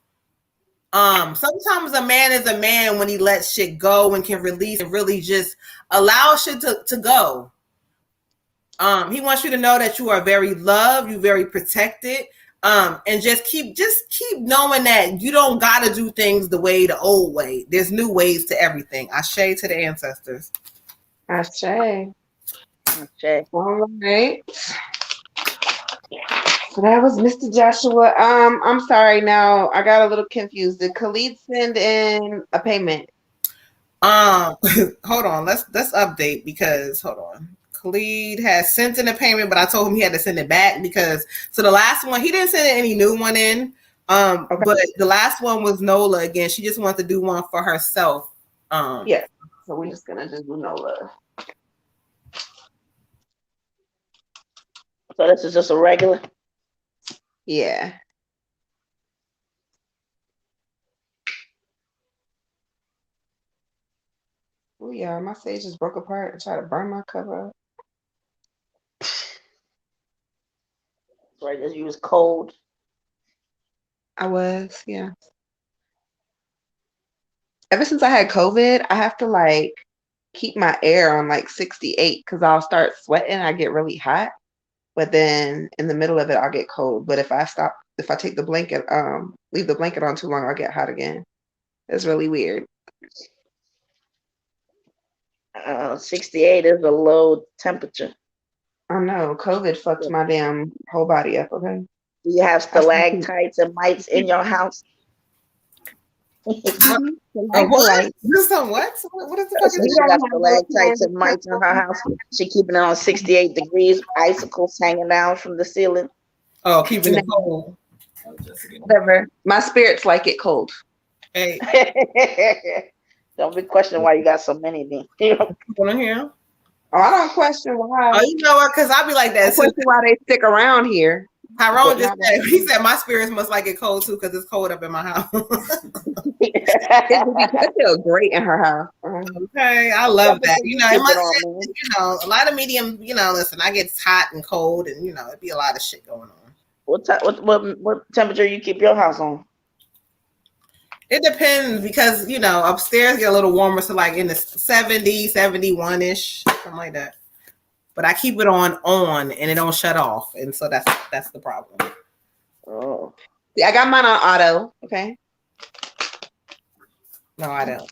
Sometimes a man is a man when he lets shit go and can release and really just allow shit to go. He wants you to know that you are very loved, you're very protected. And just keep knowing that you don't gotta do things the old way. There's new ways to everything. Ashe to the ancestors. Ashe. Okay. All right. So that was Mr. Joshua. I'm sorry. Now I got a little confused. Did Khalid send in a payment? Hold on. Let's update because hold on. Khalid has sent in a payment, but I told him he had to send it back so the last one he didn't send any new one in. Okay. But the last one was Nola again. She just wanted to do one for herself. Yeah. So we're just gonna do Nola. So this is just a regular. Yeah. Oh yeah, my sage just broke apart and tried to burn my cover up. Right, as you was cold. I was, yeah. Ever since I had COVID, I have to keep my air on 68 because I'll start sweating. I get really hot, but then in the middle of it, I'll get cold. But if I take the blanket, leave the blanket on too long, I'll get hot again. It's really weird. 68 is a low temperature. I know. COVID fucked my damn whole body up, okay? Do you have stalactites and mites in your house? What? What is the She got stalactites and mites in her house. She keeping it on 68 degrees, icicles hanging down from the ceiling. Oh, keeping it cold. Whatever. My spirits like it cold. Hey. Don't be questioning why you got so many then. You want to hear? Oh, I don't question why. Oh, you know what? Because I'll be like that. I question why they stick around here. Tyrone just said, he said my spirits must like it cold too because it's cold up in my house. It feels great in her house. Okay, I love that. A lot of medium. Listen, I get hot and cold, and it'd be a lot of shit going on. What temperature you keep your house on? It depends because upstairs get a little warmer, so in the 70, 71-ish, something like that. But I keep it on and it don't shut off, and so that's the problem. Oh, see, I got mine on auto. Okay. No, I don't.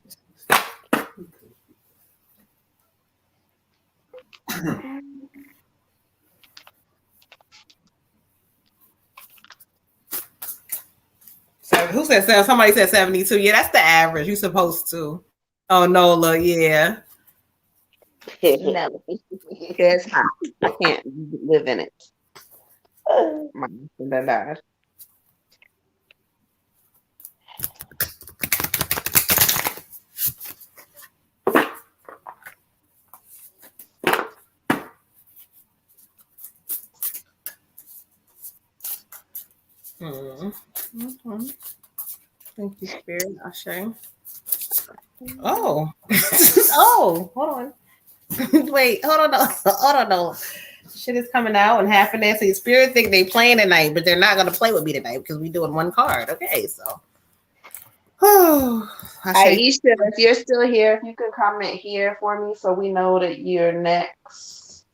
So who said 7? Somebody said 72. Yeah, that's the average. You're supposed to. Oh, Nola, yeah. No, it's hot. I can't live in it. My husband died. Mm-hmm. Thank you, Spirit. Ashe. Oh. Oh, hold on. Wait, hold on. Shit is coming out and half of that. So your Spirit think they playing tonight, but they're not gonna play with me tonight because we doing one card. Okay, so. Aisha, if you're still here, if you can comment here for me so we know that you're next.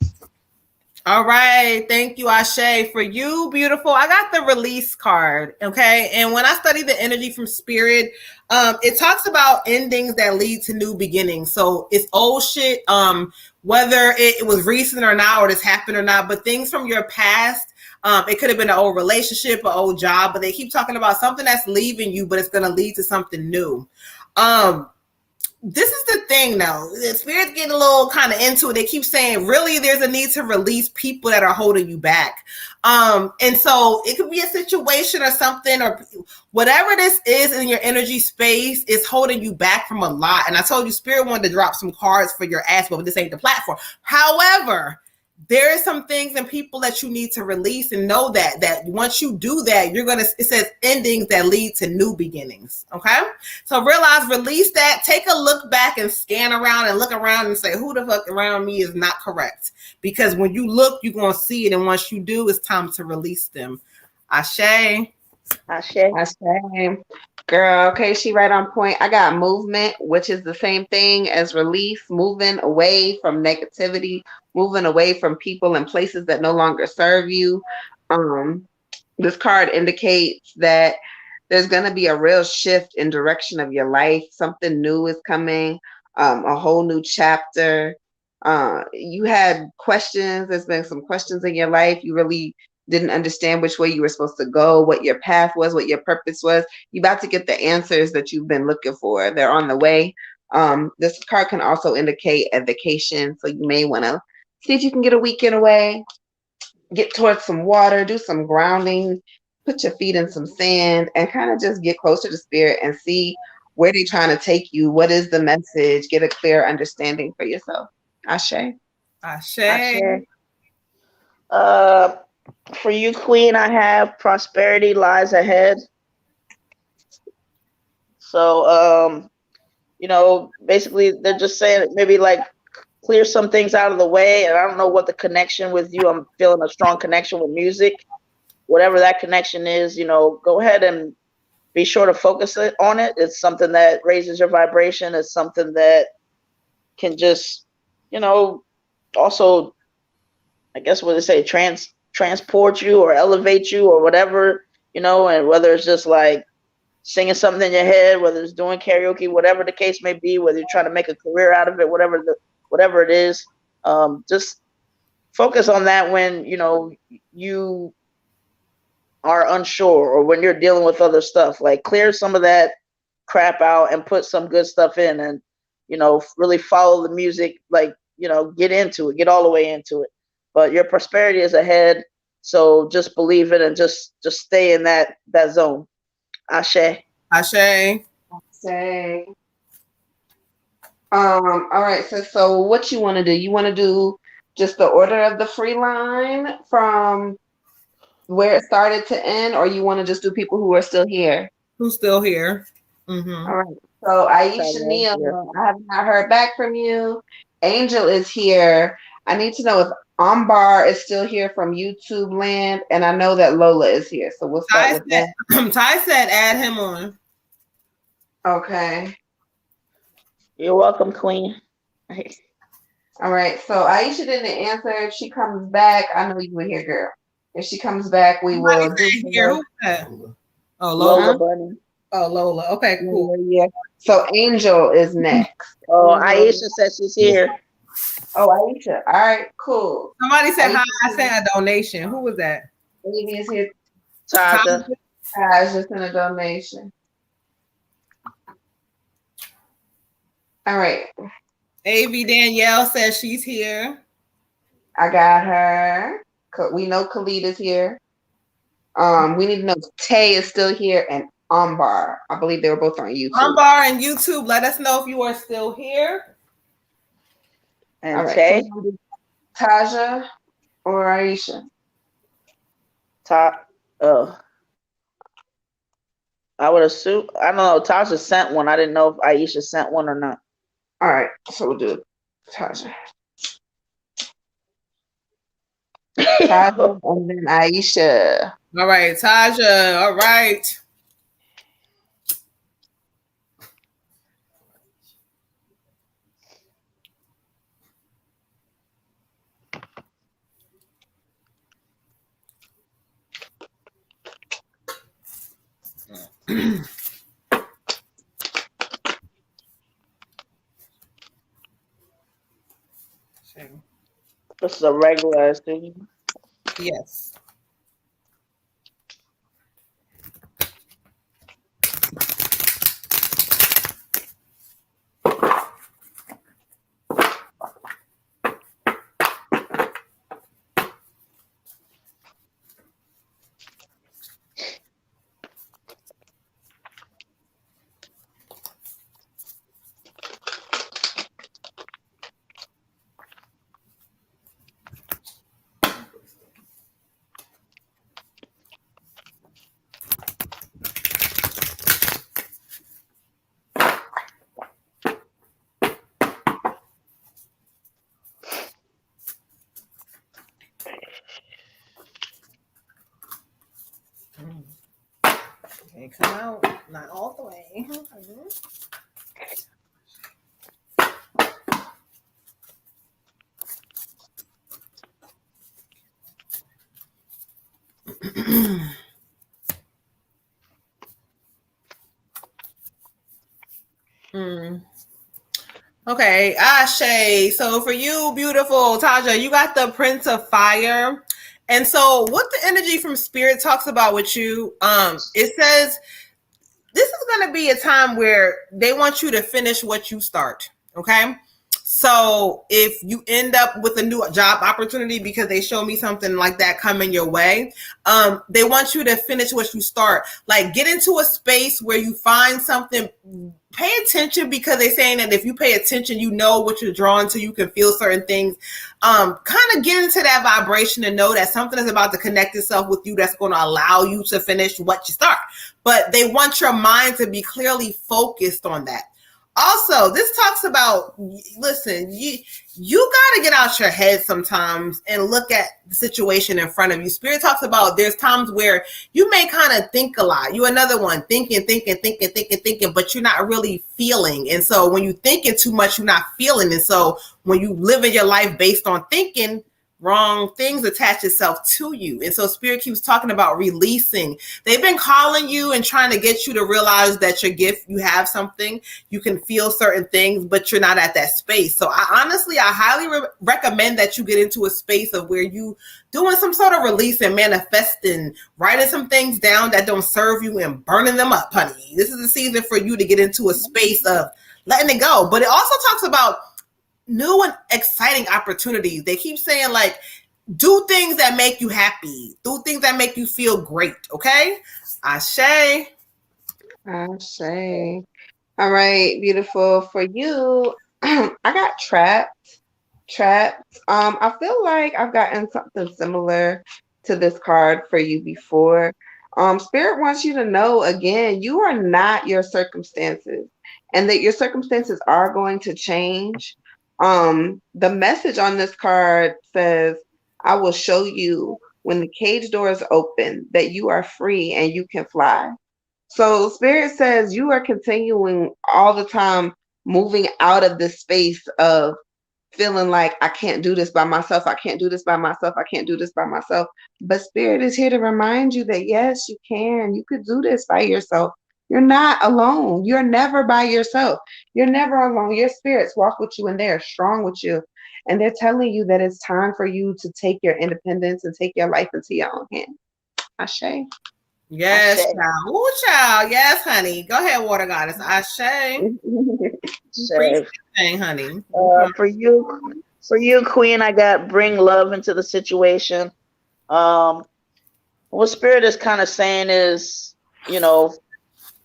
All right. Thank you, Ashe. For you, beautiful. I got the release card. Okay. And when I study the energy from Spirit, it talks about endings that lead to new beginnings. So it's old shit, whether it was recent or not, or this happened or not, but things from your past. It could have been an old relationship, an old job, but they keep talking about something that's leaving you, but it's going to lead to something new. This is the thing, though. The Spirit's getting a little kind of into it. They keep saying, really, there's a need to release people that are holding you back. And so it could be a situation or something, or whatever this is in your energy space is holding you back from a lot. And I told you, Spirit wanted to drop some cards for your ass, but this ain't the platform. However, there is some things and people that you need to release, and know that once you do that, you're gonna, it says endings that lead to new beginnings. Okay, so realize, release that, take a look back and scan around and look around and say, who the fuck around me is not correct? Because when you look, you're gonna see it, and once you do, it's time to release them. Ashe. Girl, okay, she right on point. I got movement, which is the same thing as release, moving away from negativity, moving away from people and places that no longer serve you. This card indicates that there's going to be a real shift in direction of your life. Something new is coming, a whole new chapter. You had questions. There's been some questions in your life. You really didn't understand which way you were supposed to go, what your path was, what your purpose was. You're about to get the answers that you've been looking for. They're on the way. This card can also indicate a vacation. So you may want to see if you can get a weekend away, get towards some water, do some grounding, put your feet in some sand, and kind of just get closer to spirit and see where they're trying to take you. What is the message? Get a clear understanding for yourself. Ashe. For you, Queen, I have prosperity lies ahead. So, basically they're just saying maybe like clear some things out of the way. And I don't know what the connection with you. I'm feeling a strong connection with music. Whatever that connection is, go ahead and be sure to focus on it. It's something that raises your vibration. It's something that can just, also, I guess what they say, transport you or elevate you or whatever, and whether it's just like singing something in your head, whether it's doing karaoke, whatever the case may be, whether you're trying to make a career out of it, whatever it is, just focus on that when, you are unsure or when you're dealing with other stuff. Like clear some of that crap out and put some good stuff in, and, really follow the music, like, get into it, get all the way into it. But your prosperity is ahead. So just believe it and just stay in that zone. Ashe. All right. So what you want to do? You want to do just the order of the free line from where it started to end, or you want to just do people who are still here? Who's still here? Mm-hmm. All right. So Aisha Neal, I have not heard back from you. Angel is here. I need to know if Ambar is still here from YouTube land, and I know that Lola is here. So we'll start with that. Ty said add him on. Okay. You're welcome, Queen. All right. So Aisha didn't answer. If she comes back, I know you were here, girl. If she comes back, we will do here. Who's that? Oh, Lola Bunny. Oh, Lola. Okay, cool. Yeah. So Angel is next. Oh, Aisha said she's here. Oh, Aisha. All right, cool. Somebody said hi. I sent a donation. Who was that? Amy is here. Tasha. Tasha sent a donation. All right. AV Danielle says she's here. I got her. We know Khalid is here. We need to know if Tay is still here and Ambar. I believe they were both on YouTube. Ambar and YouTube. Let us know if you are still here. And all right, Tay, Taja or Aisha? I would assume. I don't know. Tasha sent one. I didn't know if Aisha sent one or not. All right, so we'll do Tasha. Taja and then Aisha. All right, Taja. All right. This is a regular student. Yes. Okay, come out, not all the way. Okay, Ashe. So for you, beautiful Taja, you got the Prince of Fire. And so what the energy from Spirit talks about with you, it says this is going to be a time where they want you to finish what you start. Okay. So if you end up with a new job opportunity, because they show me something like that coming your way, they want you to finish what you start. Like get into a space where you find something, pay attention, because they're saying that if you pay attention, you know what you're drawn to, you can feel certain things. Kind of get into that vibration and know that something is about to connect itself with you that's going to allow you to finish what you start. But they want your mind to be clearly focused on that. Also, this talks about, listen, you got to get out your head sometimes and look at the situation in front of you. Spirit talks about there's times where you may kind of think a lot. You another one, thinking, but you're not really feeling. And so when you're thinking too much, you're not feeling. And so when you live in your life based on thinking, wrong things attach itself to you. And so Spirit keeps talking about releasing. They've been calling you and trying to get you to realize that your gift, you have something, you can feel certain things, but you're not at that space. So I highly recommend that you get into a space of where you doing some sort of release and manifesting, writing some things down that don't serve you and burning them up, honey. This is the season for you to get into a space of letting it go. But it also talks about new and exciting opportunities. They keep saying, like, do things that make you happy, do things that make you feel great. Okay, Ashe. Ashe. All right, beautiful. For you, I got trapped. I feel like I've gotten something similar to this card for you before. Spirit wants you to know again, you are not your circumstances, and that your circumstances are going to change. The message on this card says, I will show you when the cage door is open that you are free and you can fly. So Spirit says you are continuing all the time, moving out of this space of feeling like I can't do this by myself. I can't do this by myself. I can't do this by myself. But Spirit is here to remind you that yes, you can. You could do this by yourself. You're not alone. You're never by yourself. You're never alone. Your spirits walk with you and they're strong with you. And they're telling you that it's time for you to take your independence and take your life into your own hands. Ashe. Yes, Ashe. child. Ooh, child. Yes, honey. Go ahead, water goddess. Ashe. Thing, honey. For you, Queen, I got bring love into the situation. What Spirit is kind of saying is,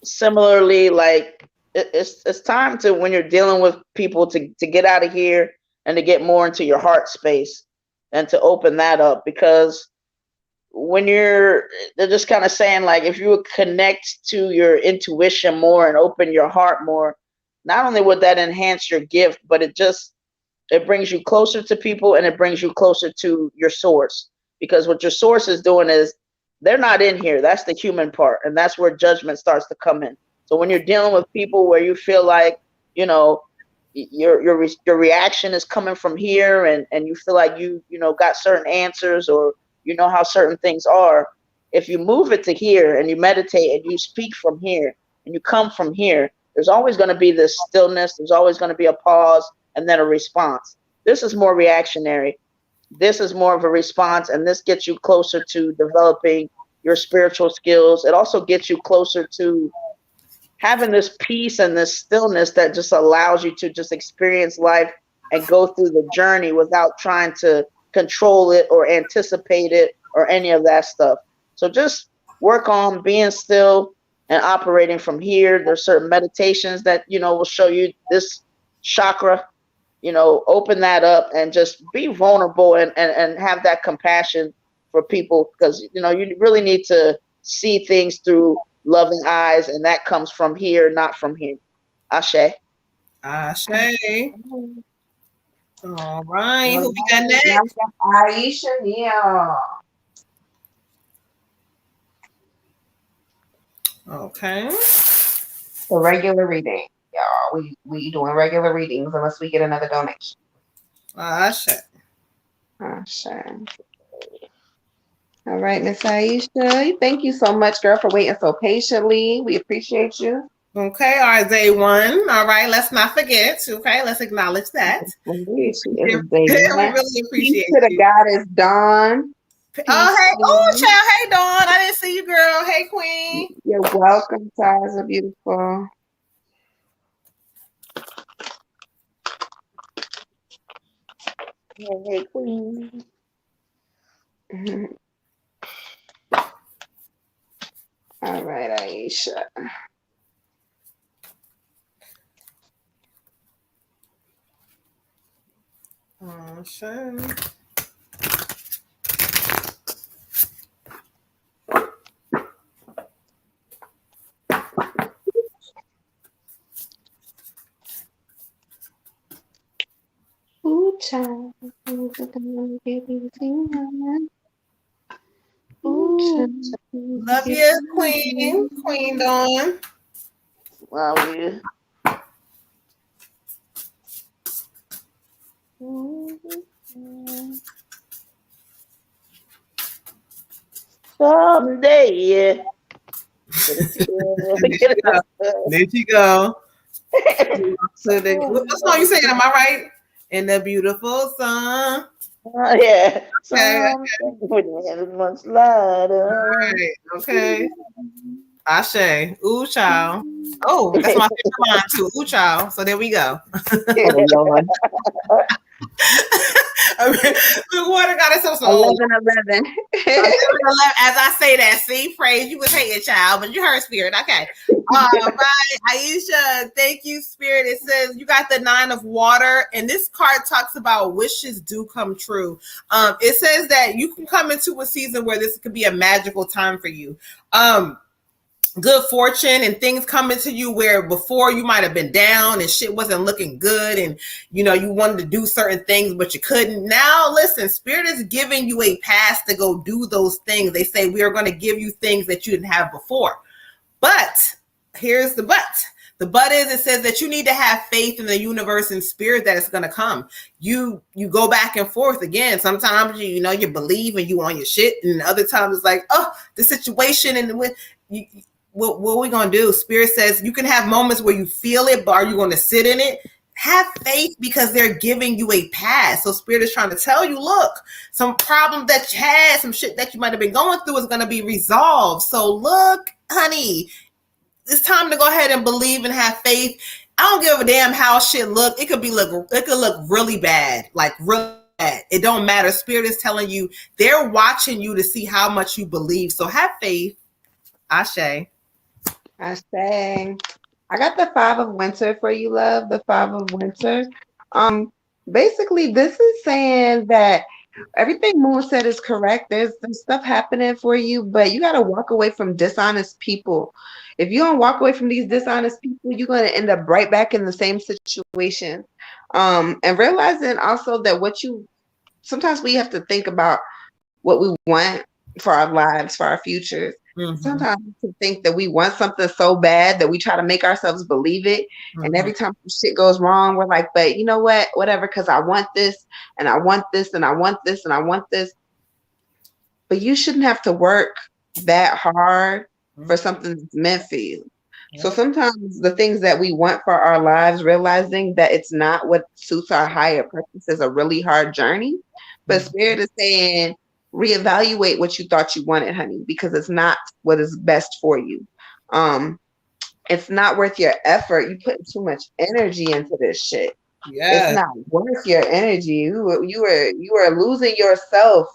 similarly, like it's time to, when you're dealing with people, to get out of here and to get more into your heart space and to open that up, because when they're just kind of saying, like, if you would connect to your intuition more and open your heart more, not only would that enhance your gift, but it brings you closer to people and it brings you closer to your source. Because what your source is doing is, they're not in here. That's the human part. And that's where judgment starts to come in. So when you're dealing with people where you feel like, your reaction is coming from here, and you feel like you got certain answers, or you know how certain things are, if you move it to here and you meditate and you speak from here and you come from here, there's always going to be this stillness. There's always going to be a pause and then a response. This is more reactionary. This is more of a response, and this gets you closer to developing your spiritual skills. It also gets you closer to having this peace and this stillness that just allows you to just experience life and go through the journey without trying to control it or anticipate it or any of that stuff. So just work on being still and operating from here. There's certain meditations that, will show you this chakra, open that up and just be vulnerable and have that compassion for people, because, you really need to see things through loving eyes, and that comes from here, not from here. Ashe. Ashe. All right. Who we got next? Aisha Neal. Okay. So regular reading, y'all. We doing regular readings unless we get another donation. Shit. Sure. All right, Miss Aisha. Thank you so much, girl, for waiting so patiently. We appreciate you. Okay, our day one. All right, let's not forget. Okay, let's acknowledge that. We She is day one. really appreciate Peace to the you. goddess Dawn. Oh, hey. Oh, child. Hey, Dawn. I didn't see you, girl. Hey, Queen. You're welcome, Taz. Are beautiful. Hey, Queen. All right, Aisha. Oh, sure. Ooh, child. Ooh, Love you, Queen. Queen Dawn. Love you. Someday, yeah. There you go. What song you singing? Am I right? In the beautiful sun. Yeah. Okay. Someday when the heaven must light All up. right. Okay. Ashe. Ooh, child. Oh, that's my favorite line too. Ooh, child. So there we go. Oh, Lord. The water got itself so 11. as I say that, see, praise you was hating, child, but you heard spirit. Okay. Right. Aisha, thank you, spirit. It says you got the 9 of water, and this card talks about wishes do come true. It says that you can come into a season where this could be a magical time for you. Good fortune and things coming to you where before you might have been down and shit wasn't looking good, and you know you wanted to do certain things but you couldn't. Now listen, spirit is giving you a pass to go do those things. They say we are going to give you things that you didn't have before, but here's the but. The but is, it says that you need to have faith in the universe and spirit that it's going to come. You go back and forth again. Sometimes you believe and you on your shit, and other times it's like, oh, the situation and with you. What are we going to do? Spirit says you can have moments where you feel it, but are you going to sit in it? Have faith because they're giving you a pass. So spirit is trying to tell you, look, some problem that you had, some shit that you might have been going through is going to be resolved. So look, honey, it's time to go ahead and believe and have faith. I don't give a damn how shit look. It could look really bad, like really bad. It don't matter. Spirit is telling you they're watching you to see how much you believe. So have faith. Ashe. I say, I got the 5 of winter for you, love. The 5 of winter. Basically, this is saying that everything Moon said is correct. There's stuff happening for you, but you got to walk away from dishonest people. If you don't walk away from these dishonest people, you're going to end up right back in the same situation. And realizing also that sometimes we have to think about what we want for our lives, for our futures. Mm-hmm. Sometimes we think that we want something so bad that we try to make ourselves believe it. Mm-hmm. And every time shit goes wrong, we're like, but you know what? Whatever, because I want this and I want this and I want this and I want this. But you shouldn't have to work that hard for something that's meant for you. Yeah. So sometimes the things that we want for our lives, realizing that it's not what suits our higher purpose, is a really hard journey. But Spirit is saying, reevaluate what you thought you wanted, honey, because it's not what is best for you. It's not worth your effort. You put too much energy into this shit. Yes. It's not worth your energy. You are losing yourself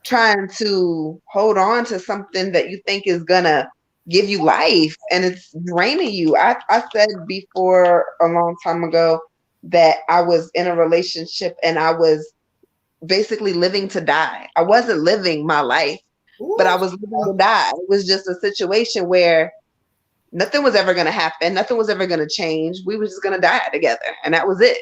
trying to hold on to something that you think is gonna give you life, and it's draining you. I said before a long time ago that I was in a relationship and I was basically living to die. I wasn't living my life, but I was living to die. It was just a situation where nothing was ever going to happen. Nothing was ever going to change. We were just going to die together. And that was it.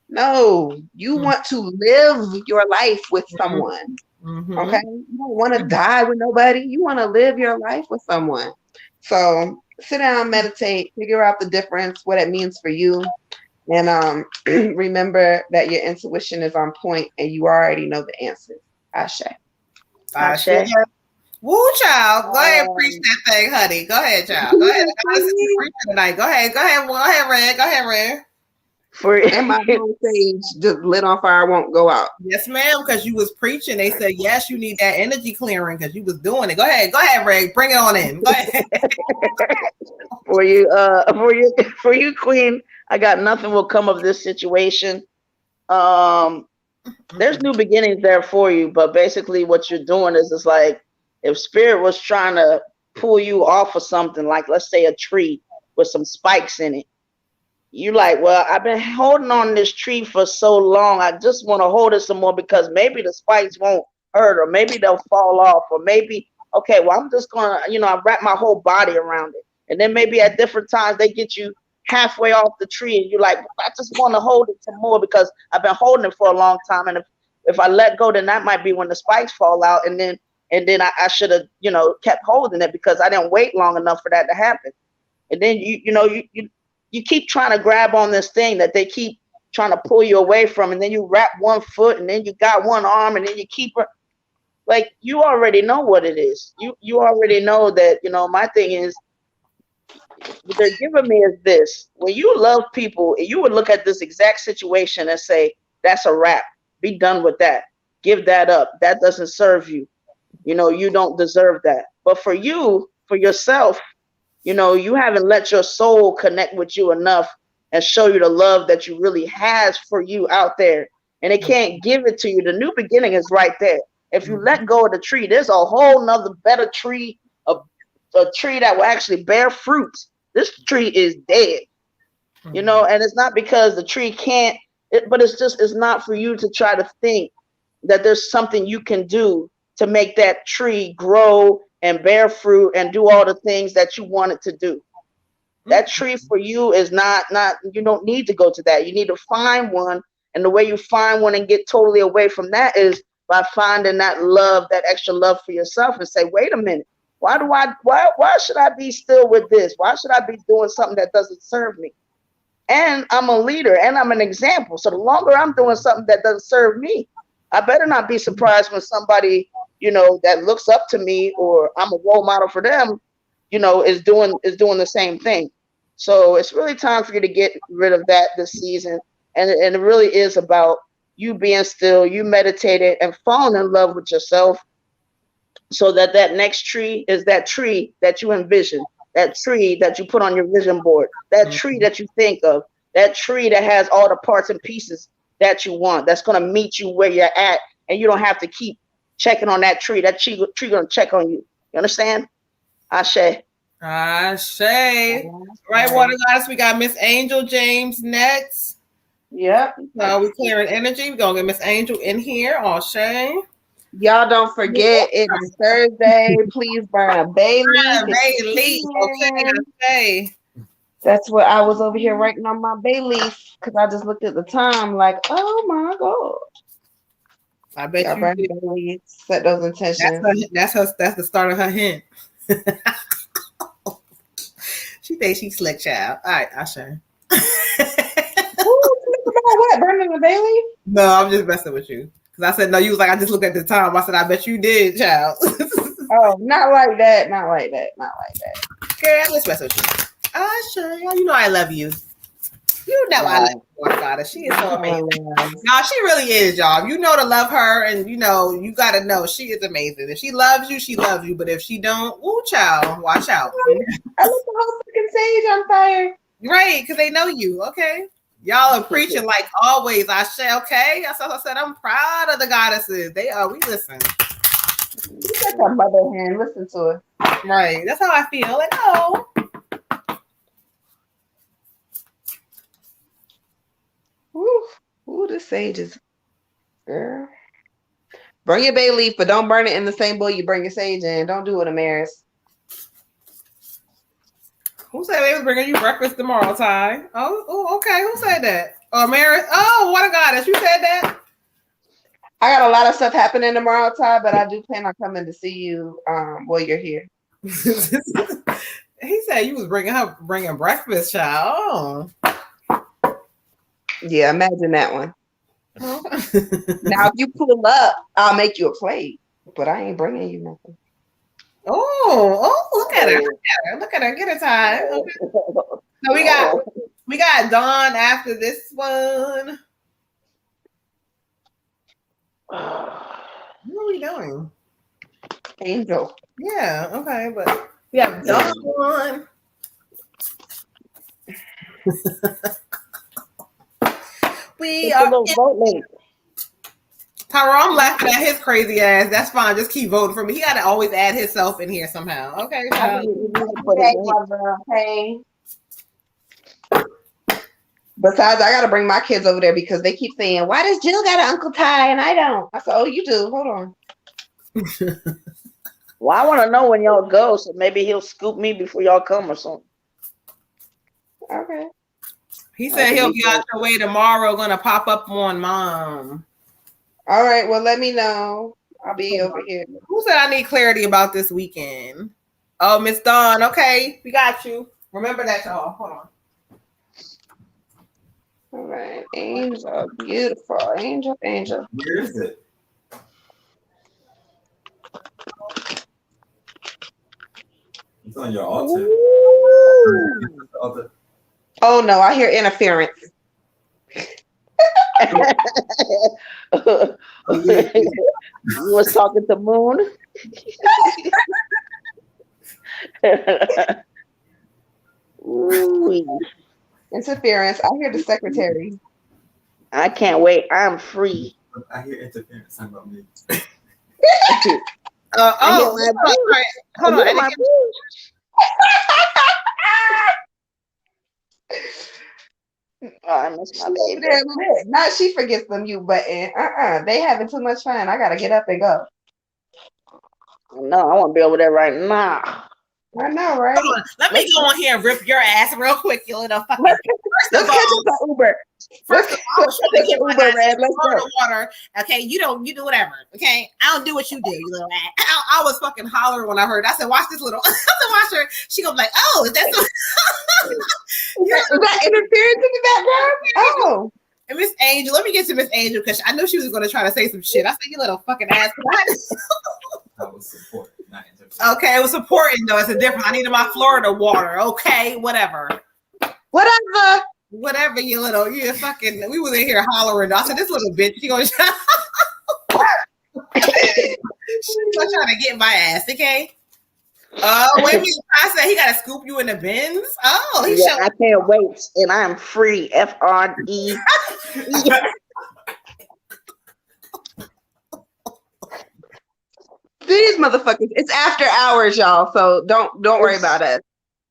No, you want to live your life with someone. Okay. You don't want to die with nobody. You want to live your life with someone. So sit down, meditate, figure out the difference, what it means for you. And remember that your intuition is on point and you already know the answers. Ashe. Ashe. Woo, child. Go ahead and preach that thing, honey. Go ahead, child. Go ahead. Tonight. Go ahead, Red. Go ahead, Red. And my whole stage just lit on fire, won't go out. Yes, ma'am, because you was preaching. They said, yes, you need that energy clearing because you was doing it. Go ahead, Red. Bring it on in. Go ahead. For you, Queen, I got nothing will come of this situation. There's new beginnings there for you, but basically what you're doing is it's like if spirit was trying to pull you off of something, like let's say a tree with some spikes in it. You like, well, I've been holding on this tree for so long. I just want to hold it some more because maybe the spikes won't hurt, or maybe they'll fall off, or maybe, okay, well, I'm just gonna, I wrap my whole body around it. And then maybe at different times they get you halfway off the tree and you're like, I just want to hold it some more because I've been holding it for a long time. And if I let go, then that might be when the spikes fall out. And then I should have, kept holding it because I didn't wait long enough for that to happen. And then you keep trying to grab on this thing that they keep trying to pull you away from, and then you wrap one foot, and then you got one arm, and then you keep her. Like, you already know what it is. You already know that, my thing is, what they're giving me is this. When you love people, you would look at this exact situation and say, that's a wrap. Be done with that. Give that up. That doesn't serve you. You don't deserve that. But for you, for yourself, you haven't let your soul connect with you enough and show you the love that you really has for you out there. And it can't give it to you. The new beginning is right there. If you let go of the tree, there's a whole nother better tree, a tree that will actually bear fruit. This tree is dead, and it's not because the tree can't, but it's not for you to try to think that there's something you can do to make that tree grow and bear fruit and do all the things that you want it to do. That tree for you is not, you don't need to go to that. You need to find one. And the way you find one and get totally away from that is by finding that love, that extra love for yourself, and say, wait a minute, why should I be still with this? Why should I be doing something that doesn't serve me? And I'm a leader and I'm an example. So the longer I'm doing something that doesn't serve me, I better not be surprised when somebody, that looks up to me or I'm a role model for them, is doing the same thing. So it's really time for you to get rid of that this season. And it really is about you being still, you meditated and falling in love with yourself, so that next tree is that tree that you envision, that tree that you put on your vision board, that tree that you think of, that tree that has all the parts and pieces that you want, that's going to meet you where you're at, and you don't have to keep checking on that tree. That tree going to check on you. You understand? Ashe. Ashe. Right, water goddess. We got Miss Angel James next. Yep. So we clearing energy. We're going to get Miss Angel in here. Ashe. Y'all don't forget, it is Thursday. Please burn a bay leaf. Okay. That's what I was over here writing on my bay leaf because I just looked at the time like, oh my God. I bet y'all burn bay leaf, set those intentions. That's the start of her hint. She thinks she's slick, child. All right, Ashe. About what? Burning a bay leaf? No, I'm just messing with you. I said, no, you was like, I just looked at the time. I said, I bet you did, child. Oh, not like that. Okay, I'm just messing with you. Sure. You know I love you. You know I love you, goddess. She is so amazing. No, she really is, y'all. You know to love her, and you got to know she is amazing. If she loves you, she loves you. But if she don't, ooh, child, watch out. I lit the whole fucking stage on fire. Right, because they know you, okay? Y'all are preaching like always. Ashe, okay? That's what I said. I'm proud of the goddesses. They are. We listen. You got that mother hand. Listen to her. Right. That's how I feel. Like, oh. Ooh, this sage is. Girl. Burn your bay leaf, but don't burn it in the same bowl you burn your sage in. Don't do it, Amaris. Who said they was bringing you breakfast tomorrow, Ty? Oh, okay. Who said that? Oh, Mary. Oh, what a goddess. You said that? I got a lot of stuff happening tomorrow, Ty, but I do plan on coming to see you while you're here. He said you was bringing breakfast, child. Yeah, imagine that one. Oh. Now, if you pull up, I'll make you a plate, but I ain't bringing you nothing. Look at her. Look at her. Get her time. Okay. So we got Dawn after this one. What are we doing? Angel. Yeah, okay, but we have Dawn. We are voting. Tyrone laughing at his crazy ass. That's fine. Just keep voting for me. He got to always add himself in here somehow. Okay. Okay. Besides, I got to bring my kids over there because they keep saying, "Why does Jill got an Uncle Ty and I don't?" I said, "Oh, you do. Hold on." Well, I want to know when y'all go, so maybe he'll scoop me before y'all come or something. Okay. He said he'll be out your way tomorrow. Gonna pop up on Mom. All right. Well, let me know. I'll be over here. Who said I need clarity about this weekend? Oh, Miss Dawn. Okay, we got you. Remember that, y'all. Hold on. All right. Angel. Beautiful. Angel. Where is it? It's on your altar. Oh, no. I hear interference. You was talking to Moon. Ooh. Interference. I hear the secretary. I can't wait. I'm free. I hear interference. Talking about me. Hold on. I miss my baby. Now she forgets the mute button. They having too much fun. I gotta get up and go. No, I want to be over there right now. I know, right? Hold on. Let me go on here and rip your ass real quick, you little fucking. Let's catch us an Uber. First of all, I'm trying to get my ass Let's go. water. Okay, you do whatever. Okay, I don't do what you do, you little ass. I was fucking hollering when I heard. I said, "Watch this little." I said, "Watch her." She gonna be like, "Oh, is that so?" Is that interference in the background? Oh. And Miss Angel, let me get to Miss Angel because I knew she was going to try to say some shit. I said, "You little fucking ass." That was support, not interference. Okay, it was supporting though. It's a difference. I needed my Florida water. Okay, whatever. Whatever, you fucking. We was in here hollering. I said, "This little bitch, she gonna." She's gonna try to get my ass. Okay. Wait a minute. I said he gotta scoop you in the bins. Oh, I can't wait, and I am free. FRE. These motherfuckers. It's after hours, y'all. So don't worry about us.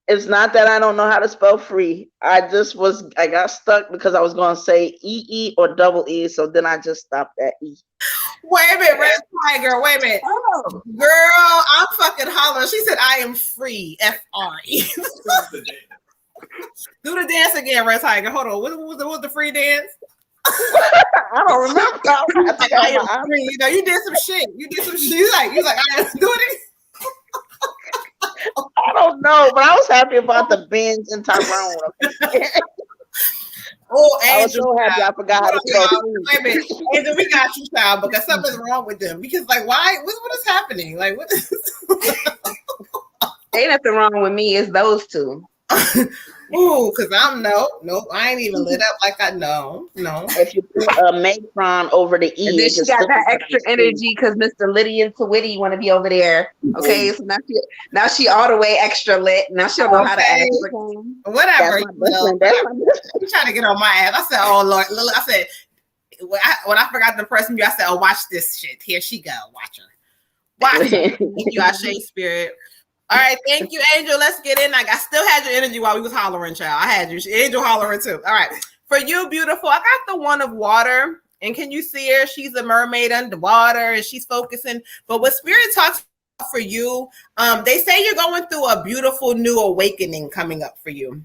It's not that I don't know how to spell free. I got stuck because I was going to say EE or double E. So then I just stopped at E. Wait a minute, Red Tiger. Wait a minute. Oh. Girl, I'm fucking hollering. She said, "I am free." FRE. Do the dance again, Red Tiger. Hold on. What was the free dance? I don't remember. I am free. You know, you did some shit. You like, I am doing it. I don't know, but I was happy about the Benz and Tyrone. Oh, Angel, I was so happy I forgot how to spell free. Wait a minute, Angel, we got you, child, because something's wrong with them. Because, like, why? What is happening? Like, what is? Ain't nothing wrong with me. It's those two. Ooh, because I'm nope. I ain't even lit up like I know. No. If you put a matron over the E, and then she got that extra energy because Mr. Liddy and Switty want to be over there. Okay, so now she all the way extra lit. Now she'll know how to act. Whatever. You trying to get on my ass? I said, "Oh Lord," I said when I forgot to press mute, I said, "Oh, watch this shit. Here she go. Watch her. Watch her." Thank you, Shakespeare. All right, thank you, Angel. Let's get in. I still had your energy while we was hollering, child. I had you, Angel, hollering too. All right, for you, beautiful. I got the one of water, and can you see her? She's a mermaid underwater, and she's focusing. But what Spirit talks about for you, they say you're going through a beautiful new awakening coming up for you.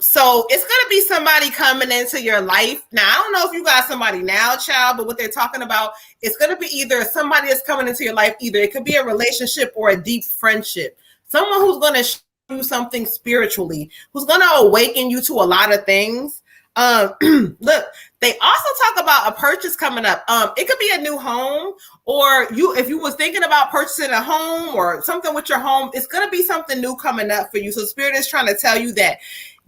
So it's gonna be somebody coming into your life. Now, I don't know if you got somebody now, child, but what they're talking about, it's gonna be either somebody that's coming into your life, either it could be a relationship or a deep friendship. Someone who's gonna you something spiritually, who's going to awaken you to a lot of things. Look, they also talk about a purchase coming up. It could be a new home, or if you was thinking about purchasing a home or something with your home, it's going to be something new coming up for you. So Spirit is trying to tell you that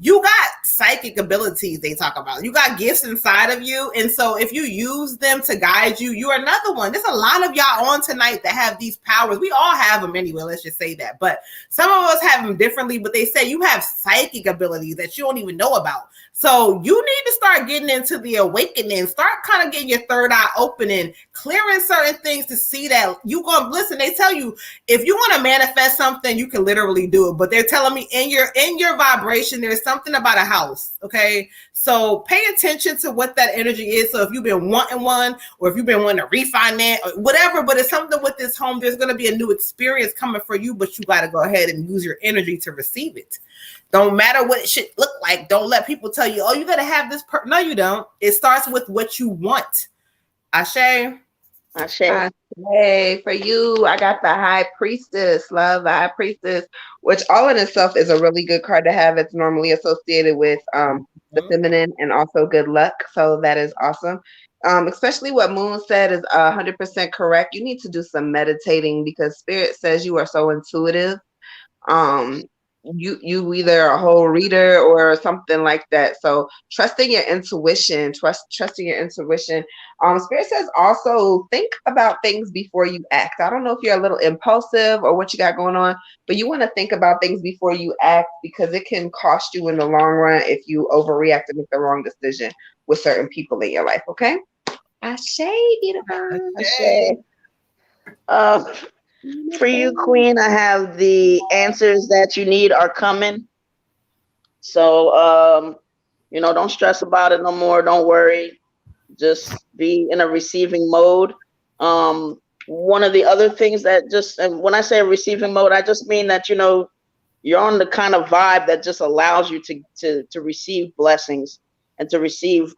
you got psychic abilities. They talk about, you got gifts inside of you. And so if you use them to guide you, you're another one. There's a lot of y'all on tonight that have these powers. We all have them anyway. Let's just say that. But some of us have them differently, but they say you have psychic abilities that you don't even know about. So you need to start getting into the awakening, start kind of getting your third eye opening, clearing certain things to see that you going to listen. They tell you, if you want to manifest something, you can literally do it. But they're telling me in your vibration, there's something about a house. Okay. So pay attention to what that energy is. So if you've been wanting one, or if you've been wanting to refinance or whatever, but it's something with this home, there's going to be a new experience coming for you, but you got to go ahead and use your energy to receive it. Don't matter what it should look like. Don't let people tell you, oh, you got to have this. No, you don't. It starts with what you want. Ashe. Hey, for you, I got the High Priestess. Love the High Priestess, which all in itself is a really good card to have. It's normally associated with the feminine and also good luck. So that is awesome. Especially what Moon said is 100% correct. You need to do some meditating because Spirit says you are so intuitive. You either a whole reader or something like that. So trusting your intuition, trusting your intuition. Spirit says also think about things before you act. I don't know if you're a little impulsive or what you got going on, but you want to think about things before you act because it can cost you in the long run if you overreact and make the wrong decision with certain people in your life. Okay. Ashe, beautiful. Ashe. For you, Queen, I have the answers that you need are coming. So, don't stress about it no more. Don't worry. Just be in a receiving mode. One of the other things that and when I say receiving mode, I just mean that, you're on the kind of vibe that just allows you to receive blessings and to receive,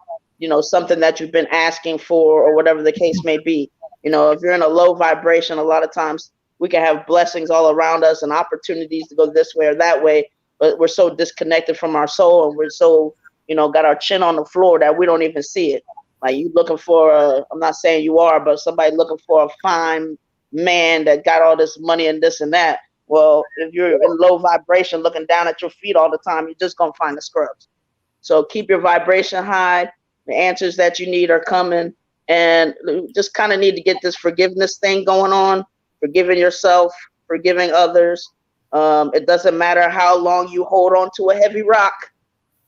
something that you've been asking for or whatever the case may be. If you're in a low vibration, a lot of times we can have blessings all around us and opportunities to go this way or that way, but we're so disconnected from our soul and we're so, got our chin on the floor that we don't even see it. Like you looking for I'm not saying you are, but somebody looking for a fine man that got all this money and this and that. Well, if you're in low vibration looking down at your feet all the time, you're just going to find the scrubs. So keep your vibration high. The answers that you need are coming. And just kind of need to get this forgiveness thing going on, forgiving yourself, forgiving others. It doesn't matter how long you hold on to a heavy rock.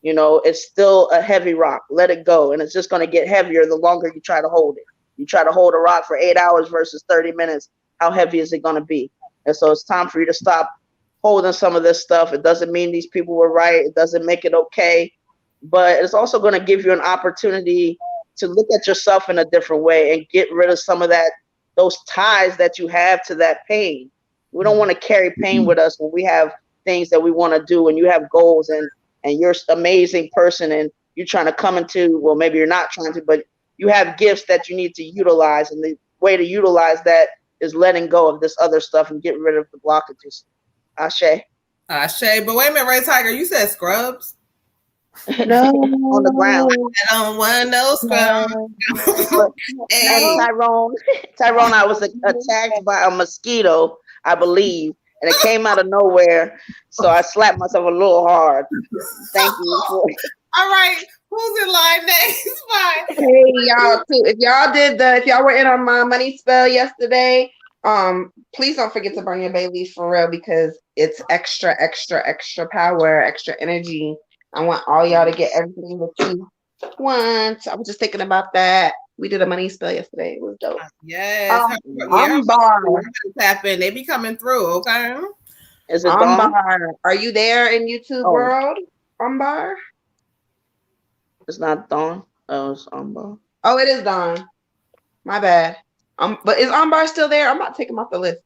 It's still a heavy rock. Let it go. And it's just going to get heavier the longer you try to hold it. You try to hold a rock for 8 hours versus 30 minutes. How heavy is it going to be? And so it's time for you to stop holding some of this stuff. It doesn't mean these people were right. It doesn't make it okay. But it's also going to give you an opportunity to look at yourself in a different way and get rid of some of those ties that you have to that pain. We don't want to carry pain with us when we have things that we want to do and you have goals and you're an amazing person and you're trying to come into, well, maybe you're not trying to, but you have gifts that you need to utilize. And the way to utilize that is letting go of this other stuff and getting rid of the blockages. Ashe. But wait a minute, Ray Tiger, you said scrubs? No. On the ground. I don't want no scrubs. Hey. Tyrone, I was attacked by a mosquito, I believe, and it came out of nowhere. So I slapped myself a little hard. Thank you. All right. Who's in line next? Bye. Hey, y'all, too. If y'all were in on my money spell yesterday, please don't forget to burn your bay leaf for real because it's extra power, extra energy. I want all y'all to get everything that you want. I was just thinking about that. We did a money spell yesterday. It was dope. Yes. They be coming through, okay? Is it Dawn? Are you there in YouTube world? Umbar? It's not Dawn. Oh, it's Umbar. Oh, it is Dawn. My bad. But is Umbar still there? I'm about to take him off the list.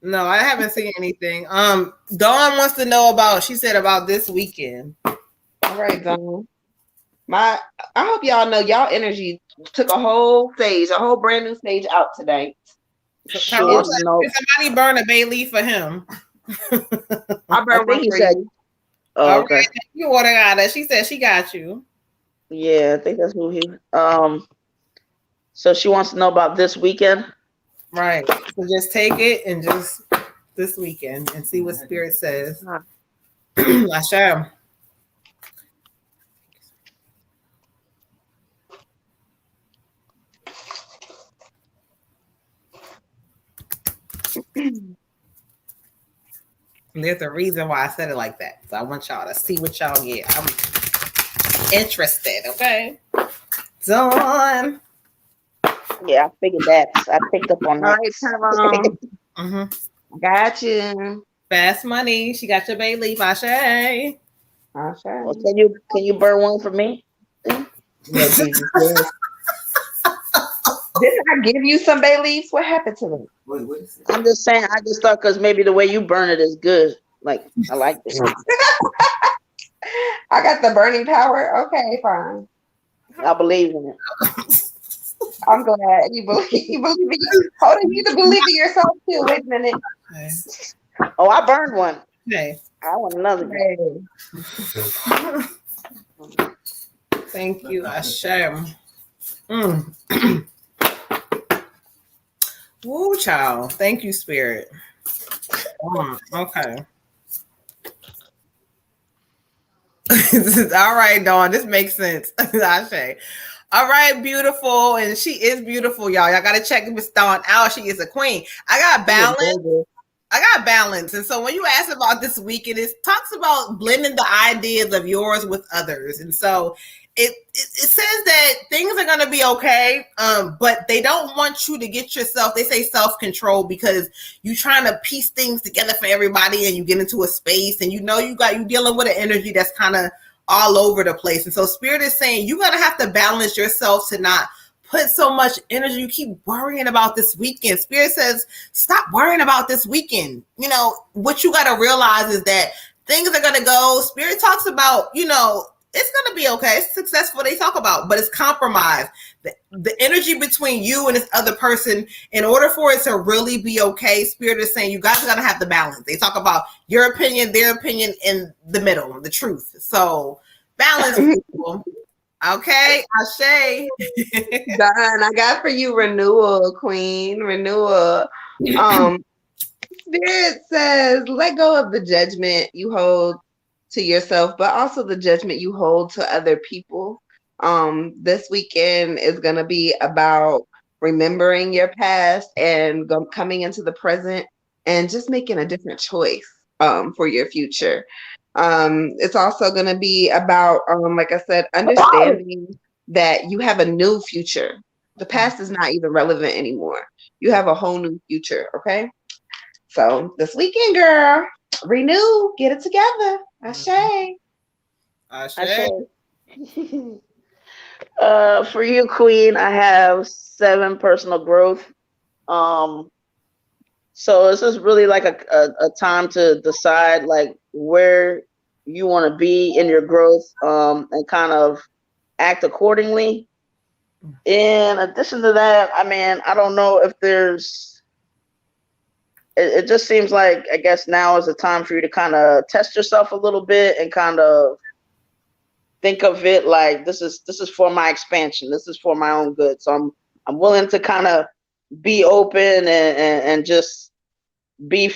No, I haven't seen anything. Dawn wants to know about this weekend. All right, Dawn. I hope y'all know y'all energy took a whole brand new stage out today. Did somebody burn a bay leaf for him? I'll I burn think one you for said. you. Oh, All okay. right, you order got her. She said she got you. Yeah, I think that's who he. So she wants to know about this weekend. Right. So just take it and just this weekend and see what spirit says. I shall. There's a reason why I said it like that. So I want y'all to see what y'all get. I'm interested, okay? Done. Yeah, I figured that. I picked up on All that. right, Tyrone. Mm-hmm. Got you. Fast money. She got your bay leaf, Ashe. Okay. Well, can you burn one for me? Lord Jesus, yes. Didn't I give you some bay leaves? What happened to them? What is it? I'm just saying. I just thought because maybe the way you burn it is good. Like I like it. I got the burning power. Okay, fine. I believe in it. I'm glad you believe. You believe in you. Hold on, you need to believe in yourself too. Wait a minute. Okay. Oh, I burned one. Okay. I want another one. Hey. Thank you, Ashe. Woo, child. Thank you, Spirit. Okay. All right, Dawn. This makes sense. Ashe. All right, beautiful. And she is beautiful, y'all. Y'all got to check Miss Dawn out. She is a queen. I got balance. I got balance. And so when you ask about this weekend, it talks about blending the ideas of yours with others. And so it says that things are going to be okay, but they don't want you to get yourself, they say self-control, because you're trying to piece things together for everybody and you get into a space and you dealing with an energy that's kind of all over the place. And so Spirit is saying you're going to have to balance yourself to not put so much energy. You keep worrying about this weekend. Spirit says, stop worrying about this weekend. You know, what you got to realize is that things are going to go. Spirit talks about, it's going to be okay. It's successful. They talk about, but it's compromise. The energy between you and this other person, in order for it to really be okay, Spirit is saying you guys are going to have the balance. They talk about your opinion, their opinion, in the middle, the truth. So balance, people. Okay, Ashe. Done. I got for you renewal, Queen. Renewal. Spirit says, let go of the judgment you hold to yourself, but also the judgment you hold to other people. This weekend is going to be about remembering your past and coming into the present and just making a different choice for your future. It's also going to be about, like I said, understanding that you have a new future. The past is not even relevant anymore. You have a whole new future, okay? So this weekend, girl, renew, get it together. Ashe. Ashe. For you, Queen, I have 7 personal growth. So this is really like a time to decide like where you want to be in your growth, and kind of act accordingly. In addition to that, I mean, I don't know if there's. It just seems like I guess now is the time for you to kind of test yourself a little bit and kind of think of it like this is for my expansion. This is for my own good. So I'm willing to kind of be open and just be.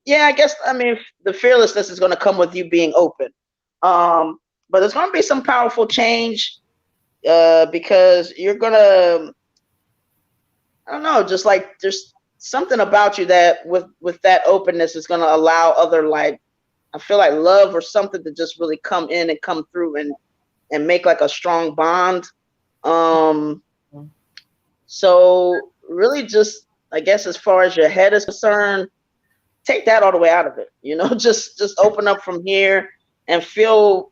Yeah, I guess I mean the fearlessness is going to come with you being open. But there's going to be some powerful change because you're gonna. I don't know, just like there's something about you that with that openness is going to allow other, like, I feel like love or something to just really come in and come through and make like a strong bond. So really just, I guess, as far as your head is concerned, take that all the way out of it, just open up from here and feel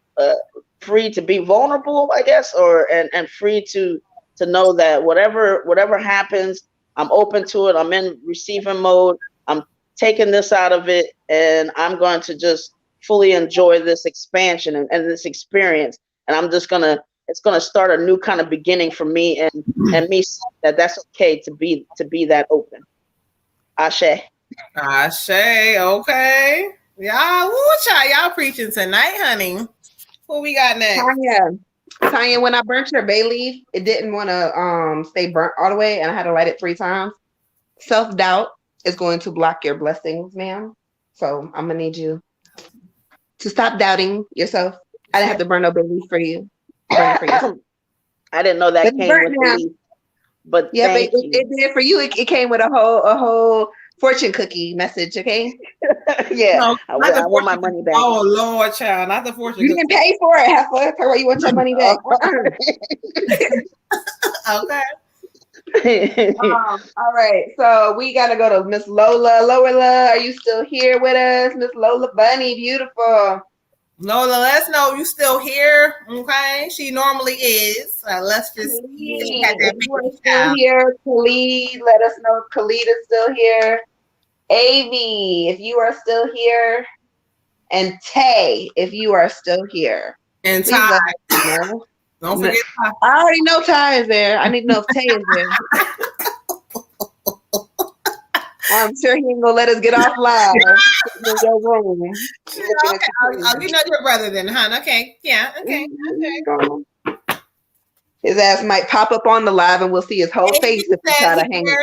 free to be vulnerable, I guess, and free to know that whatever happens, I'm open to it. I'm in receiving mode. I'm taking this out of it, and I'm going to just fully enjoy this expansion and this experience. And I'm just it's gonna start a new kind of beginning for me, and me that's okay to be that open. Ashe. Ashe. Okay. Y'all, y'all preaching tonight, honey. What we got next? Tanya, when I burnt your bay leaf, it didn't want to stay burnt all the way, and I had to light it 3 times. Self-doubt is going to block your blessings, ma'am. So I'm gonna need you to stop doubting yourself. I didn't have to burn no bay leaf for you. Burn it for you. I didn't know that It's came burnt with now. the leaf. But Yeah, thank but you. it did for you. It came with a whole fortune cookie message. Okay, Yeah, No, I not the want my fortune money back. Oh Lord, child, not the fortune you cookie. didn't pay for it, Heifer. Tell what you want your money back. Okay. All right, so we gotta go to Miss Lola. Lola, are you still here with us, Miss Lola Bunny? Beautiful. Lola, let us know you still here. Okay, she normally is. Let's just Khalid, have that if you are baby still child. here, Khalid, let us know if Khalid is still here. Avi, if you are still here, and Tay, if you are still here. And Please Ty, let us know. don't forget Ty. I already know Ty is there. I need to know if Tay is there. I'm sure he ain't gonna let us get off live. In your room. Okay, I'll you know your brother then, hon. Okay, yeah, okay. His ass might pop up on the live and we'll see his whole face if we try to hang it.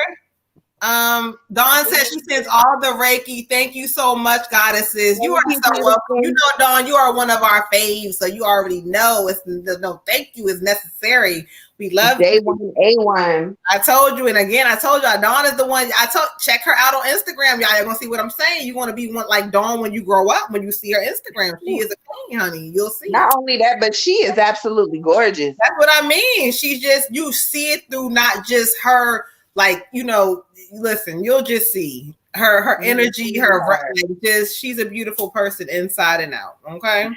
Dawn says she sends all the Reiki. Thank you so much, goddesses. You are so welcome. You know, Dawn, you are one of our faves, so you already know it's no thank you is necessary. We love Day you. one, A1. I told you, and again, I told y'all, Dawn is the one. Check her out on Instagram, y'all. You're gonna see what I'm saying. You want to be one like Dawn when you grow up. When you see her Instagram, she is a queen, honey. You'll see. Not only that, but she is absolutely gorgeous. That's what I mean. She's just you see it through not just her, like listen, you'll just see her energy, just she's a beautiful person inside and out. Okay.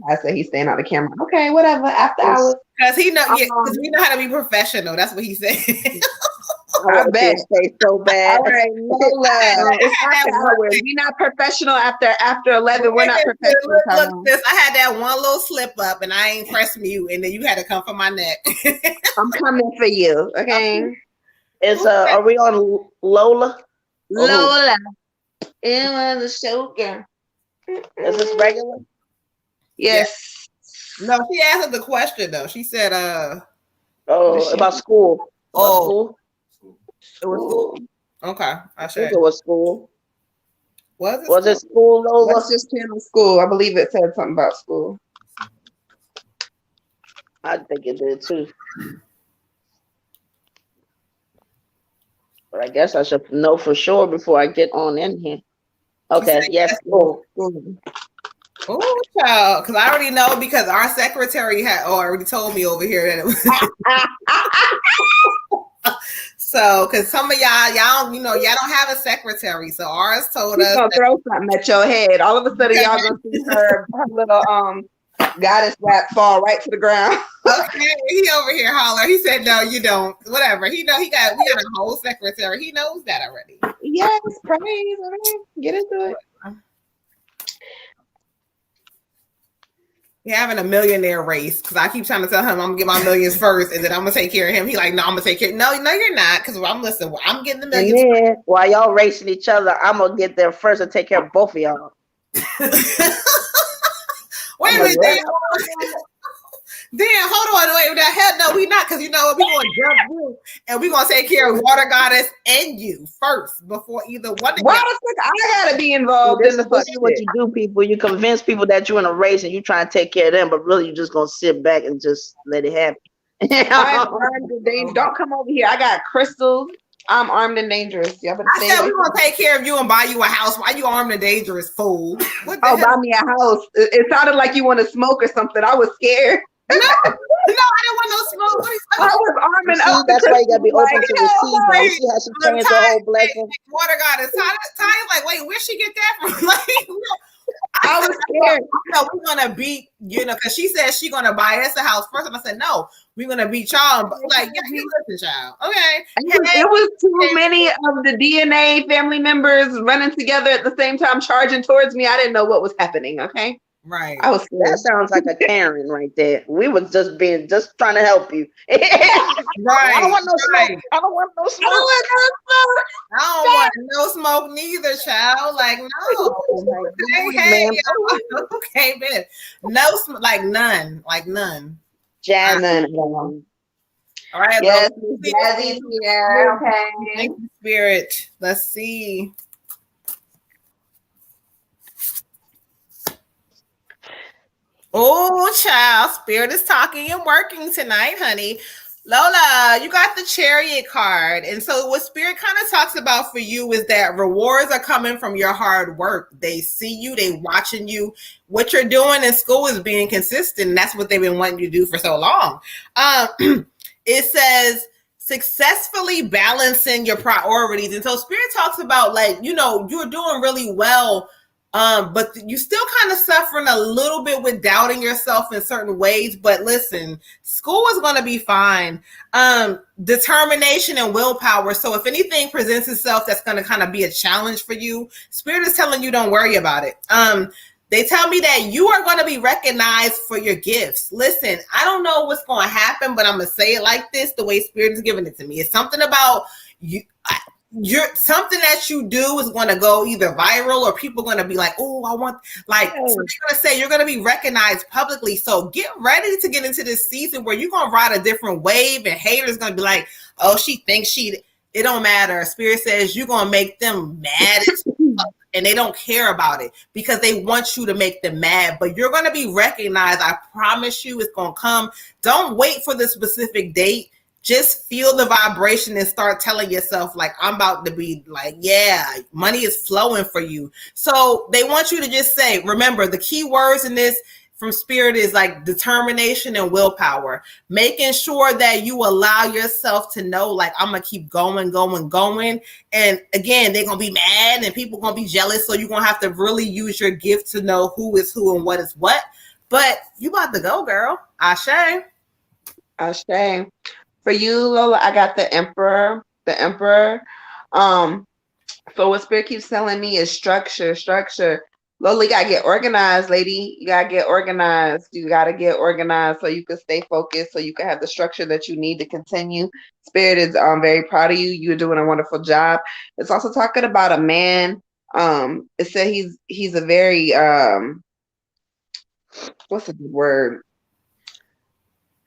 I said he's staying on the camera. Okay, whatever. After hours. Because because we know how to be professional. That's what he said. I bet. Say so bad. All right, Lola. It's after hours. We're not professional after 11. We're not professional. Look, this. I had that one little slip up, and I ain't pressed mute, and then you had to come for my neck. I'm coming for you. Okay. Are we on Lola? Lola. It was a show, girl. Is this regular? Yes. No, she answered the question though. She said, about school." Oh, school? It was school. Okay, I think it was school. Was it school, Lola? Let's just channel school. I believe it said something about school. I think it did too. But I guess I should know for sure before I get on in here. Okay, yes, school. Oh, child, because I already know because our secretary had already told me over here that it was. So, because some of y'all don't have a secretary, so ours told us. Gonna throw something at your head. All of a sudden, y'all gonna see her little goddess rap fall right to the ground. Okay, he over here holler. He said, "No, you don't." Whatever. We got a whole secretary. He knows that already. Yes, praise. Get into it. We're having a millionaire race because I keep trying to tell him I'm gonna get my millions first, and then I'm gonna take care of him. He like, no, I'm gonna take care. No, you're not, because I'm getting the millions. And then, while y'all racing each other, I'm gonna get there first and take care of both of y'all. Wait a minute, Dan, hold on, wait, the hell no, we not, because you know what, we gonna jump you, and we gonna take care of Water Goddess and you first before either one. Why the fuck I gotta be involved in the fuck shit? What you do, people? You convince people that you're in a race and you try and take care of them, but really you're just gonna sit back and just let it happen. Don't come over here. I got crystals. I'm armed and dangerous. I said we're gonna take care of you and buy you a house. Why you armed and dangerous, fool? Buy me a house. It sounded like you want to smoke or something. I was scared. No, I didn't want no smoke. I was arming up. That's why you gotta be open to receive. You see how she changed her whole blessing. Water Goddess. Ty's like, wait, where'd she get that from? I was scared. No, we're gonna beat, because she said she's gonna buy us a house first, and I said no, we're gonna beat y'all. Like, yeah, you listen, child. Okay. It was too many of the DNA family members running together at the same time, charging towards me. I didn't know what was happening. Okay. Right. I was scared. That sounds like a Karen right there. We was just trying to help you. Right. I don't want no smoke. I don't want no smoke. I don't want no smoke neither, child. Like no. Like, Okay, hey, y'all. Okay, man. No, like none, like none. Jazzy. None at all. All right, Yes, Lola. Miss Jazzy's here. Okay. Thank you, Spirit. Let's see. Oh, child, Spirit is talking and working tonight, honey. Lola, you got the Chariot card. And so what Spirit kind of talks about for you is that rewards are coming from your hard work. They see you, they watching you. What you're doing in school is being consistent. And that's what they've been wanting you to do for so long. It says successfully balancing your priorities. And so Spirit talks about like, you know, you're doing really well. But you still kind of suffering a little bit with doubting yourself in certain ways. But listen, school is going to be fine. Determination and willpower. So if anything presents itself that's going to kind of be a challenge for you, Spirit is telling you don't worry about it. They tell me that you are going to be recognized for your gifts. Listen, I don't know what's going to happen, but I'm going to say it like this, the way Spirit is giving it to me. It's something about you. You're something that you do is going to go either viral or people are going to be like, oh, I want like so they're going to say you're going to be recognized publicly. So get ready to get into this season where you're going to ride a different wave and haters going to be like, oh, she thinks it don't matter. Spirit says you're going to make them mad and they don't care about it because they want you to make them mad, but you're going to be recognized. I promise you it's going to come. Don't wait for the specific date. Just feel the vibration and start telling yourself, like, I'm about to be like, yeah, money is flowing for you. So they want you to just say, remember, the key words in this from Spirit is like determination and willpower, making sure that you allow yourself to know, like, I'm going to keep going. And again, they're going to be mad and people going to be jealous. So you're going to have to really use your gift to know who is who and what is what. But you about to go, girl. Ashe. Ashe. For you, Lola, I got the Emperor. The Emperor. So what Spirit keeps telling me is structure. Lola, you gotta get organized, lady. You gotta get organized. You gotta get organized so you can stay focused, so you can have the structure that you need to continue. Spirit is very proud of you. You're doing a wonderful job. It's also talking about a man. It said he's a very what's the word?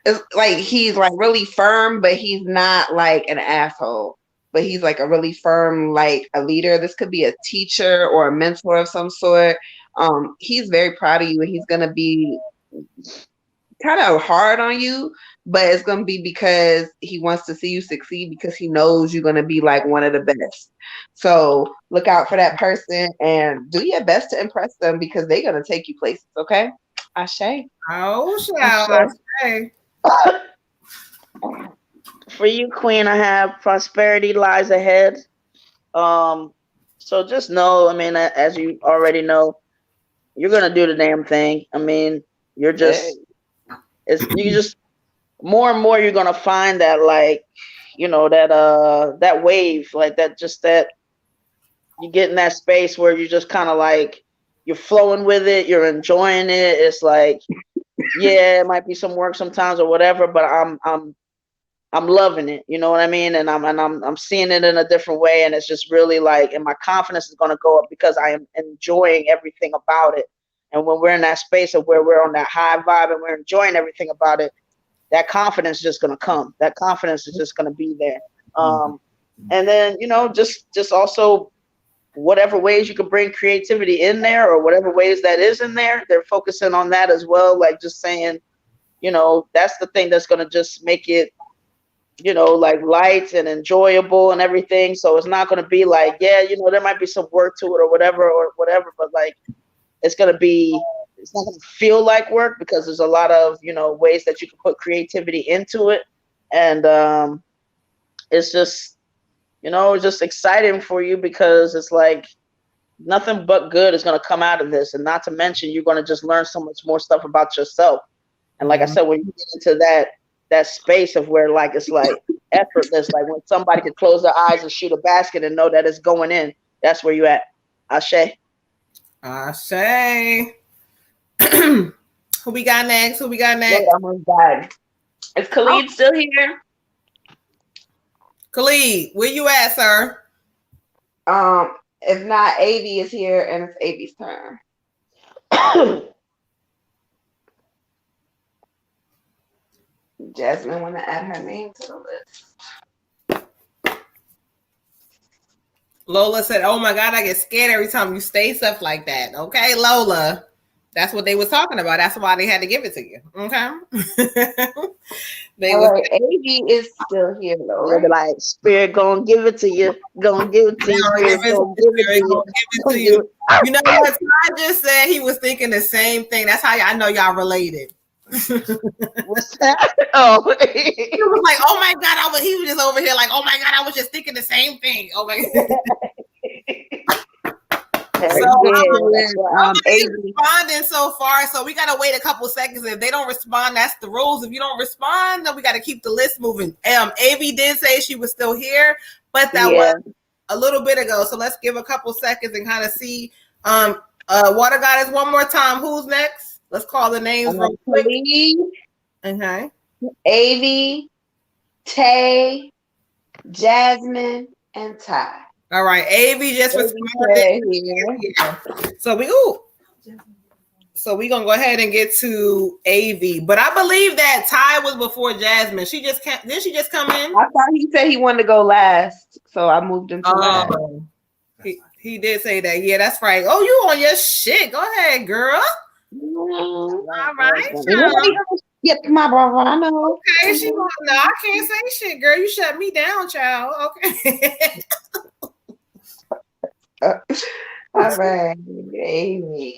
It's like he's like really firm, but he's not like an asshole. But he's like a really firm, like a leader. This could be a teacher or a mentor of some sort. He's very proud of you, and he's gonna be kind of hard on you, but it's gonna be because he wants to see you succeed because he knows you're gonna be like one of the best. So look out for that person and do your best to impress them because they're gonna take you places. Okay, Ashe. Oh, shall Ashe. For you, Queen, I have prosperity lies ahead. So just know, I mean, as you already know, you're gonna do the damn thing. I mean, you're just you just more and more you're gonna find that, like, you know, that wave, like that you get in that space where you just kind of like you're flowing with it, you're enjoying it. It's like, yeah, it might be some work sometimes or whatever, but I'm loving it. You know what I mean? And I'm seeing it in a different way, and it's just really like, and my confidence is gonna go up because I am enjoying everything about it. And when we're in that space of where we're on that high vibe and we're enjoying everything about it, that confidence is just gonna come. That confidence is just gonna be there. And then, you know, just also whatever ways you can bring creativity in there or whatever ways that is in there, they're focusing on that as well. Like just saying, you know, that's the thing that's going to just make it, you know, like light and enjoyable and everything. So it's not going to be like, yeah, you know, there might be some work to it or whatever, but like, it's not going to feel like work because there's a lot of, you know, ways that you can put creativity into it. And it's just, you know, just exciting for you because it's like nothing but good is going to come out of this. And not to mention, you're going to just learn so much more stuff about yourself. And like I said, when you get into that space of where like it's like effortless, like when somebody can close their eyes and shoot a basket and know that it's going in, that's where you at. Ashe. Ashe. Who we got next? Wait, almost died. Is Khalid still here? Khalid, where you at, sir? If not, Avi is here, and it's Avi's turn. Jasmine want to add her name to the list. Lola said, "Oh my God, I get scared every time you say stuff like that." Okay, Lola, that's what they was talking about. That's why they had to give it to you. Okay. All right, Avi is still here though. They'll be like, Spirit gonna give it to you. Gonna give it to you. Spirit gonna give it to you. You know what? I just said he was thinking the same thing. That's how I know y'all related. What's that? Oh, he was like, "Oh my God!" He was just over here like, "Oh my God!" I was just thinking the same thing. Oh my God. Responding so far, so we gotta wait a couple seconds. If they don't respond, that's the rules. If you don't respond, then we gotta keep the list moving. Avi did say she was still here, but that was a little bit ago. So let's give a couple seconds and kind of see. Water Goddess, one more time. Who's next? Let's call the names real quick. Okay. Avi, Tay, Jasmine, and Ty. All right. Avi just responded. Yeah. So we gonna go ahead and get to Avi, but I believe that Ty was before Jasmine. She just can't. Didn't she just come in? I thought he said he wanted to go last, so I moved him to last. He did say that. Yeah, that's right. Oh, you on your shit? Go ahead, girl. All right. Yep, my brother. I know. Okay, she no, I can't say shit, girl. You shut me down, child. Okay. All right, Avi,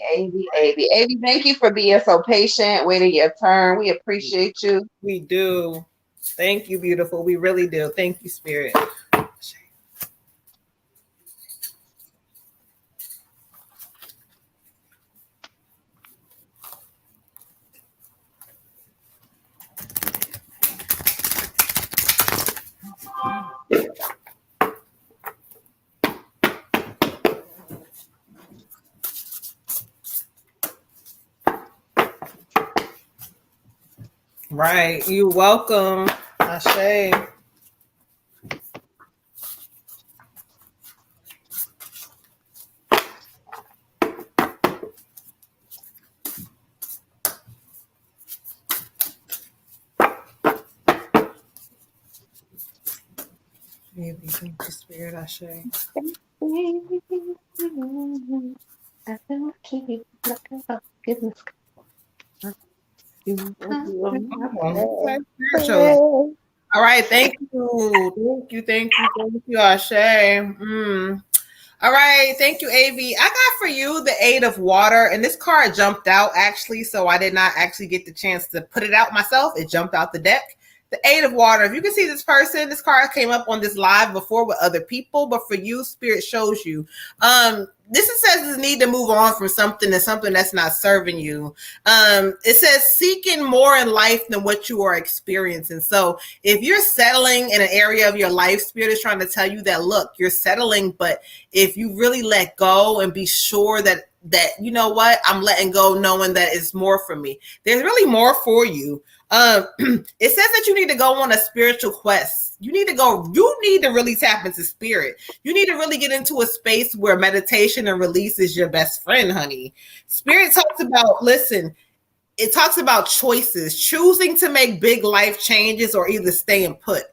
thank you for being so patient, waiting your turn. We appreciate you. We do. Thank you, beautiful. We really do. Thank you, Spirit. Right. You're welcome. Ashe. Maybe thank you, Spirit. Ashe. All right, thank you, Ashe. All right, thank you, Avi. I got for you the 8 of water, and this card jumped out actually, so I did not actually get the chance to put it out myself. It jumped out the deck. The 8 of water. If you can see this person, this card came up on this live before with other people, but for you, Spirit shows you. This says this need to move on from something to something that's not serving you. It says seeking more in life than what you are experiencing. So if you're settling in an area of your life, Spirit is trying to tell you that, look, you're settling, but if you really let go and be sure that you know what, I'm letting go, knowing that it's more for me. There's really more for you. It says that you need to go on a spiritual quest. You need to really tap into spirit. You need to really get into a space where meditation and release is your best friend, honey. Spirit talks about, it talks about choices, choosing to make big life changes or either staying put.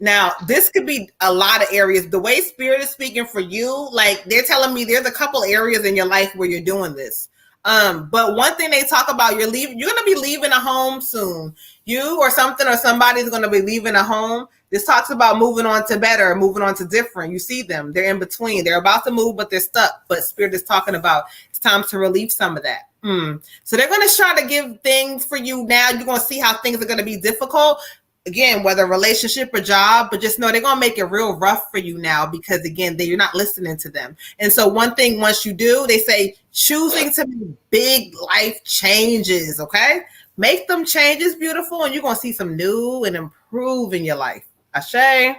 Now, this could be a lot of areas. The way Spirit is speaking for you, like they're telling me there's a couple areas in your life where you're doing this. But one thing they talk about, you're going to be leaving a home soon. You or somebody's going to be leaving a home. This talks about moving on to better, moving on to different. You see them, they're in between. They're about to move, but they're stuck. But Spirit is talking about it's time to relieve some of that. So they're going to try to give things for you now. You're going to see how things are going to be difficult. Again, whether relationship or job, but just know they're going to make it real rough for you now because, again, you're not listening to them. And so one thing, once you do, they say choosing to make big life changes, okay? Make them changes, beautiful, and you're going to see some new and improve in your life. Ashe.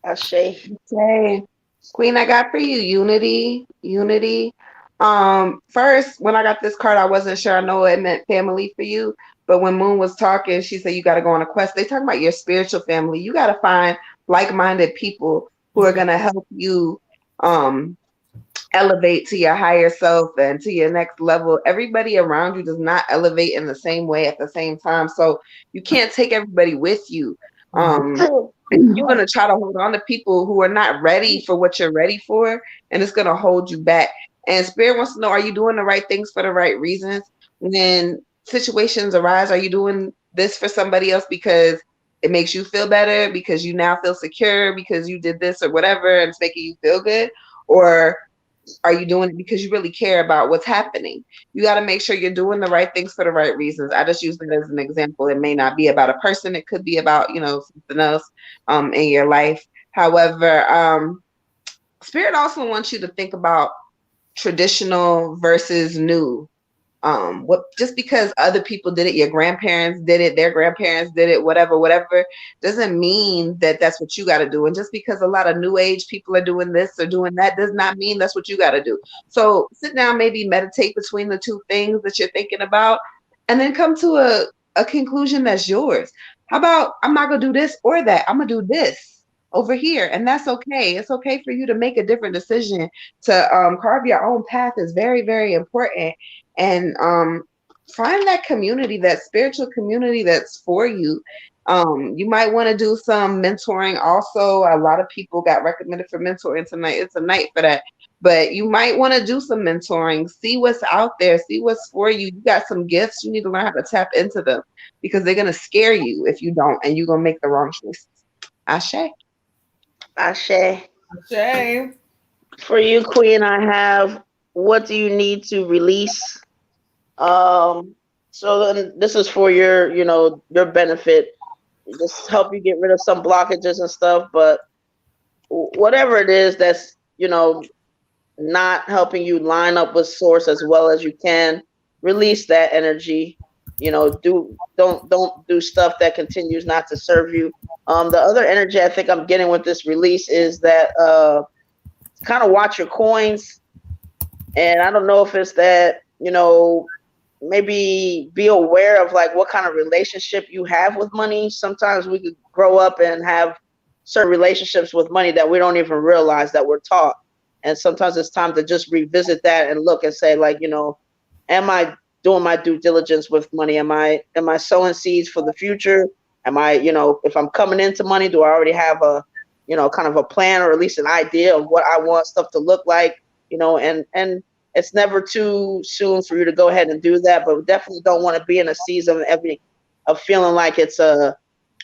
Ashe. Queen, I got for you unity. First, when I got this card, I wasn't sure. I know it meant family for you. But when Moon was talking, she said, you got to go on a quest. They talk about your spiritual family. You got to find like-minded people who are going to help you elevate to your higher self and to your next level, everybody around you does not elevate in the same way at the same time. So you can't take everybody with you. You're going to try to hold on to people who are not ready for what you're ready for, and it's going to hold you back. And Spirit wants to know, are you doing the right things for the right reasons? When situations arise, are you doing this for somebody else because it makes you feel better, because you now feel secure, because you did this or whatever, and it's making you feel good? Or are you doing it because you really care about what's happening? You got to make sure you're doing the right things for the right reasons. I just use that as an example. It may not be about a person. It could be about, something else in your life. However, Spirit also wants you to think about traditional versus new. Just because other people did it, your grandparents did it, their grandparents did it, whatever, doesn't mean that that's what you got to do. And just because a lot of new age people are doing this or doing that does not mean that's what you got to do. So sit down, maybe meditate between the two things that you're thinking about, and then come to a conclusion that's yours. How about, I'm not gonna do this or that, I'm gonna do this over here, and that's okay. It's okay for you to make a different decision. To carve your own path is very, very important. And find that community, that spiritual community that's for you. You might want to do some mentoring also. A lot of people got recommended for mentoring tonight. It's a night for that. But you might want to do some mentoring. See what's out there. See what's for you. You got some gifts. You need to learn how to tap into them, because they're going to scare you if you don't, and you're going to make the wrong choices. Ashe. Ashe. Ashe. For you, Queen, I have, what do you need to release? So then this is for your, your benefit. Just help you get rid of some blockages and stuff. But whatever it is that's, not helping you line up with source as well as you can, release that energy. Don't do stuff that continues not to serve you. The other energy I think I'm getting with this release is that kind of watch your coins. And I don't know if it's that, maybe be aware of like what kind of relationship you have with money. Sometimes we could grow up and have certain relationships with money that we don't even realize that we're taught. And sometimes it's time to just revisit that and look and say, like, am I doing my due diligence with money? Am I sowing seeds for the future? Am I, if I'm coming into money, do I already have a, kind of a plan, or at least an idea of what I want stuff to look like, and it's never too soon for you to go ahead and do that, but we definitely don't want to be in a season of feeling like it's a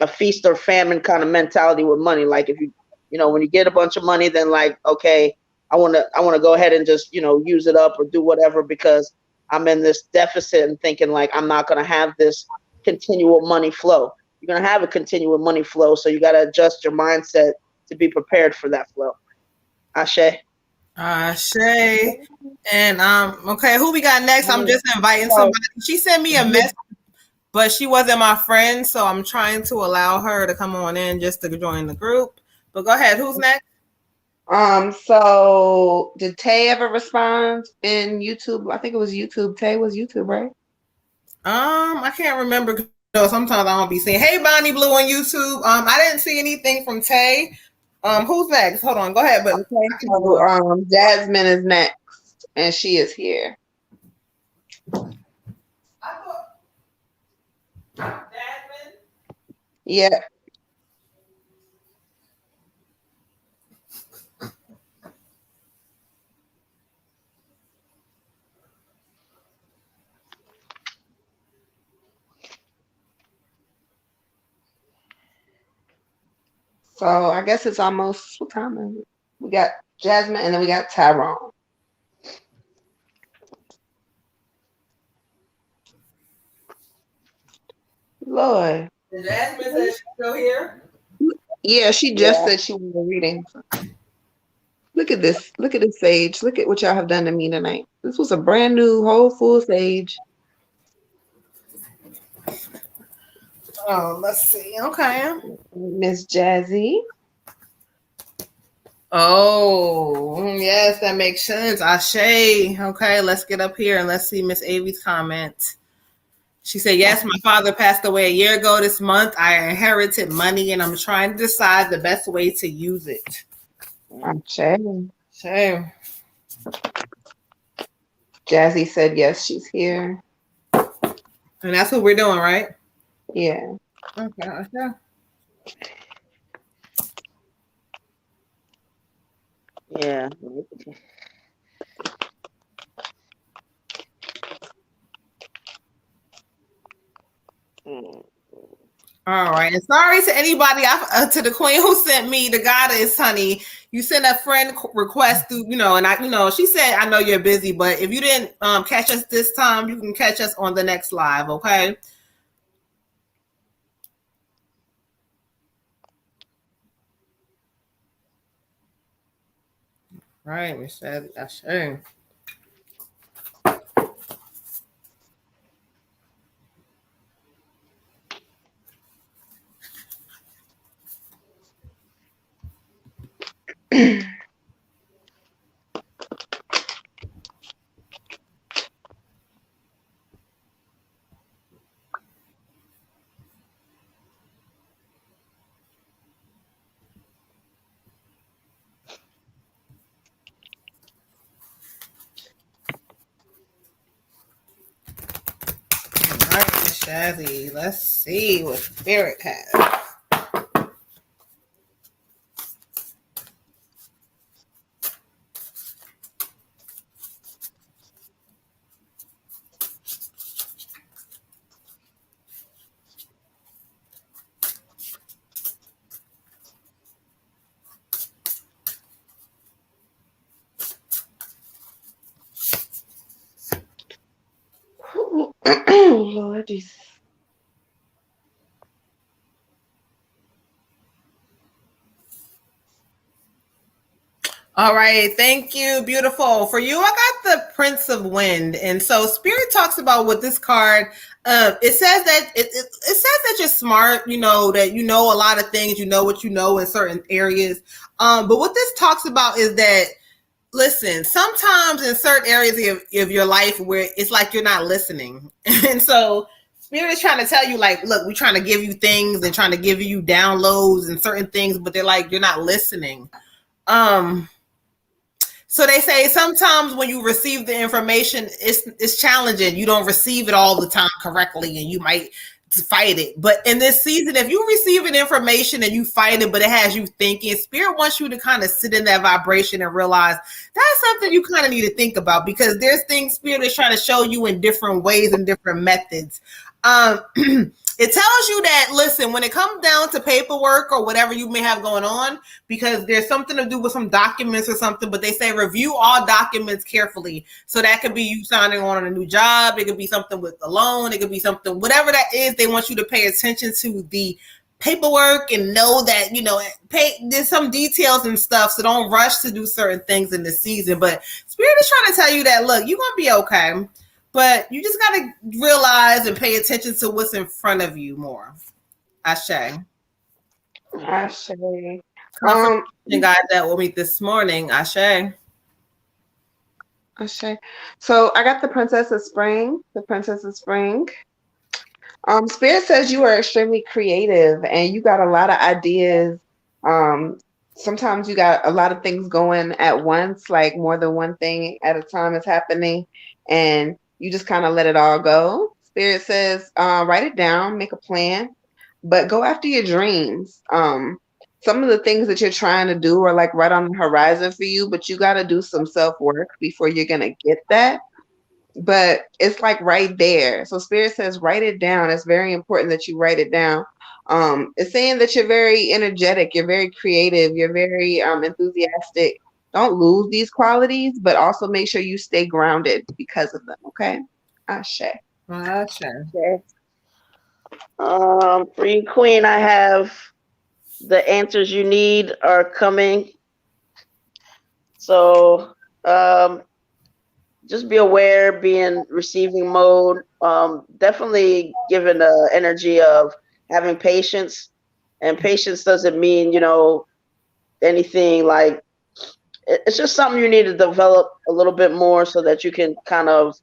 feast or famine kind of mentality with money. Like if you, when you get a bunch of money, then like, okay, I want to go ahead and just, use it up or do whatever because I'm in this deficit and thinking like I'm not going to have this continual money flow. You're going to have a continual money flow, so you got to adjust your mindset to be prepared for that flow. Ashe. Ashe. And okay, who we got next? I'm just inviting somebody. She sent me a message, but she wasn't my friend, so I'm trying to allow her to come on in just to join the group. But go ahead, who's next? So did Tay ever respond in YouTube? I think it was YouTube. Tay was YouTube, right? I can't remember. Sometimes I don't be seeing. Hey, Bonnie Blue on YouTube. I didn't see anything from Tay. Who's next? Hold on, go ahead. But okay, so, Jasmine is next, and she is here. Jasmine? Yeah. So I guess it's almost, what time is it? We got Jasmine and then we got Tyrone. Lord. Did Jasmine say she's still here? Yeah, she just said she was reading. Look at this. Look at this sage. Look at what y'all have done to me tonight. This was a brand new whole full sage. Oh, let's see. Okay. Miss Jazzy. Oh, yes, that makes sense. Ashe. Okay, let's get up here and let's see Miss Avi's comment. She said, yes, my father passed away a year ago this month. I inherited money and I'm trying to decide the best way to use it. Ashe. Shame. Jazzy said yes, she's here. And that's what we're doing, right? Yeah. Okay. Okay. Yeah. All right. And sorry to anybody, to the queen who sent me the goddess, honey. You sent a friend request through, and she said, I know you're busy, but if you didn't catch us this time, you can catch us on the next live, okay? Right, Michelle. That's true. All right, Shazzy. Let's see what Spirit has. Lord Jesus. All right, thank you, beautiful. For you, I got the Prince of Wind, and so Spirit talks about what this card. It says that it says that you're smart. That you know a lot of things. You know what you know in certain areas. But what this talks about is that, listen, sometimes in certain areas of your life where it's like you're not listening, and so Spirit is trying to tell you, like, look, we're trying to give you things and trying to give you downloads and certain things, but they're like, you're not listening. So they say sometimes when you receive the information, it's challenging. You don't receive it all the time correctly, and you might fight it. But in this season, if you receive an information and you fight it, but it has you thinking, Spirit wants you to kind of sit in that vibration and realize that's something you kind of need to think about, because there's things Spirit is trying to show you in different ways and different methods. It tells you that, listen, when it comes down to paperwork or whatever you may have going on, because there's something to do with some documents or something, but they say review all documents carefully. So that could be you signing on a new job. It could be something with a loan. It could be something, whatever that is, they want you to pay attention to the paperwork and know that, there's some details and stuff. So don't rush to do certain things in the season. But Spirit is trying to tell you that, look, you're going to be okay. But you just got to realize and pay attention to what's in front of you more. Ashe. Ashe. You guys that will meet this morning. Ashe. Ashe. So I got the Princess of Spring. The Princess of Spring. Spirit says you are extremely creative and you got a lot of ideas. Sometimes you got a lot of things going at once, like more than one thing at a time is happening, and you just kind of let it all go. Spirit says, write it down, make a plan, but go after your dreams. Some of the things that you're trying to do are like right on the horizon for you, but you got to do some self-work before you're going to get that. But it's like right there. So Spirit says, write it down. It's very important that you write it down. It's saying that you're very energetic, you're very creative, you're very enthusiastic. Don't lose these qualities, but also make sure you stay grounded because of them. Okay. Ashe. Ashe. Okay. For you, Queen, I have the answers you need are coming. So just be aware, be in receiving mode. Definitely given the energy of having patience. And patience doesn't mean, anything like, it's just something you need to develop a little bit more so that you can kind of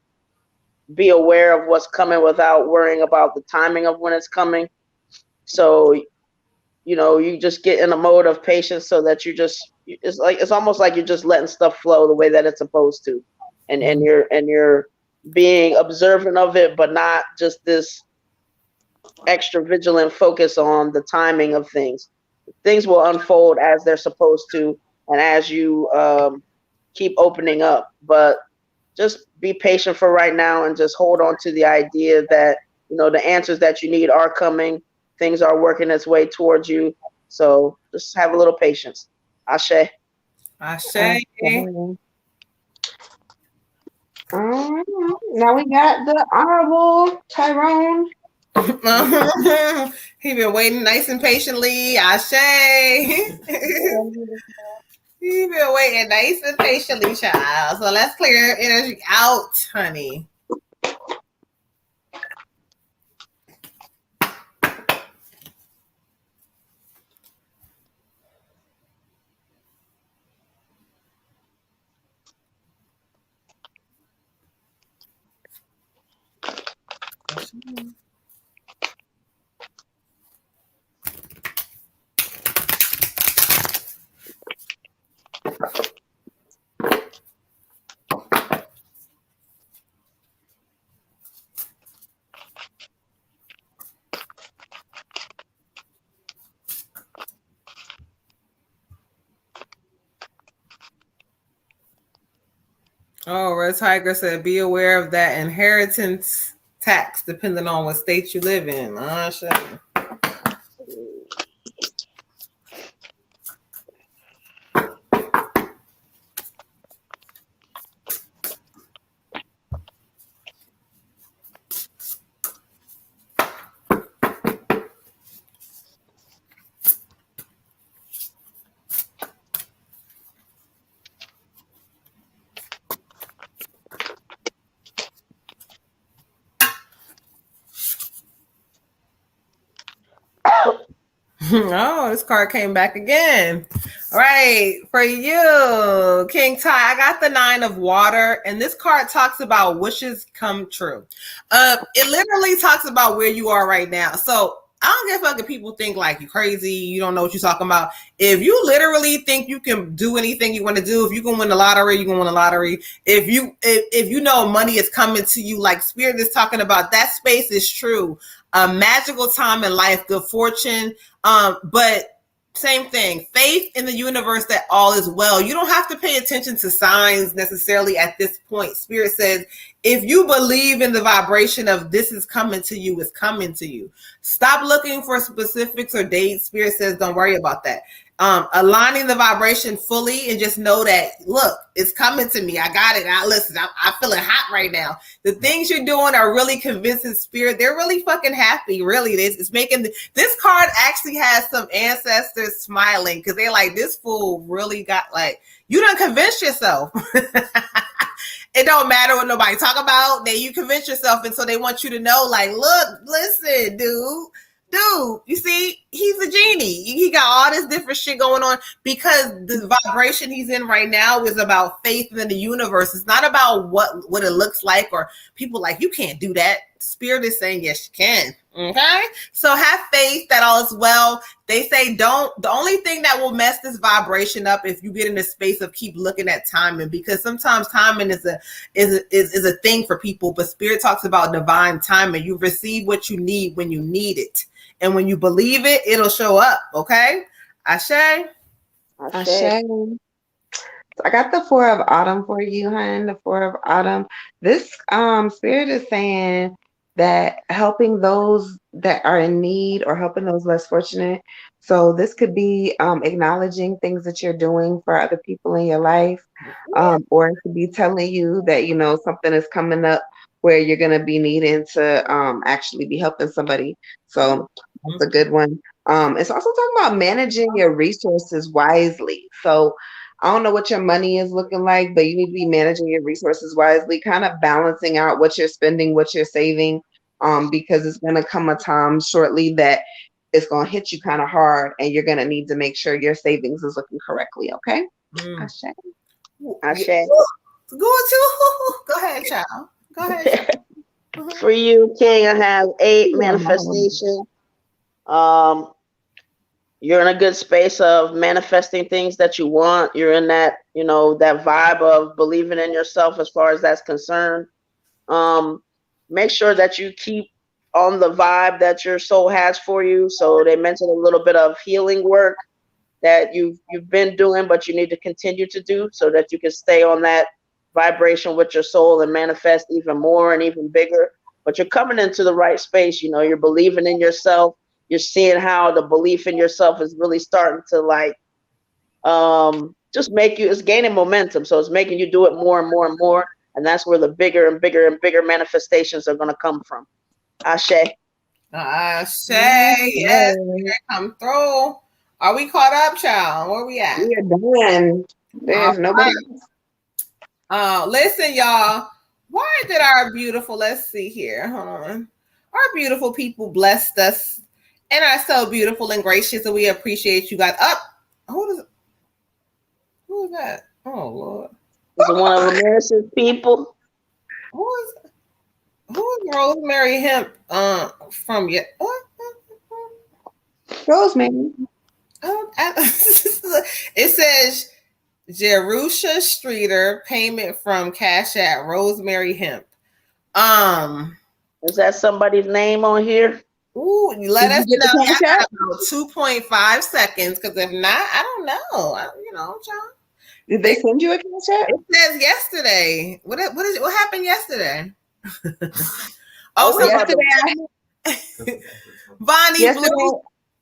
be aware of what's coming without worrying about the timing of when it's coming. So, you just get in a mode of patience so that you just, it's almost like you're just letting stuff flow the way that it's supposed to, and you're being observant of it, but not just this extra vigilant focus on the timing of things. Things will unfold as they're supposed to, and as you keep opening up. But just be patient for right now, and just hold on to the idea that the answers that you need are coming. Things are working its way towards you. So just have a little patience. Ashe. Ashe. Now we got the Honorable Tyrone. He been waiting nice and patiently. Ashe. He been waiting nice and patiently, child. So let's clear energy out, honey. Oh, Red Tiger said, be aware of that inheritance tax depending on what state you live in. Shit. Oh, this card came back again. All right, for you, King Ty, I got the 9 of water, and this card talks about wishes come true. It literally talks about where you are right now. So I don't give a fuck if people think like you crazy, you don't know what you're talking about. If you literally think you can do anything you want to do, if you can win the lottery, you can win the lottery. If you know money is coming to you, like Spirit is talking about, that space is true. A magical time in life, good fortune. But same thing, faith in the universe that all is well. You don't have to pay attention to signs necessarily at this point. Spirit says, if you believe in the vibration of this is coming to you, it's coming to you. Stop looking for specifics or dates. Spirit says, don't worry about that. Aligning the vibration fully and just know that, look, it's coming to me. I got it. Listen, I'm feeling hot right now. The things you're doing are really convincing Spirit. They're really fucking happy. Really, it's making this card actually has some ancestors smiling because they're like, this fool really got like, you done convinced yourself. It don't matter what nobody talk about. That you convince yourself, and so they want you to know, like, look, listen, dude, you see, he's a genie. He got all this different shit going on because the vibration he's in right now is about faith in the universe. It's not about what it looks like or people like, you can't do that. Spirit is saying, yes, you can. Okay. So have faith that all is well. They say the only thing that will mess this vibration up if you get in a space of keep looking at timing, because sometimes timing is a thing for people, but Spirit talks about divine timing. You receive what you need when you need it. And when you believe it, it'll show up. Okay. Ashe. Ashe. So I got the 4 of autumn for you, hon. The 4 of autumn. This Spirit is saying that helping those that are in need or helping those less fortunate. So this could be acknowledging things that you're doing for other people in your life, or it could be telling you that, something is coming up where you're going to be needing to actually be helping somebody. So that's a good one. It's also talking about managing your resources wisely. So I don't know what your money is looking like, but you need to be managing your resources wisely, kind of balancing out what you're spending, what you're saving, because it's going to come a time shortly that it's going to hit you kind of hard, and you're going to need to make sure your savings is looking correctly. Okay. Ashe. Ashe. Go ahead, child. Go ahead. For you, King, I have 8 manifestation. You're in a good space of manifesting things that you want. You're in that, that vibe of believing in yourself as far as that's concerned. Make sure that you keep on the vibe that your soul has for you. So they mentioned a little bit of healing work that you've been doing, but you need to continue to do so that you can stay on that vibration with your soul and manifest even more and even bigger. But you're coming into the right space. You're believing in yourself. You're seeing how the belief in yourself is really starting to just make you, it's gaining momentum. So it's making you do it more and more and more. And that's where the bigger and bigger and bigger manifestations are going to come from. Ashe. Ashe, yes, come through. Are we caught up, child? Where we at? We are done. There's nobody. Listen, y'all. Why did our beautiful, let's see here, hold on. Our beautiful people blessed us and are so beautiful and gracious, and we appreciate you guys. Who is that? Oh, Lord. Is it one of Ramirez's people? Who is Rosemary Hemp from yet? Rosemary. It says Jerusha Streeter, payment from Cash App, Rosemary Hemp. Is that somebody's name on here? Ooh, let us know. I got about 2.5 seconds, because if not, I don't know. John. Did they send you a Cash App? It says yesterday. What happened yesterday? Yesterday. Bonnie Yesterday. Blue.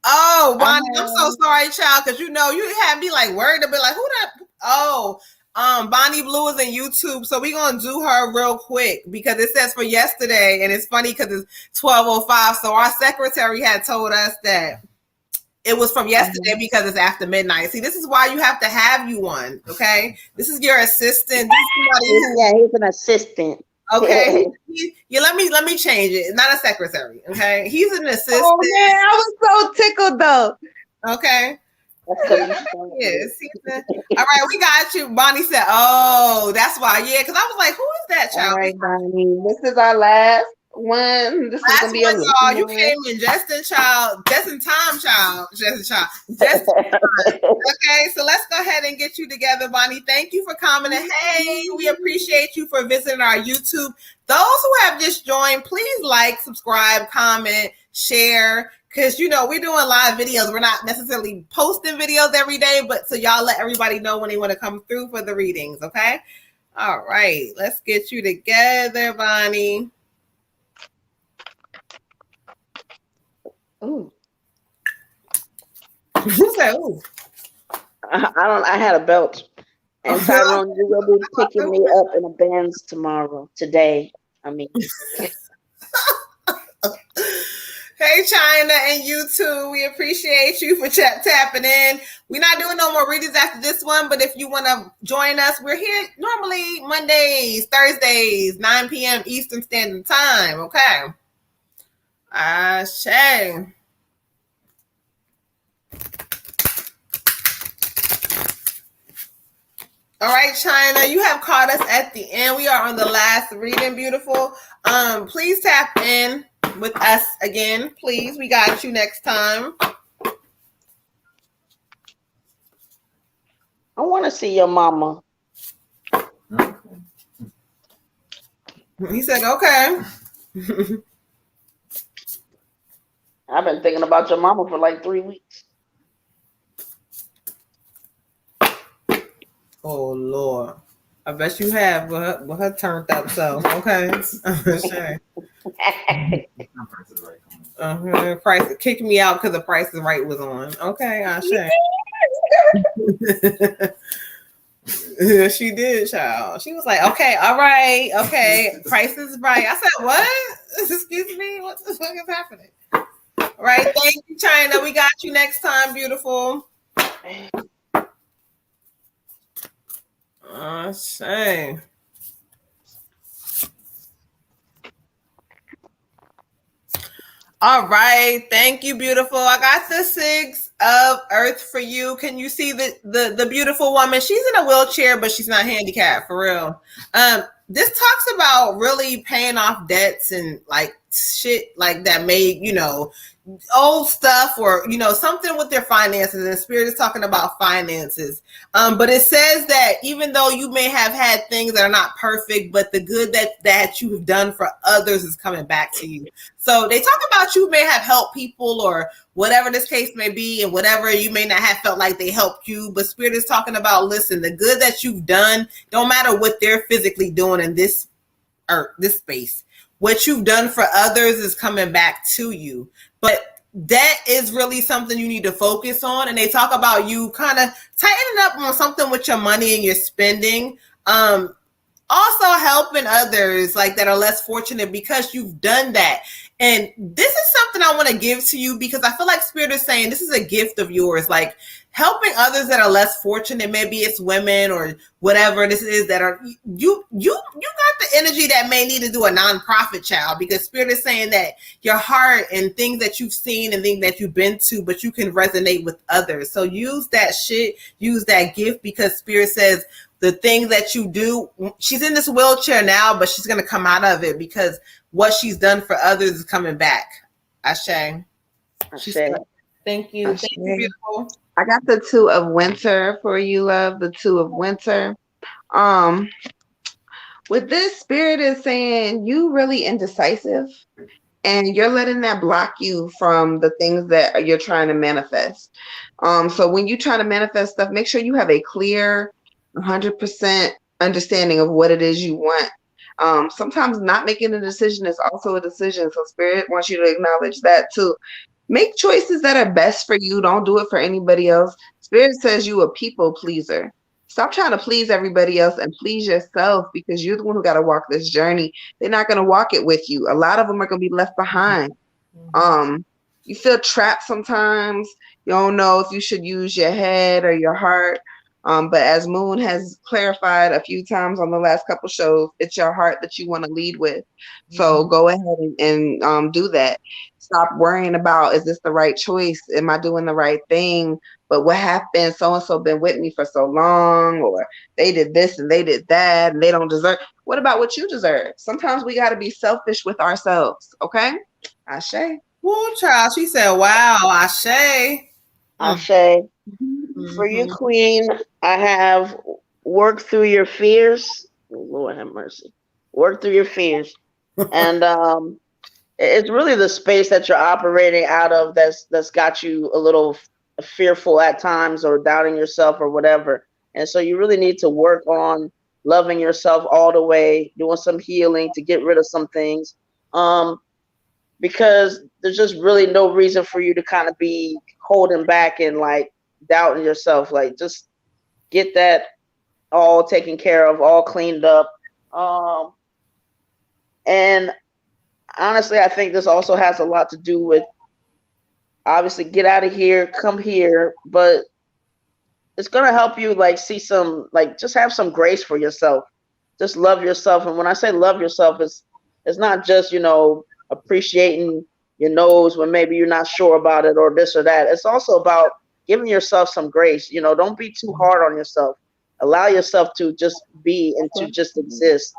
Oh, Bonnie, I'm so sorry, child, because you had me worried to be like, who that? Oh, Bonnie Blue is in YouTube, so we're gonna do her real quick because it says for yesterday, and it's funny because it's 12:05. So our secretary had told us that it was from yesterday because it's after midnight. See, this is why you have to have you one. Okay, this is your assistant. He's an assistant. Okay, let me change it. Not a secretary. Okay, he's an assistant. Oh man, I was so tickled though. Okay. Yes. All right, we got you. Bonnie said, "Oh, that's why." Yeah, because I was like, "Who is that child?" All right, Bonnie. This is our last one. This is gonna be y'all. You came in just in time, child. Just in time. Okay, so let's go ahead and get you together, Bonnie. Thank you for coming. And hey, we appreciate you for visiting our YouTube. Those who have just joined, please like, subscribe, comment, share. Because, we're doing live videos. We're not necessarily posting videos every day, but so y'all let everybody know when they want to come through for the readings, okay? All right, let's get you together, Bonnie. Ooh. Who said ooh? I had a belt. And Tyrone, you will be picking me up in a Benz today. Hey, China and YouTube, we appreciate you for tapping in. We're not doing no more readings after this one, but if you want to join us, we're here normally Mondays, Thursdays, 9 p.m. Eastern Standard Time, okay? Ashe. All right, China, you have caught us at the end. We are on the last reading, beautiful. Please tap in with us again, please. We got you next time. I want to see your mama. He said, okay. I've been thinking about your mama for like 3 weeks. Oh, Lord. I bet you have with her turned up, so okay. Sure. Price kicked me out because the Price is Right was on. Okay, sure. Yeah, she did, child. She was like, okay, all right, okay, Price is Right. I said, what? Excuse me? What the fuck is happening? All right, thank you, China. We got you next time, beautiful. Shame. All right, thank you, beautiful. I got the 6 of Earth for you. Can you see the beautiful woman? She's in a wheelchair, but she's not handicapped for real. This talks about really paying off debts and like shit like that made, old stuff or, something with their finances, and Spirit is talking about finances. But it says that even though you may have had things that are not perfect, but the good that you have done for others is coming back to you. So they talk about you may have helped people or whatever this case may be, and whatever you may not have felt like they helped you. But Spirit is talking about, listen, the good that you've done, don't matter what they're physically doing in this space. What you've done for others is coming back to you. But that is really something you need to focus on. And they talk about you kind of tightening up on something with your money and your spending. Also helping others like that are less fortunate, because you've done that. And this is something I want to give to you, because I feel like Spirit is saying this is a gift of yours, like helping others that are less fortunate. Maybe it's women or whatever this is that are you got the energy that may need to do a nonprofit, child, because Spirit is saying that your heart and things that you've seen and things that you've been to, but you can resonate with others. So use that shit, use that gift, because Spirit says the thing that you do, she's in this wheelchair now, but she's going to come out of it, because what she's done for others is coming back. Ashe. Thank you. Ashe. Thank you, beautiful. I got the 2 of winter for you, love. The 2 of winter. With this, Spirit is saying you really indecisive, and you're letting that block you from the things that you're trying to manifest. So when you try to manifest stuff, make sure you have a clear 100% understanding of what it is you want. Sometimes not making a decision is also a decision. So Spirit wants you to acknowledge that too. Make choices that are best for you. Don't do it for anybody else. Spirit says you a people pleaser. Stop trying to please everybody else and please yourself, because you're the one who got to walk this journey. They're not going to walk it with you. A lot of them are going to be left behind. You feel trapped sometimes. You don't know if you should use your head or your heart. But as Moon has clarified a few times on the last couple shows, it's your heart that you want to lead with. So go ahead and do that. Stop worrying about, is this the right choice? Am I doing the right thing? But what happened? So-and-so been with me for so long, or they did this and they did that and they don't deserve. What about what you deserve? Sometimes we got to be selfish with ourselves. Okay? Ashe. Woo, child. She said, wow, Ashe. Ashe. For you, Queen, I have worked through your fears. Lord have mercy. Work through your fears. And it's really the space that you're operating out of that's got you a little fearful at times, or doubting yourself or whatever. And so you really need to work on loving yourself all the way, doing some healing to get rid of some things. Because there's just really no reason for you to kind of be holding back and like doubting yourself. Like, just get that all taken care of, all cleaned up. And honestly, I think this also has a lot to do with, obviously, get out of here, come here, but it's going to help you like see some, like, just have some grace for yourself. Just love yourself. And when I say love yourself, it's not just, appreciating your nose when maybe you're not sure about it or this or that. It's also about giving yourself some grace. Don't be too hard on yourself. Allow yourself to just be and to just exist.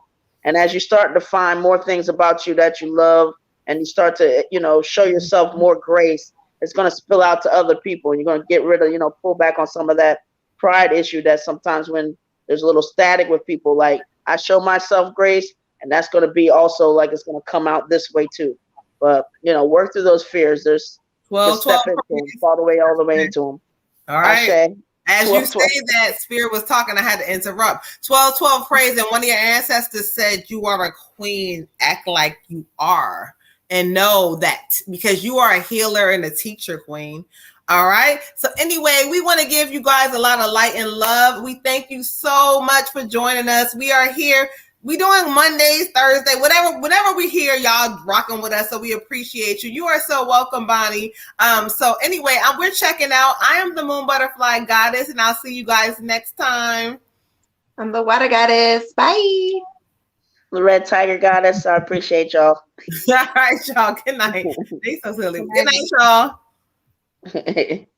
And as you start to find more things about you that you love, and you start to, show yourself more grace, it's going to spill out to other people. And you're going to get rid of, pull back on some of that pride issue that sometimes when there's a little static with people, like, I show myself grace, and that's going to be also like, it's going to come out this way too. But, work through those fears. There's 12 step into them, all the way into them. All right. As you say that, Spirit was talking, I had to interrupt. 12 praise, and one of your ancestors said, you are a queen, act like you are. And know that, because you are a healer and a teacher, queen. All right. So anyway, we want to give you guys a lot of light and love. We thank you so much for joining us. We are here. We doing Mondays, Thursday, whenever we hear y'all rocking with us. So we appreciate you. You are so welcome, Bonnie. So anyway, we're checking out. I am the Moon Butterfly Goddess, and I'll see you guys next time. I'm the Water Goddess. Bye. The Red Tiger Goddess. I appreciate y'all. All right, y'all. Good night. They so silly. Good night, y'all.